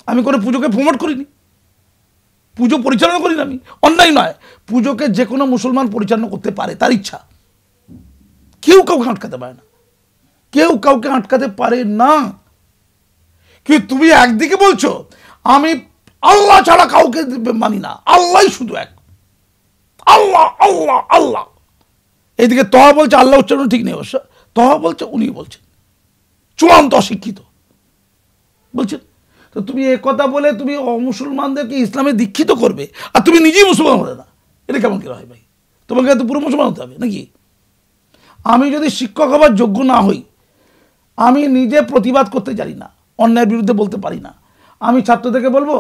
আমি কোনো পুজোকে প্রমোট করিনি, পুজো পরিচালনা করি না, আমি অন্যায় নয়, পুজোকে যে কোনো মুসলমান পরিচালনা করতে পারে, তার ইচ্ছা, কেউ কাউকে আটকাতে পারে না, কেউ কাউকে আটকাতে পারে না। কিন্তু তুমি একদিকে বলছো আমি আল্লাহ ছাড়া কাউকে মানি না, আল্লাহ শুধু এক, আল্লাহ আল্লাহ আল্লাহ, এইদিকে তহা বলছে, আল্লাহ উচ্চারণ ঠিক নেই অবশ্য, তহা বলছে, উনি বলছেন চূড়ান্ত অশিক্ষিত বলছেন। তো তুমি এ কথা বলে তুমি অমুসলমানদেরকে ইসলামে দীক্ষিত করবে, আর তুমি নিজেই মুসলমান হলে না, এটা কেমন করে হয় ভাই? তোমাকে তো পুরো মুসলমান হতে হবে নাকি? আমি যদি শিক্ষক হবার যোগ্য না হই, আমি নিজে প্রতিবাদ করতে জানি না, অন্যায়ের বিরুদ্ধে বলতে পারি না, আমি ছাত্রদেরকে বলবো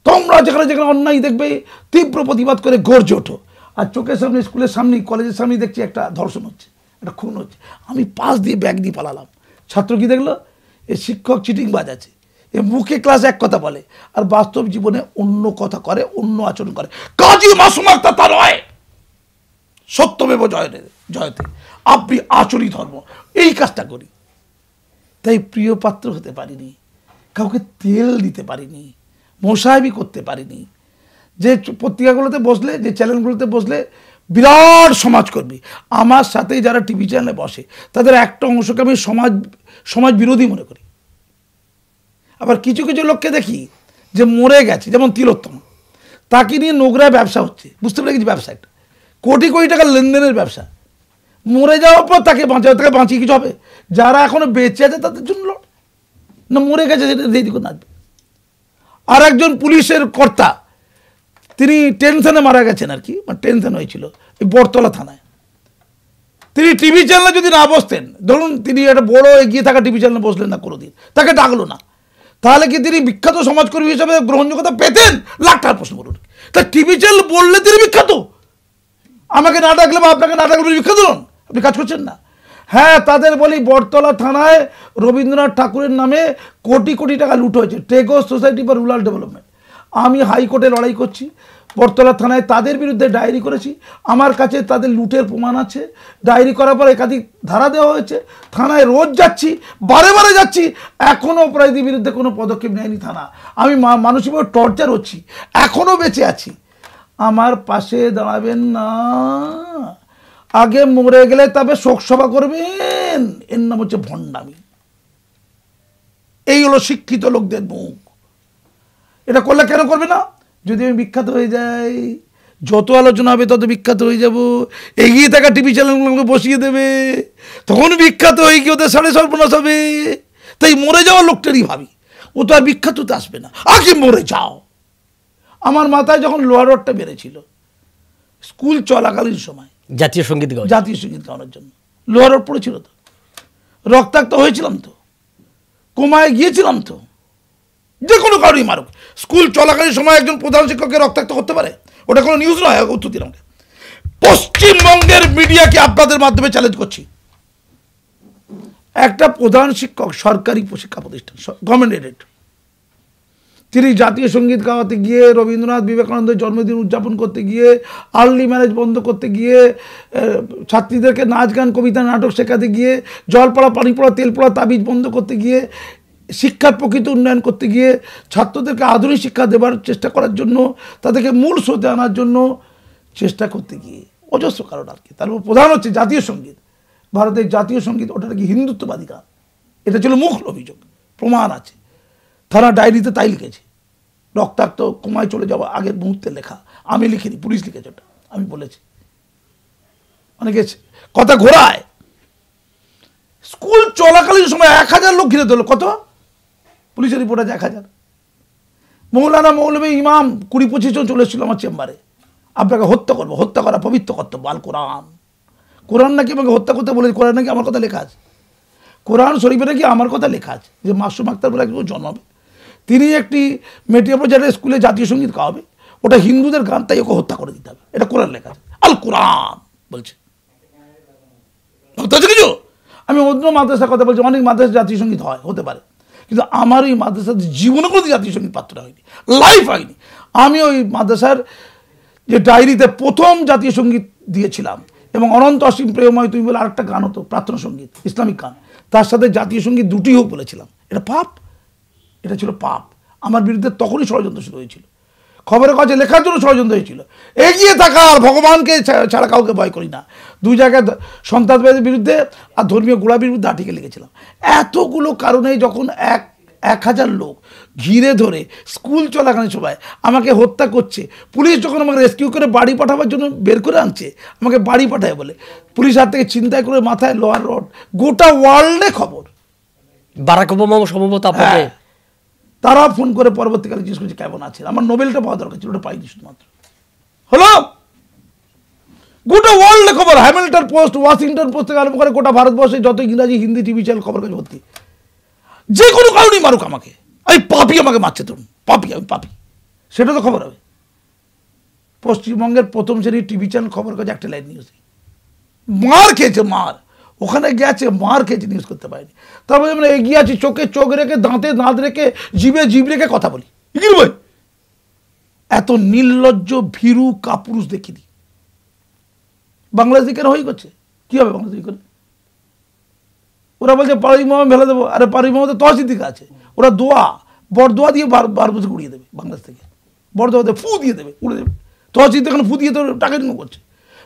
তোমরা যেখানে যেখানে অন্যায় দেখবে তীব্র প্রতিবাদ করে গর্জে ওঠো, আর চোখের সামনে, স্কুলের সামনে, কলেজের সামনে দেখছি একটা ধর্ষণ হচ্ছে, একটা খুন হচ্ছে, আমি পাশ দিয়ে ব্যাগ দিয়ে পালালাম, ছাত্র কি দেখলো, এ শিক্ষক চিটিংবাজ আছে, এ মুখে ক্লাস এক কথা বলে আর বাস্তব জীবনে অন্য কথা করে, অন্য আচরণ করে। কাজী মাসুম আক্তার তা নয়, সত্যমেব জয়তে জয়তে, আপনি আচরি ধর্ম, এই কাজটা করি, তাই প্রিয় পাত্র হতে পারিনি, কাউকে তেল দিতে পারিনি, মোসাহেবি করতে পারিনি, যে পত্রিকাগুলোতে বসলে, যে চ্যানেলগুলোতে বসলে বিরাট সমাজকর্মী, আমার সাথেই যারা টিভি চ্যানেলে বসে তাদের একটা অংশকে আমি সমাজ বিরোধী মনে করি। আবার কিছু কিছু লোককে দেখি যে মরে গেছে, যেমন তিলোত্তম, তাকে নিয়ে নোংরা ব্যবসা হচ্ছে, বুঝতে পেরে গেছি, ব্যবসা একটা কোটি কোটি টাকার লেনদেনের ব্যবসা, মরে যাওয়ার পর তাকে বাঁচিয়ে কিছু হবে? যারা এখনো বেঁচে আছে তাদের জন্য না, মরে গেছে সেদিকে নাচবে। আর একজন পুলিশের কর্তা, তিনি টেনশনে মারা গেছেন আর কি, মানে টেনশন হয়েছিল এই বটতলা থানায়, তিনি টিভি চ্যানেলে যদি না বসতেন, ধরুন তিনি একটা বড় এগিয়ে থাকা টিভি চ্যানেলে বসলেন না কোনোদিন, তাকে ডাকলো না, তাহলে কি তিনি বিখ্যাত সমাজকর্মী হিসাবে গ্রহণযোগ্যতা পেতেন? লাখ টাকার প্রশ্ন করুন। তা টিভি চ্যানেল বললে তিনি বিখ্যাত, আমাকে না ডাকলে বা আপনাকে না ডাকলে বিখ্যাত নন, আপনি কাজ করছেন না। হ্যাঁ, তাদের বলি বটতলা থানায় রবীন্দ্রনাথ ঠাকুরের নামে কোটি কোটি টাকা লুট হয়েছে, টেগো সোসাইটি ফর রুরাল ডেভেলপমেন্ট। আমি হাইকোর্টে লড়াই করছি, বটতলা থানায় তাদের বিরুদ্ধে ডায়েরি করেছি, আমার কাছে তাদের লুটের প্রমাণ আছে, ডায়েরি করার পর একাধিক ধারা দেওয়া হয়েছে, থানায় রোজ যাচ্ছি, বারে বারে যাচ্ছি, এখনও অপরাধীর বিরুদ্ধে কোনো পদক্ষেপ নেয়নি থানা। আমি মানসিকভাবে টর্চার হচ্ছি, এখনও বেঁচে আছি, আমার পাশে দাঁড়াবেন না, আগে মরে গেলে তবে শোক সভা করবেন, এর নাম হচ্ছে ভণ্ডামি। এই হলো শিক্ষিত লোকদের মুখ। এটা করলে কেন করবে না? যদি আমি বিখ্যাত হয়ে যাই, যত আলোচনা হবে তত বিখ্যাত হয়ে যাব, এগিয়ে থাকা টিভি চ্যানেলগুলোকে বসিয়ে দেবে, তখন বিখ্যাত হয়ে গিয়ে ওদের সাড়ে সর্বনাশ হবে। তাই মরে যাওয়া লোকটারই ভাবি, ও তো আর বিখ্যাত হতে আসবে না, আগে মরে যাও। আমার মাথায় যখন লোহার রডটা বেড়েছিল স্কুল চলাকালীন সময়, জাতীয় সঙ্গীত গাওয়ার জন্য লোহার রড পড়েছিল, তো রক্তাক্ত হয়েছিলাম, তো কোমায় গিয়েছিলাম, তো যে কোনো কারণেই মারুক, স্কুল চলাকালীন সময় একজন প্রধান শিক্ষককে রক্তাক্ত করতে পারে? ওটা কোনো নিউজ নয়, উত্তর দিন আমাকে। পশ্চিমবঙ্গের মিডিয়াকে আপনাদের মাধ্যমে চ্যালেঞ্জ করছি, একটা প্রধান শিক্ষক সরকারি শিক্ষা প্রতিষ্ঠান, গভর্নমেন্ট এডেড, তিনি জাতীয় সঙ্গীত গাওয়াতে গিয়ে, রবীন্দ্রনাথ বিবেকানন্দের জন্মদিন উদযাপন করতে গিয়ে, আর্লি ম্যারেজ বন্ধ করতে গিয়ে, ছাত্রীদেরকে নাচ গান কবিতা নাটক শেখাতে গিয়ে, জল পড়া পানি পড়া তেল পড়া তাবিজ বন্ধ করতে গিয়ে, শিক্ষার প্রকৃত উন্নয়ন করতে গিয়ে, ছাত্রদেরকে আধুনিক শিক্ষা দেওয়ার চেষ্টা করার জন্য, তাদেরকে মূল স্রোতে আনার জন্য চেষ্টা করতে গিয়ে অজস্র কারণ আর কি। তারপর প্রধান হচ্ছে জাতীয় সঙ্গীত, ভারতের জাতীয় সঙ্গীত ওটা নাকি হিন্দুত্ববাদী গান, এটা ছিল মূল অভিযোগ, প্রমাণ আছে, থানা ডায়েরিতে তাই লিখেছে, রক্তাক্ত কোমায় চলে যাওয়া আগের মুহূর্তে লেখা, আমি লিখিনি, পুলিশ লিখেছে, ওটা আমি বলেছি। অনেকে কথা ঘোরায়, স্কুল চলাকালীন সময় 1000 লোক ঘিরে ধরলো, কত পুলিশের রিপোর্ট আছে 1000। মৌলানা মৌলভী ইমাম 20-25 জন চলে এসেছিল আমার চেম্বারে, আপনাকে হত্যা করবো, হত্যা করা পবিত্র কর্তব্য, আল কোরআন, কোরআন নাকি আমাকে হত্যা করতে বলে, কোরআন নাকি আমার কথা লেখা আছে, কোরআন শরীফে নাকি আমার কথা লেখা আছে যে মাসুম আক্তার বলে একজন জন্মাবে, তিনি একটি মেটিয়া প্রচারের স্কুলে জাতীয় সঙ্গীত গাওয়াবে, ওটা হিন্দুদের গান, তাই ওকে হত্যা করে দিতে হবে, এটা কোরআন লেখা আছে, আল কোরআন বলছে কিছু। আমি অন্য মাদ্রাসার কথা বলছি, অনেক মাদ্রাসা জাতীয় সঙ্গীত হয়, হতে পারে, কিন্তু আমার ওই মাদ্রাসার জীবনে কোনো জাতীয় সঙ্গীত পাত্র হয়নি, লাইফ হয়নি। আমি ওই মাদ্রাসার যে ডায়েরিতে প্রথম জাতীয় সঙ্গীত দিয়েছিলাম, এবং অনন্ত অসীম প্রেমময় তুমি বলে আরেকটা গান হতো, প্রার্থনা সঙ্গীত, ইসলামিক গান, তার সাথে জাতীয় সঙ্গীত দুটি হোক বলেছিলাম, এটা পাপ, এটা ছিল পাপ। আমার বিরুদ্ধে তখনই ষড়যন্ত্র শুরু হয়েছিল, খবরের কাগজে লেখার জন্য ষড়যন্ত্র হয়েছিল। এগিয়ে থাকা, ভগবানকে ছাড়া কাউকে ভয় করি না, 2 জায়গায় সন্ত্রাসবাদের বিরুদ্ধে আর ধর্মীয় গোড়ার বিরুদ্ধে আর্টিকেল লিখেছিলাম। এতগুলো কারণে যখন 1000 লোক ঘিরে ধরে স্কুল চলাকালীন সময় আমাকে হত্যা করছে, পুলিশ যখন আমাকে রেস্কিউ করে বাড়ি পাঠাবার জন্য বের করে আনছে, আমাকে বাড়ি পাঠায় বলে, পুলিশ হাত থেকে ছিনতাই করে মাথায় লোহার রড, গোটা ওয়ার্ল্ডে খবর, বারাক ওবামা সম্ভবত আপনাকে তারা ফোন করে পরবর্তীকালে জিজ্ঞেস করছে কেমন আছে, আমার নোবেলটা পাওয়া দরকার ছিল, ওটা পাইনি, শুধুমাত্র হলো গোটা ওয়ার্ল্ডে খবর, হ্যামিল্টন পোস্ট, ওয়াশিংটন পোস্ট থেকে আরম্ভ করে গোটা ভারতবর্ষে যত ইংরাজি হিন্দি টিভি চ্যানেল খবর কাজ ভর্তি, যে কোনো কারণেই মারুক আমাকে, আমি পাপি, আমাকে মারছে, তরুণ পাপি, আমি পাপি, সেটা তো খবর হবে। পশ্চিমবঙ্গের প্রথম শ্রেণীর টিভি চ্যানেল খবর কাজ একটা লাইন নিউজ, মার খেয়েছে, মার, ওখানে গেছে মার খেয়েছে, নিউজ করতে পারেনি। তারপরে আমরা এগিয়ে আছি, চোখে চোখ রেখে, দাঁতে দাঁত রেখে, জিভে জিভ রেখে কথা বলি, ভাই এত নির্লজ্জ ভীরু কাপুরুষ দেখিনি বাংলাদেশ কেন হয়ে করছে। কি হবে বাংলাদেশ করে? ওরা বলছে পারভেজ মোহাম্মদ ফেলে দেবো, আরে পারভেজ মোহাম্মদের তহসিল দিকে আছে, ওরা বরদোয়া দিয়ে 12 বছর উড়িয়ে দেবে বাংলাদেশ থেকে, বরদোয়াতে ফু দিয়ে দেবে, উড়ে দেবে, তহসিল থেকে ফু দিয়ে তো টাকা ইনকাম করছে।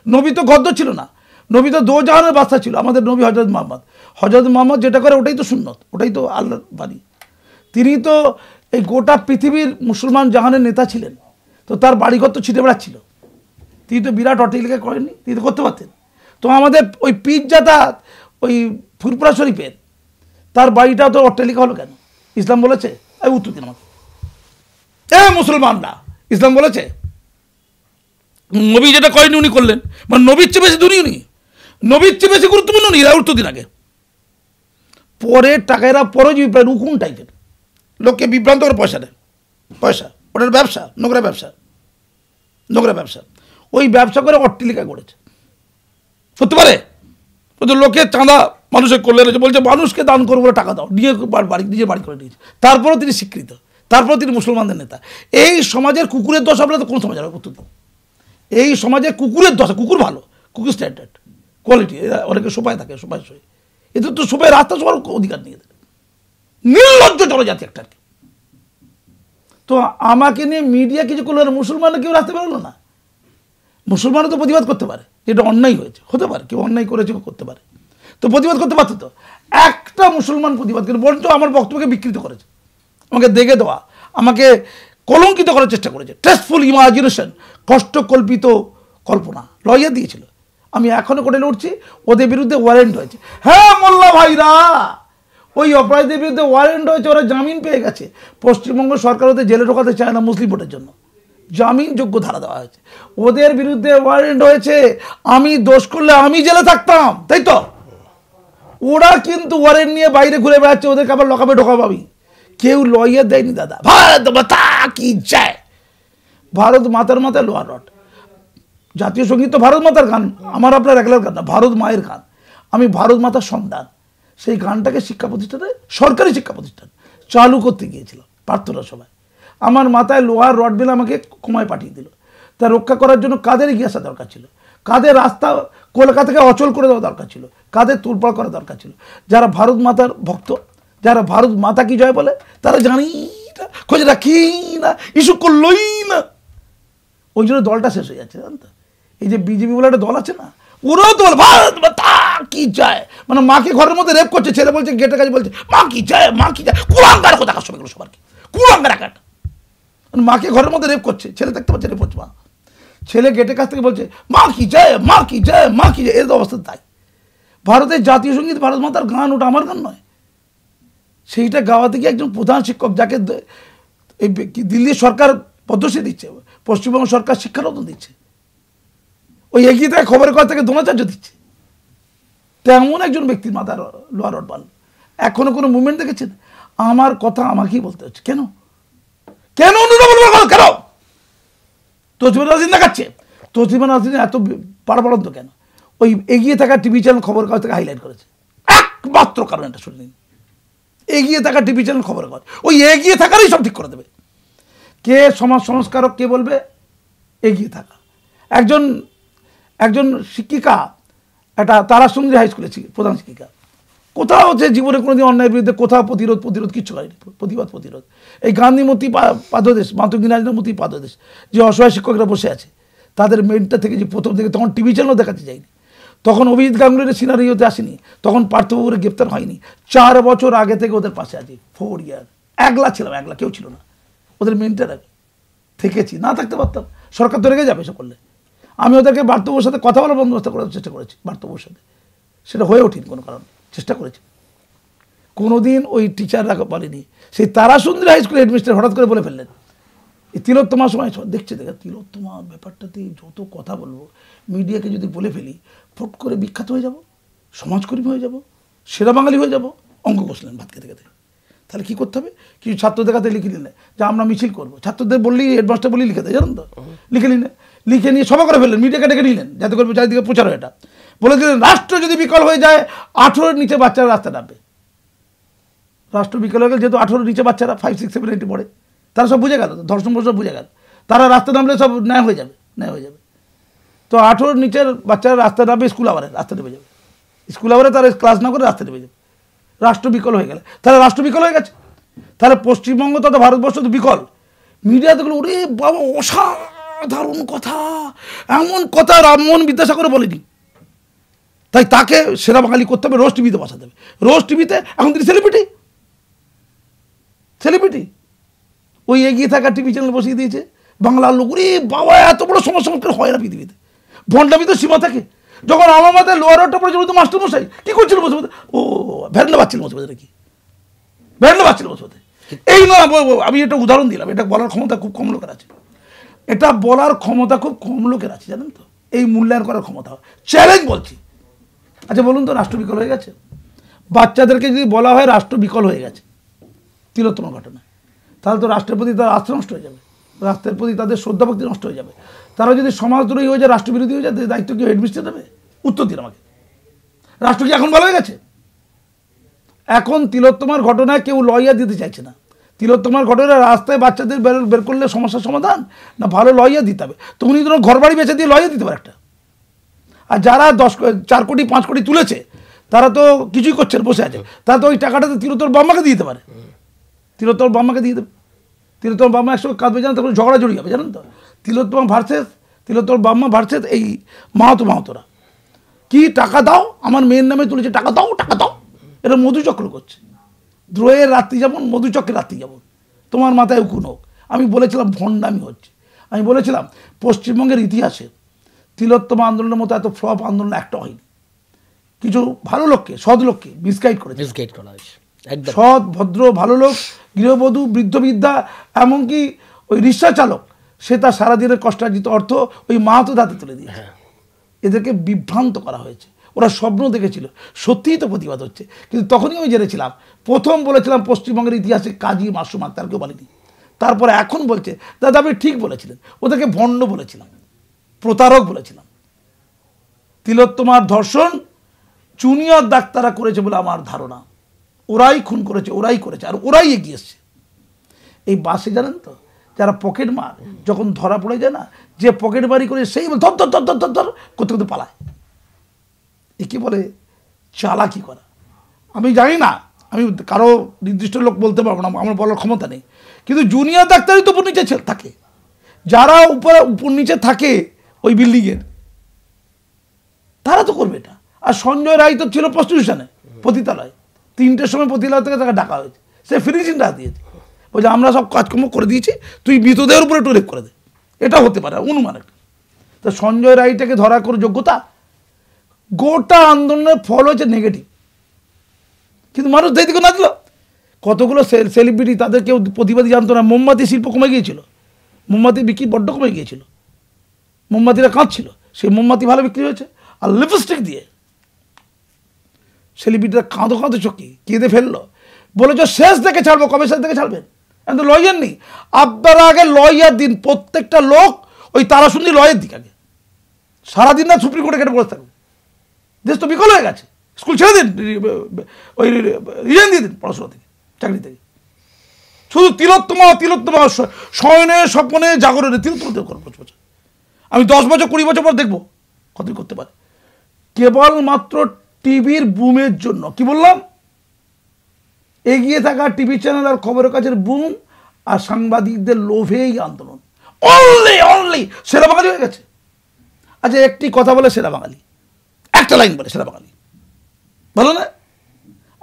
নবী তো গদ্দ ছিল না, নবী তো দোজাহানের বাদশা ছিল, আমাদের নবী হজরত মোহাম্মদ যেটা করে ওটাই তো সুন্নত, ওটাই তো আল্লাহর বাণী। তিনি তো এই গোটা পৃথিবীর মুসলমান জাহানের নেতা ছিলেন, তো তার বাড়িঘর তো ছিটে বেড়াচ্ছিল, তিনি তো বিরাট অট্টালিকা করেননি, তিনি তো করতে পারতেন। তো আমাদের ওই পিজ্জাটা ওই ফুরপুরা শরীফের তার বাড়িটাও তো অট্টালিকা হলো কেন? ইসলাম বলেছে? আমি উত্তর দিন আমাকে, মুসলমানরা ইসলাম বলেছে? নবী যেটা করেনি উনি করলেন, মানে নবীর চেয়ে বেশি ধনী উনি, নবীর চেয়ে বেশি গুরুত্বপূর্ণ উনি, এরা উত্তর দিন আগে। পরে টাকা এরা পরে যে বিভ্রান্ত, উকুন টাইপের লোককে বিভ্রান্ত করে পয়সা দেয়, পয়সা ওটার ব্যবসা, নোংরা ব্যবসা, নোংরা ব্যবসা, ওই ব্যবসা করে অট্টালিকা করেছে, করতে পারে। লোকের চাঁদা মানুষের করলে রয়েছে, বলছে মানুষকে দান করবো বলে টাকা দাও, নিয়ে বাড়ি, নিজের বাড়ি করে নিয়েছে, তারপরেও তিনি স্বীকৃত, তারপরে তিনি মুসলমানদের নেতা। এই সমাজের কুকুরের দশা বলে তো কোন সমাজ হবে? উত্তর দিন। এই সমাজের কুকুরের দশা, কুকুর ভালো, কুকুর স্ট্যান্ডার্ড কোয়ালিটি, এরা অনেকে সোপায় থাকে, সোপায় শোয়, এদের তো সোপায় রাস্তা সবার অধিকার নিয়ে দেয়, নির্লজ্জ জনজাতি একটা। তো আমাকে নিয়ে মিডিয়া কিছু করলো না, মুসলমানরা কেউ রাস্তা বেরোলো না। মুসলমানরা তো প্রতিবাদ করতে পারে, যেটা অন্যায় হয়েছে, হতে পারে কেউ অন্যায় করেছে, করতে পারে, তো প্রতিবাদ করতে পারতো তো। একটা মুসলমান প্রতিবাদ করে, বরঞ্চ আমার বক্তব্যকে বিকৃত করেছে, আমাকে দেখে দেওয়া, আমাকে কলঙ্কিত করার চেষ্টা করেছে, টেস্টফুল ইমাজিনেশন, কষ্টকল্পিত কল্পনা লইয়া দিয়েছিল। আমি এখনো কোর্টে লড়ছি, ওদের বিরুদ্ধে ওয়ারেন্ট হয়েছে। হ্যাঁ মোল্লা ভাইরা, ওই অপরাধীদের বিরুদ্ধে ওয়ারেন্ট হয়েছে, ওরা জামিন পেয়ে গেছে। পশ্চিমবঙ্গ সরকার ওদের জেলে ঢোকাতে চায় না মুসলিম ভোটের জন্য, জামিনযোগ্য ধারা দেওয়া হয়েছে, ওদের বিরুদ্ধে ওয়ারেন্ট হয়েছে। আমি দোষ করলে আমি জেলে থাকতাম, তাই তো? ওরা কিন্তু ওয়ারেন্ট নিয়ে বাইরে ঘুরে বেড়াচ্ছে, ওদেরকে আবার লকাপে ঢোকাবাবি, কেউ লয়ার দেয়নি দাদা। ভারত মাতা কি যায়, ভারত মাতার মাথায় লোহার রড। জাতীয় সঙ্গীত তো ভারত মাতার গান, আমার আপনার একলার গান না, ভারত মায়ের গান। আমি ভারত মাতার সন্তান, সেই গানটাকে শিক্ষা প্রতিষ্ঠানে, সরকারি শিক্ষা প্রতিষ্ঠান চালু করতে গিয়েছিলাম প্রার্থনা সভায়। আমার মাথায় লোহার রড বেলে আমাকে ক্ষমায় পাঠিয়ে দিল। তা রক্ষা করার জন্য কাদের এগিয়ে আসা দরকার ছিল, কাদের রাস্তা কলকাতাকে অচল করে দেওয়া দরকার ছিল, কাদের তোলপাড় করা দরকার ছিল? যারা ভারত মাতার ভক্ত, যারা ভারত মাতা কি জয় বলে, তারা জানি না, খোঁজ রাখি না, ইস্যু করলই না। ওই জন্য দলটা শেষ হয়ে যাচ্ছে, জানতো? এই যে বিজেপি বলে একটা দল আছে না, ওরাও দল ভারত মাতা কি যায়, মানে মাকে ঘরের মধ্যে রেপ করছে, ছেলে বলছে গেটের কাছে বলছে মা কি যায়, মা কি যায়, কুলাঙ্গার কথা কাজ সবাই সবার কি কুলাঙ্গার একাটা, মাকে ঘরের মধ্যে রেপ করছে, ছেলে দেখতে পাচ্ছে রেপ করছে, মা ছেলে গেটের কাছ থেকে বলছে মা কি যায়, মা কি যায়, মা কি যায়, এর অবস্থা তাই। ভারতের জাতীয় সঙ্গীত ভারত মাতার গান, ওটা আমার গান নয়। সেইটা গাওয়াতে গিয়ে একজন প্রধান শিক্ষক, যাকে এই দিল্লি সরকার পদ্মশ্রী দিচ্ছে, পশ্চিমবঙ্গ সরকার শিক্ষারত্ন দিচ্ছে, ওই এগিয়ে থেকে খবরের কথা থেকে দ্রোণাচার্য দিচ্ছে, তেমন একজন ব্যক্তির মাথার লোহার রড বাল। এখনো কোনো মুভমেন্ট দেখেছেন? আমার কথা আমাকেই বলতে হচ্ছে। কেন কেন কেন তসলিমা নাসরিন দেখাচ্ছে? তসলিমা নাসরিন এত পাড়াপড়ন্ত কেন? ওই এগিয়ে থাকা টিভি চ্যানেল খবর কাগজ থেকে হাইলাইট করেছে, একমাত্র কারণ এটা শুনে নিন। এগিয়ে থাকা টিভি চ্যানেল খবর কাগজ, ওই এগিয়ে থাকারই সব ঠিক করে দেবে। কে সমাজ সংস্কারক, কে বলবে এগিয়ে থাকা। একজন শিক্ষিকা, একটা তারাসুন্দরী হাই স্কুলে প্রধান শিক্ষিকা, কোথাও হচ্ছে জীবনে কোনোদিন অন্যায়ের বিরুদ্ধে কোথাও প্রতিরোধ কিচ্ছু করেনি, প্রতিরোধ। এই গান্ধীমূর্তি পাদদেশ, মাতৃ পাদদেশ, যে অসহায় শিক্ষকরা বসে আছে, তাদের মেনটা থেকে যে প্রথম থেকে, তখন টিভি চ্যানেলও দেখাতে যায়নি, তখন অভিজিৎ গাঙ্গুলির সিনারিওতে আসেনি, তখন পার্থবাবুরে গ্রেপ্তার হয়নি। 4 বছর আগে থেকে ওদের পাশে আছি, 4 ইয়ার। একলা ছিলাম, একলা, কেউ ছিল না, ওদের মেনটার আগে থেকেছি। না থাকতে পারতাম, সরকার তো রেগে যাবে এসব করলে। আমি ওদেরকে বার্তাবুর সাথে কথা বলার বন্দোবস্ত করার চেষ্টা করেছি, বার্তাবুর সাথে, সেটা হয়ে ওঠেনি কোনো কারণে, চেষ্টা করেছি। কোনোদিন ওই টিচাররা বলেনি। সেই তারাসুন্দরী হাই স্কুলের হেডমিস্টার হঠাৎ করে বলে ফেললেন, এই তিলোত্তমার সময় দেখছে, তিলোত্তমার ব্যাপারটাতেই যত কথা বলবো, মিডিয়াকে যদি বলে ফেলি, ফট করে বিখ্যাত হয়ে যাব, সমাজকর্মী হয়ে যাব, সেরা বাঙালি হয়ে যাব। অঙ্ক কষলেন ভাত খেতে খেতে। তাহলে কী করতে হবে? কিছু ছাত্রদের কাছে লিখে নিলেন যে আমরা মিছিল করবো, ছাত্রদের বললেই হেডমাস্টার বলেই লিখে দেয়, জানেন তো? লিখে নিলেন, লিখে নিয়ে সভা করে ফেললেন, মিডিয়াকে ডেকে নিলেন, যাতে করবে চারিদিকে প্রচার হয়। এটা বলে দিলেন রাষ্ট্র যদি বিকল হয়ে যায়, 18-এর নিচে বাচ্চারা রাস্তা নামবে। রাষ্ট্র বিকল হয়ে গেলে, যেহেতু 18-এর নিচে বাচ্চারা 5, 6, 7, 8 পড়ে, তারা সব বুঝে গেল, ধর্ষণ সব বুঝে গেল, তারা রাস্তা নামলে সব ন্যায় হয়ে যাবে। তো 18-এর নিচের বাচ্চারা রাস্তা নামবে, স্কুল আওয়ারে রাস্তা নেমে যাবে, স্কুল আওয়ারে তারা ক্লাস না করে রাস্তা নেমে যাবে। রাষ্ট্র বিকল হয়ে গেলে, তাহলে রাষ্ট্র বিকল হয়ে গেছে, তাহলে পশ্চিমবঙ্গ তথা ভারতবর্ষ তো বিকল। মিডিয়াতে গেলো, ওরে বাবা অসাধারণ কথা, এমন কথা রামমোহন বিদ্যাসাগর বলেনি। তাই তাকে সেরা বাঙালি করতে হবে, রোজ টিভিতে বসাতে হবে। রোজ টিভিতে এখন তিনি সেলিব্রিটি। ওই এগিয়ে থাকা টিভি চ্যানেল বসিয়ে দিয়েছে। বাংলার লোক, ওরে বাবা এত বড় সমাজ সংস্কার হয় না পৃথিবীতে, ভণ্ডামি তো সীমা থাকে। যখন আমার মাথায় লোয়ার রডটা পড়েছে, বলতো মাস্টারমশাই কী করছিল বসে বসে, ও ভ্যান্ডা বাচ্ছিল বসে বসে, নাকি ভ্যান্ডা বাচ্ছিল বসে বসে। এই না, আমি একটা উদাহরণ দিলাম, এটা বলার ক্ষমতা খুব কম লোকের আছে, জানেন তো? এই মূল্যায়ন করার ক্ষমতা, চ্যালেঞ্জ বলছি। আচ্ছা বলুন তো, রাষ্ট্র বিকল হয়ে গেছে? বাচ্চাদেরকে যদি বলা হয় রাষ্ট্র বিকল হয়ে গেছে তিলোত্তমার ঘটনা, তাহলে তো রাষ্ট্রের প্রতি তার আস্থা নষ্ট হয়ে যাবে, রাষ্ট্রের প্রতি তাদের শ্রদ্ধাভক্তি নষ্ট হয়ে যাবে। তারা যদি সমাজদ্রোহী হয়ে যায়, রাষ্ট্রবিরোধী হয়ে যায়, দায়িত্ব কি হেডমিস্টার দেবে? উত্তর দিন আমাকে। রাষ্ট্র কি এখন ভালো হয়ে গেছে? এখন তিলোত্তমার ঘটনায় কেউ লয়ার দিতে চাইছে না। তিলোত্তমার ঘটনা রাস্তায় বাচ্চাদের বের করলে সমস্যার সমাধান, না ভালো লয়ার দিতে হবে? তো উনি ধরুন ঘর বাড়ি বেঁচে দিয়ে লয়ার দিতে পারে একটা। আর যারা 4 কোটি 5 কোটি তুলেছে, তারা তো কিছুই করছে না, বসে আছে। তারা তো ওই টাকাটা তো তিলোত্তমার বাম্মাকে দিয়ে দিতে পারে, তিলোত্তমার বাম্মাকে দিয়ে দেবে। তিলোত্তমার বাম্মা একসঙ্গে কাঁদবে, জানেন, তখন ঝগড়া জড়িয়ে যাবে, জানেন তো? তিলোত্তমার বাম্মা ভার্সেস এই মাহাতোরা, কি টাকা দাও, আমার মেয়ের নামে তুলেছে, টাকা দাও, এটা মধুচক্র করছে। দ্রোহের রাত্রি যেমন, মধুচক্রের রাত্রি যেমন, তোমার মাথায় উকুন হোক। আমি বলেছিলাম ভণ্ডামি হচ্ছে। আমি বলেছিলাম পশ্চিমবঙ্গের ইতিহাসে তিলোত্তমা আন্দোলনের মতো এত ফ্লপ আন্দোলন একটা হয়নি। কিছু ভালো লোককে, সৎ লোককে মিসগাইড করা হয়েছে। সৎ ভদ্র ভালো লোক, গৃহবধূ, বৃদ্ধ-বৃদ্ধা, এমনকি ওই রিক্সা চালক, সে তার সারাদিনের কষ্টার্জিত অর্থ ওই মাহাতো হাতে তুলে দিয়েছে। এদেরকে বিভ্রান্ত করা হয়েছে। ওরা স্বপ্ন দেখেছিল, সত্যিই তো প্রতিবাদ হচ্ছে। কিন্তু তখনই আমি জেনেছিলাম, প্রথম বলেছিলাম পশ্চিমবঙ্গের ইতিহাসে কাজী মাসুম আক্তার, কেউ বলেনি। তারপরে এখন বলছে দাদা আপনি ঠিক বলেছিলেন, ওদেরকে ভণ্ড বলেছিলাম। প্রতারক বলেছিলাম। তিলোত্তমার ধর্ষণ জুনিয়র ডাক্তাররা করেছে বলে আমার ধারণা। ওরাই খুন করেছে, ওরাই করেছে, আর ওরাই এগিয়ে এসছে। এই বাসে জানেন তো যারা পকেট মার, যখন ধরা পড়ে যায় না, যে পকেট মারি করে সেই ধর ধর ধর ধর ধর ধর করতে করতে পালায়। একে বলে চালাকি করা। আমি জানি না, আমি কারো নির্দিষ্ট লোক বলতে পারবো না, আমার বলার ক্ষমতা নেই, কিন্তু জুনিয়র ডাক্তারই তো উপর নিচে থাকে। যারা উপর নিচে থাকে ওই বিল্ডিংয়ের, তারা তো করবে এটা। আর সঞ্জয় রায় তো ছিল প্রস্টিটিউশনে, পতিতালয়। 3টের সময় পতিতালয় থেকে তাকে ডাকা হয়েছে, সে ফিনিশিং ডাক দিয়েছে, বলছে আমরা সব কাজকর্ম করে দিয়েছি, তুই মৃতদেহের উপরে একটু রেপ করে দে। এটা হতে পারে অনুমান একটা। তো সঞ্জয় রায়টাকে ধরা করে যোগ্যতা, গোটা আন্দোলনের ফল হয়েছে নেগেটিভ। কিন্তু মানুষ দিকে না দিল। কতগুলো সেলিব্রিটি, তাদের কেউ প্রতিবাদী জানতো না। মোমবাতি শিল্প কমে গিয়েছিল, মোমবাতি বিক্রি বড্ড কমে গিয়েছিল, মোমবাতিরা কাঁদছিল, সেই মোমবাতি ভালো বিক্রি হয়েছে। আর লিপস্টিক দিয়ে সেলিব্রিটিরা কাঁদো কাঁদো চোখে কেঁদে ফেললো, বলেছ শেষ দেখে ছাড়বো। কবে শেষ দেখে ছাড়বেন? এখন তো লয়ার নেই। আপনারা আগে লয়ার দিন, প্রত্যেকটা লোক ওই তারাশুনি লয়ের দিক আগে, সারাদিন না সুপ্রিম কোর্টে কেটে বসে থাকবে। দেশ তো বিকল হয়ে গেছে। স্কুল ছেড়ে দিন, ওই রিজাইন দিয়ে দিন পড়াশোনা থেকে, চাকরি থেকে। শুধু তিলোত্তমা তিলোত্তমা, শয়নে স্বপ্নে জাগরণে তিলোত্তমা করবো। আমি 10 বছর 20 বছর পর দেখবো কতই করতে পারে। কেবলমাত্র টিভির বুমের জন্য, কি বললাম, এগিয়ে থাকা টিভি চ্যানেল আর খবরের কাছের বুম আর সাংবাদিকদের লোভেই আন্দোলন। অনলি সেরা বাঙালি হয়ে গেছে। আচ্ছা, একটি কথা বলে সেরা বাঙালি, একটা লাইন বলে সেরা বাঙালি, ভালো না?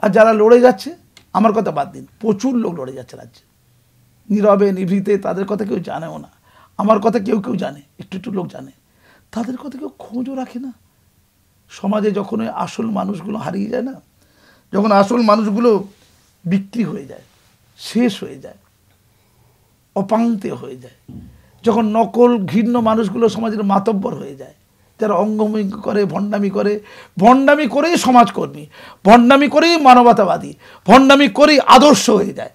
আর যারা লড়ে যাচ্ছে, আমার কথা বাদ দিন, প্রচুর লোক লড়ে যাচ্ছে রাজ্যে, নীরবে নিভৃতে, তাদের কথা কেউ জানেও না। আমার কথা কেউ কেউ জানে, একটু একটু লোক জানে, তাদের কথা কেউ খোঁজও রাখে না। সমাজে যখন ওই আসল মানুষগুলো হারিয়ে যায় না, যখন আসল মানুষগুলো বিক্রি হয়ে যায়, শেষ হয়ে যায়, অপাঙ্ক্তে হয়ে যায়, যখন নকল ঘৃণ্য মানুষগুলো সমাজের মাতব্বর হয়ে যায়, যারা অঙ্গভঙ্গি করে, ভণ্ডামি করেই সমাজকর্মী, ভণ্ডামি করেই মানবতাবাদী, ভণ্ডামি করেই আদর্শ হয়ে যায়,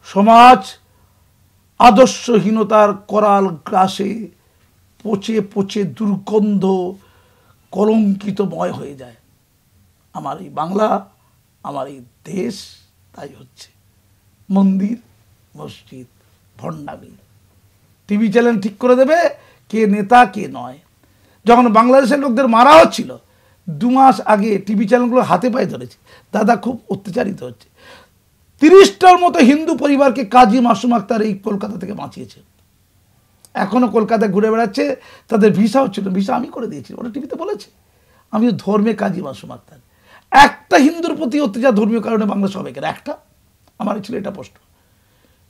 সমাজ আদর্শহীনতার করাল গ্রাসে পচে পচে দুর্গন্ধ কলঙ্কিতময় হয়ে যায়। আমার এই বাংলা, আমার এই দেশ তাই হচ্ছে। মন্দির, মসজিদ, ভণ্ডামি। টিভি চ্যানেল ঠিক করে দেবে কে নেতা কে নয়। যখন বাংলাদেশের লোকদের মারা হচ্ছিল, 2 মাস আগে টিভি চ্যানেলগুলো হাতে পায়ে ধরেছে, দাদা খুব অত্যাচারিত হচ্ছে। 30টার মতো হিন্দু পরিবারকে কাজী মাসুম আক্তার এই কলকাতা থেকে বাঁচিয়েছে। এখনো কলকাতায় ঘুরে বেড়াচ্ছে, তাদের ভিসা হচ্ছিল, ভিসা আমি করে দিয়েছি, ওটা টিভিতে বলেছে। আমি ধর্মে কাজী মাসুম আক্তার। একটা হিন্দুর প্রতি অত্যাচার ধর্মীয় কারণে বাংলা সবাইকে, একটা আমার ছিল এটা প্রশ্ন।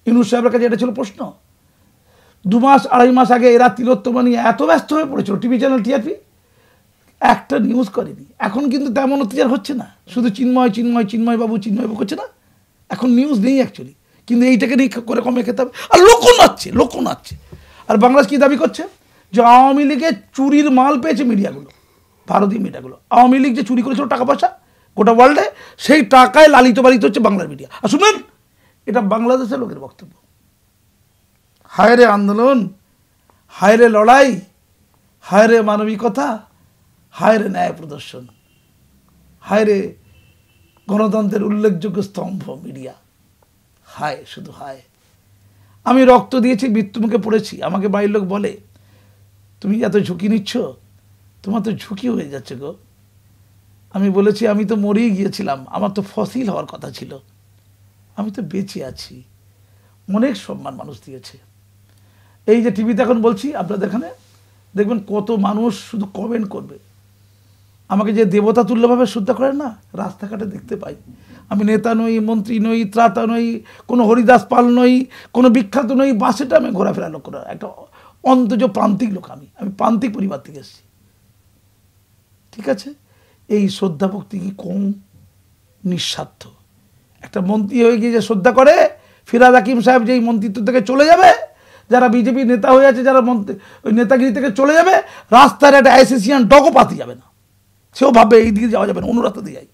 ইউনূস সাহেবের কাছে এটা ছিল প্রশ্ন। 2 মাস 2.5 মাস আগে এরা তিলোত্তমা নিয়ে এত ব্যস্ত হয়ে পড়েছিল, টিভি চ্যানেল টিআরপি একটা নিউজ করেনি। এখন কিন্তু তেমন অত্যাচার হচ্ছে না, শুধু চিন্ময় বাবু করছে না, এখন নিউজ নেই অ্যাকচুয়ালি, কিন্তু এইটাকে নিয়ে করে কমে খেতে হবে। আর লোক নাচছে। আর বাংলাদেশ কি দাবি করছে? যে আওয়ামী লীগের চুরির মাল পেয়েছে মিডিয়াগুলো, ভারতীয় মিডিয়াগুলো। আওয়ামী লীগ যে চুরি করেছিল টাকা পয়সা গোটা ওয়ার্ল্ডে, সেই টাকায় লালিত পালিত হচ্ছে বাংলার মিডিয়া। আর শুনুন, এটা বাংলাদেশের লোকের বক্তব্য। হায় রে আন্দোলন, হায় রে লড়াই, হায় রে মানবিকতা, হায় রে ন্যায় প্রদর্শন, হায় রে গণতন্ত্রের উল্লেখযোগ্য স্তম্ভ মিডিয়া, হায়, শুধু হায়। আমি রক্ত দিয়েছি, মৃত্যুমুখে পড়েছি। আমাকে বাড়ির লোক বলে, তুমি এত ঝুঁকি নিচ্ছ, তোমার তো ঝুঁকি হয়ে যাচ্ছে গো। আমি বলেছি, আমি তো মরেই গিয়েছিলাম, আমার তো ফসিল হওয়ার কথা ছিল, আমি তো বেঁচে আছি। অনেক সম্মান মানুষ দিয়েছে। এই যে টিভিতে এখন বলছি, আপনাদের এখানে দেখবেন কত মানুষ শুধু কমেন্ট করবে। আমাকে যে দেবতা তুল্যভাবে শ্রদ্ধা করেন না, রাস্তাঘাটে দেখতে পাই। আমি নেতা নই, মন্ত্রী নই, ত্রাতা নই, কোনো হরিদাস পাল নই, কোনো বিখ্যাত নই, বাসেটা আমি ঘোরাফেরা লোক করা একটা অন্তজ প্রান্তিক লোক। আমি প্রান্তিক পরিবার থেকে এসেছি, ঠিক আছে? এই শ্রদ্ধা ভক্তি কি কম? নিঃস্বার্থ। একটা মন্ত্রী হয়ে গিয়ে যে শ্রদ্ধা করে, ফিরহাদ হাকিম সাহেব যেই মন্ত্রিত্ব থেকে চলে যাবে, যারা বিজেপি নেতা হয়ে আছে, যারা ওই নেতাগিরি থেকে চলে যাবে, রাস্তার একটা অ্যাসোসিয়েশন ডগও পাতি যাবে না, সেও ভাববে এই দিকে যাওয়া যাবে না, অন্য রাস্তা দিয়ে যাই।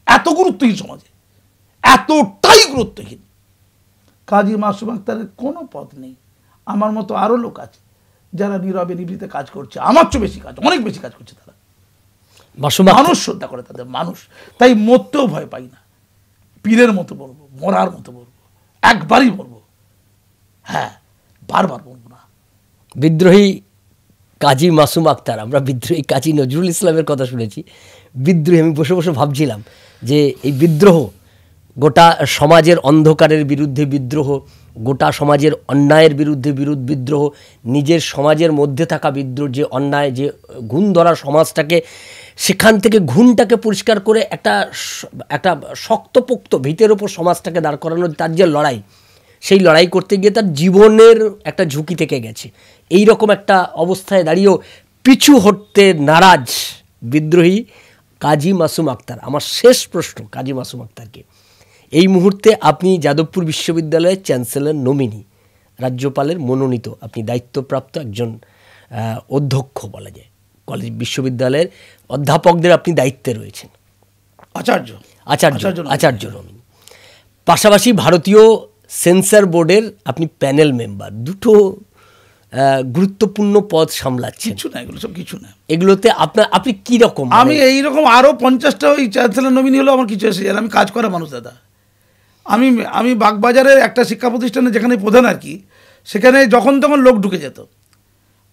এত গুরুত্বহীন সমাজে, এতটাই গুরুত্বহীন। কাজী মাসুম আক্তারের কোনো পথ নেই। আমার মতো আরও লোক আছে যারা নীরবে নিভৃতে কাজ করছে, আমার চেয়ে বেশি কাজ, অনেক বেশি কাজ করছে তারা। মানুষ শ্রদ্ধা করে তাদের, মানুষ। তাই মরতেও ভয় পাই না, পীরের মতো বলবো, মরার মতো বলবো, একবারই বলবো, হ্যাঁ, বারবার বলবো না। বিদ্রোহী কাজী মাসুম আক্তার, আমরা বিদ্রোহী কাজী নজরুল ইসলামের কথা শুনেছি। বিদ্রোহী, আমি বসে বসে ভাবছিলাম যে এই বিদ্রোহ, গোটা সমাজের অন্ধকারের বিরুদ্ধে বিদ্রোহ, গোটা সমাজের অন্যায়ের বিরুদ্ধে বিদ্রোহ, নিজের সমাজের মধ্যে থাকা বিদ্রোহ, যে অন্যায়, যে ঘুণ ধরা সমাজটাকে, সেখান থেকে ঘুণটাকে পরিষ্কার করে একটা শক্তপোক্ত ভিতের ওপর সমাজটাকে দাঁড় করানোর তার যে লড়াই, সেই লড়াই করতে গিয়ে তার জীবনের একটা ঝুঁকি থেকে গেছে। এই রকম একটা অবস্থায় দাঁড়িয়েও পিছু হটতে নারাজ বিদ্রোহী কাজী মাসুম আক্তার। আমার শেষ প্রশ্ন কাজী মাসুম আক্তারকে, এই মুহূর্তে আপনি যাদবপুর বিশ্ববিদ্যালয়ের চ্যান্সেলর নমিনি, রাজ্যপালের মনোনীত, আপনি দায়িত্বপ্রাপ্ত একজন অধ্যক্ষ বলা যায়, কলেজ বিশ্ববিদ্যালয়ের অধ্যাপকদের আপনি দায়িত্বে রয়েছেন, আচার্য নমিনি। পাশাপাশি ভারতীয় সেন্সর বোর্ডের আপনি প্যানেল মেম্বার, দুটো গুরুত্বপূর্ণ পদ সামলাচ্ছেন। কিছু না, এগুলো সব কিছু না। এগুলোতে আপনি কি রকম? আমি এইরকম আরও 50টা ওই চ্যান্সেলর নমিনি হলেও আমার কিছু এসে যায়। আমি কাজ করা মানুষ দাদা। আমি বাগবাজারের একটা শিক্ষা প্রতিষ্ঠানে যেখানে প্রধান আর কি, সেখানে যখন তখন লোক ঢুকে যেত,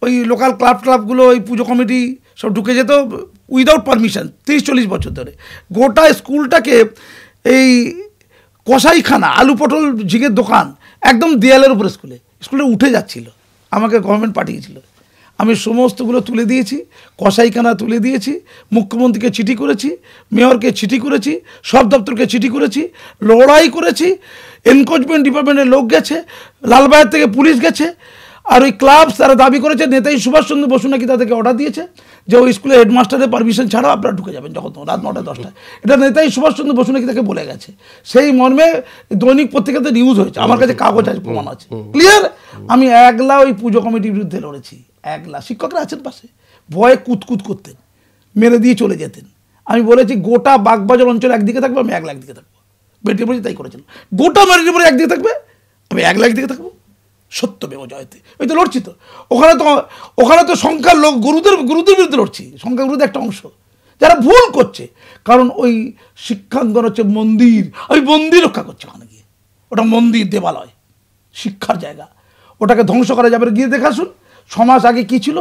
ওই লোকাল ক্লাবগুলো, ওই পুজো কমিটি সব ঢুকে যেত উইদাউট পারমিশন, 30-40 বছর ধরে। গোটা স্কুলটাকে এই কসাইখানা, আলু পটল ঝিঙের দোকান, একদম দেয়ালের উপরে স্কুলে উঠে যাচ্ছিল। আমাকে গভর্নমেন্ট পাঠিয়েছিল, আমি সমস্তগুলো তুলে দিয়েছি, কসাইখানা তুলে দিয়েছি, মুখ্যমন্ত্রীকে চিঠি করেছি, মেয়রকে চিঠি করেছি, সব দপ্তরকে চিঠি করেছি, লড়াই করেছি, এনক্রোচমেন্ট ডিপার্টমেন্টের লোক গেছে, লালবাজার থেকে পুলিশ গেছে। আর ওই ক্লাব তারা দাবি করেছে নেতাজি সুভাষচন্দ্র বসু নাকি তাদেরকে অর্ডার দিয়েছে যে ওই স্কুলে হেডমাস্টারের পারমিশন ছাড়াও আপনারা ঢুকে যাবেন যখন রাত 9টা-10টায়। এটা নেতাজি সুভাষচন্দ্র বসু নাকি তাকে বলে গেছে। সেই মর্মে দৈনিক পত্রিকাতে নিউজ হয়েছে, আমার কাছে কাগজ আছে, প্রমাণ আছে, ক্লিয়ার। আমি একলা ওই পুজো কমিটির বিরুদ্ধে লড়েছি, একলা। শিক্ষকরা আছেন পাশে, ভয়ে কুতকুত করতেন, মেরে দিয়ে চলে যেতেন। আমি বলেছি গোটা বাগবাজার অঞ্চল একদিকে থাকবে, আমি একলা একদিকে থাকবো। মেদিনীপুরে তাই করেছিলাম, গোটা মেদিনীপুরে একদিকে থাকবে, আমি একলা একদিকে থাকবো। সত্যমেব জয়তে, ওই তো লড়ছি তো। ওখানে তো সংখ্যার লোক গুরুদের বিরুদ্ধে লড়ছি, সংখ্যা গুরুদের একটা অংশ যারা ভুল করছে। কারণ ওই শিক্ষাঙ্গন হচ্ছে মন্দির, আমি মন্দির রক্ষা করছি ওখানে গিয়ে। ওটা মন্দির, দেবালয়, শিক্ষার জায়গা, ওটাকে ধ্বংস করা যাবে। গিয়ে দেখাশুন 6 মাস আগে কী ছিল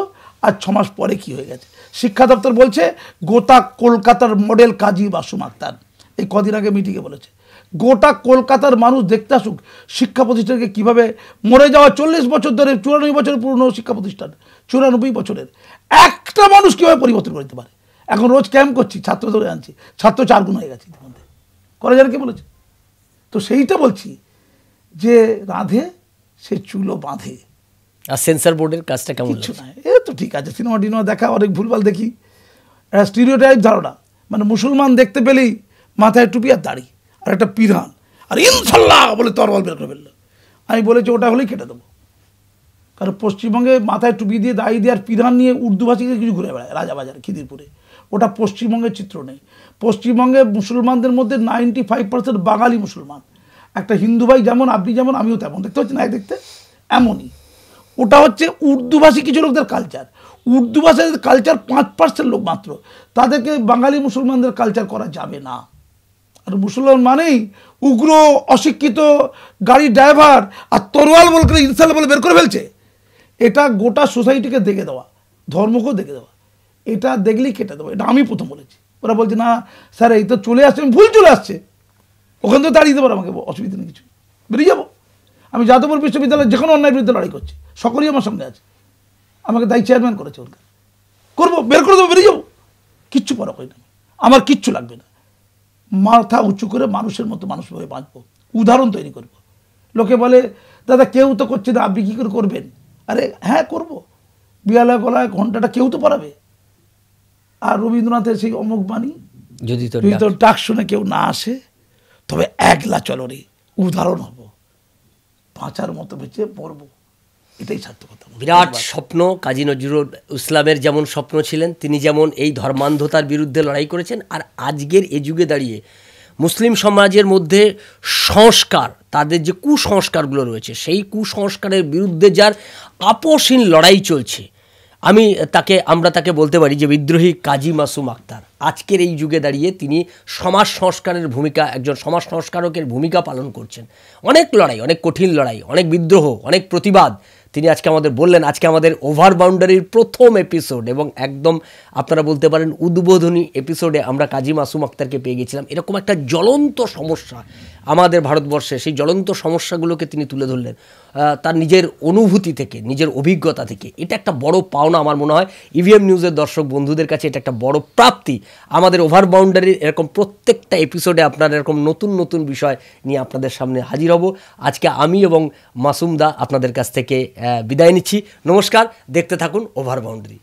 আর 6 মাস পরে কী হয়ে গেছে। শিক্ষা দপ্তর বলছে গোটা কলকাতার মডেল কাজী মাসুম আক্তার, এই কদিন আগে মিটিংয়ে বলেছে গোটা কলকাতার মানুষ দেখতে আসুক শিক্ষা প্রতিষ্ঠানকে কীভাবে মরে যাওয়া 40 বছর ধরে, 94 বছরের পুরনো শিক্ষা প্রতিষ্ঠান, 94 বছরের একটা মানুষ কীভাবে পরিবর্তন করতে পারে। এখন রোজ ক্যাম্প করছি, ছাত্র ধরে আনছি, ছাত্র 4 গুণ হয়ে গেছে ইতিমধ্যে। করা যাবে কে বলেছে? তো সেইটা বলছি যে রাঁধে সে চুলো বাঁধে। আর সেন্সর বোর্ডের কাজটা কেমন? কিছু না, এ তো ঠিক আছে, সিনেমা টিনেমা দেখা, অনেক ভুলভাল দেখি, স্টিরিওটাইপ ধারণা, মানে মুসলমান দেখতে পেলেই মাথায় টুপি আর দাড়ি আর একটা পিধান আর ইনশাল্লাহ বলে তরবাল বের করে ফেললো। আমি বলেছি ওটা হলেই কেটে দেবো। কারণ পশ্চিমবঙ্গে মাথায় টুপি দিয়ে দাড়ি দিয়ে আর পিধান নিয়ে উর্দু ভাষীকে কিছু ঘুরে বেড়ায় রাজাবাজার খিদিরপুরে, ওটা পশ্চিমবঙ্গের চিত্র নেই। পশ্চিমবঙ্গে মুসলমানদের মধ্যে 95% বাঙালি মুসলমান। একটা হিন্দু ভাই যেমন, আপনি যেমন, আমিও তেমন, দেখতে হচ্ছে না দেখতে এমনই। ওটা হচ্ছে উর্দুভাষী কিছু লোকদের কালচার। উর্দু ভাষার কালচার 5% লোক মাত্র, তাদেরকে বাঙালি মুসলমানদের কালচার করা যাবে না। আর মুসলমান মানেই উগ্র, অশিক্ষিত, গাড়ির ড্রাইভার আর তরোয়াল বলকে ইনশাল্লাহ বলে বের করে ফেলছে। এটা গোটা সোসাইটিকে দেখে দেওয়া, ধর্মকেও দেখে দেওয়া, এটা দেখলেই কেটে দেবো। এটা আমি প্রথম বলেছি। ওরা বলছে না স্যার এই তো চলে আসছে, আমি ভুল চলে আসছে, ওখান থেকে দাঁড়িয়ে দিতে পারো, আমাকে অসুবিধা নেই কিছু, বেরিয়ে যাবো। আমি যাদবপুর বিশ্ববিদ্যালয়ে যে কোনো অন্যায়ের বিরুদ্ধে লড়াই করছি, সকলেই আমার সঙ্গে আছে, আমাকে দায়ী চেয়ারম্যান করেছে, ওর করবো, বের করে দেবো, বেরিয়ে যাবো, কিচ্ছু পরক হয় না, আমার কিচ্ছু লাগবে না। মাথা উঁচু করে মানুষের মতো মানুষভাবে বাঁচবো, উদাহরণ তৈরি করব। লোকে বলে দাদা কেউ তো করছে না, আপনি কী করে করবেন? আরে হ্যাঁ করবো, বিয়ালা গলায় ঘন্টাটা কেউ তো পড়াবে। আর রবীন্দ্রনাথের সেই অমুক বাণী, যদি তোর ডাক শুনে কেউ না আসে তবে একলা চলো রে, উদাহরণ হব, বাঁচার মতো বেঁচে পড়বো, এটাই সার্থকতা। বিরাট স্বপ্ন কাজী নজরুল ইসলামের যেমন স্বপ্ন ছিলেন, তিনি যেমন এই ধর্মান্ধতার বিরুদ্ধে লড়াই করেছেন, আর আজকের এ যুগে দাঁড়িয়ে মুসলিম সমাজের মধ্যে সংস্কার, তাদের যে কুসংস্কারগুলো রয়েছে সেই কুসংস্কারের বিরুদ্ধে যার আপসহীন লড়াই চলছে, আমরা তাকে বলতে পারি যে বিদ্রোহী কাজী মাসুম আক্তার। আজকের এই যুগে দাঁড়িয়ে তিনি সমাজ সংস্কারের ভূমিকা, একজন সমাজ সংস্কারকের ভূমিকা পালন করছেন। অনেক লড়াই, অনেক কঠিন লড়াই, অনেক বিদ্রোহ, অনেক প্রতিবাদ তিনি আজকে আমাদের বললেন। আজকে আমাদের ওভার বাউন্ডারির প্রথম এপিসোড এবং একদম আপনারা বলতে পারেন উদ্বোধনী এপিসোডে আমরা কাজী মাসুম আক্তারকে পেয়ে গেছিলাম। এরকম একটা জ্বলন্ত সমস্যা আমাদের ভারতবর্ষে, সেই জ্বলন্ত সমস্যাগুলোকে তিনি তুলে ধরলেন তার নিজের অনুভূতি থেকে, নিজের অভিজ্ঞতা থেকে। এটা একটা বড় পাওনা আমার মনে হয় ইভিএম নিউজের দর্শক বন্ধুদের কাছে এটা একটা বড় প্রাপ্তি। আমাদের ওভার বাউন্ডারির এরকম প্রত্যেকটা এপিসোডে আপনারা এরকম নতুন নতুন বিষয় নিয়ে আপনাদের সামনে হাজির হব। আজকে আমি এবং মাসুম দা আপনাদের কাছ থেকে বিদায় নিচ্ছি। নমস্কার, দেখতে থাকুন ওভার বাউন্ডারি।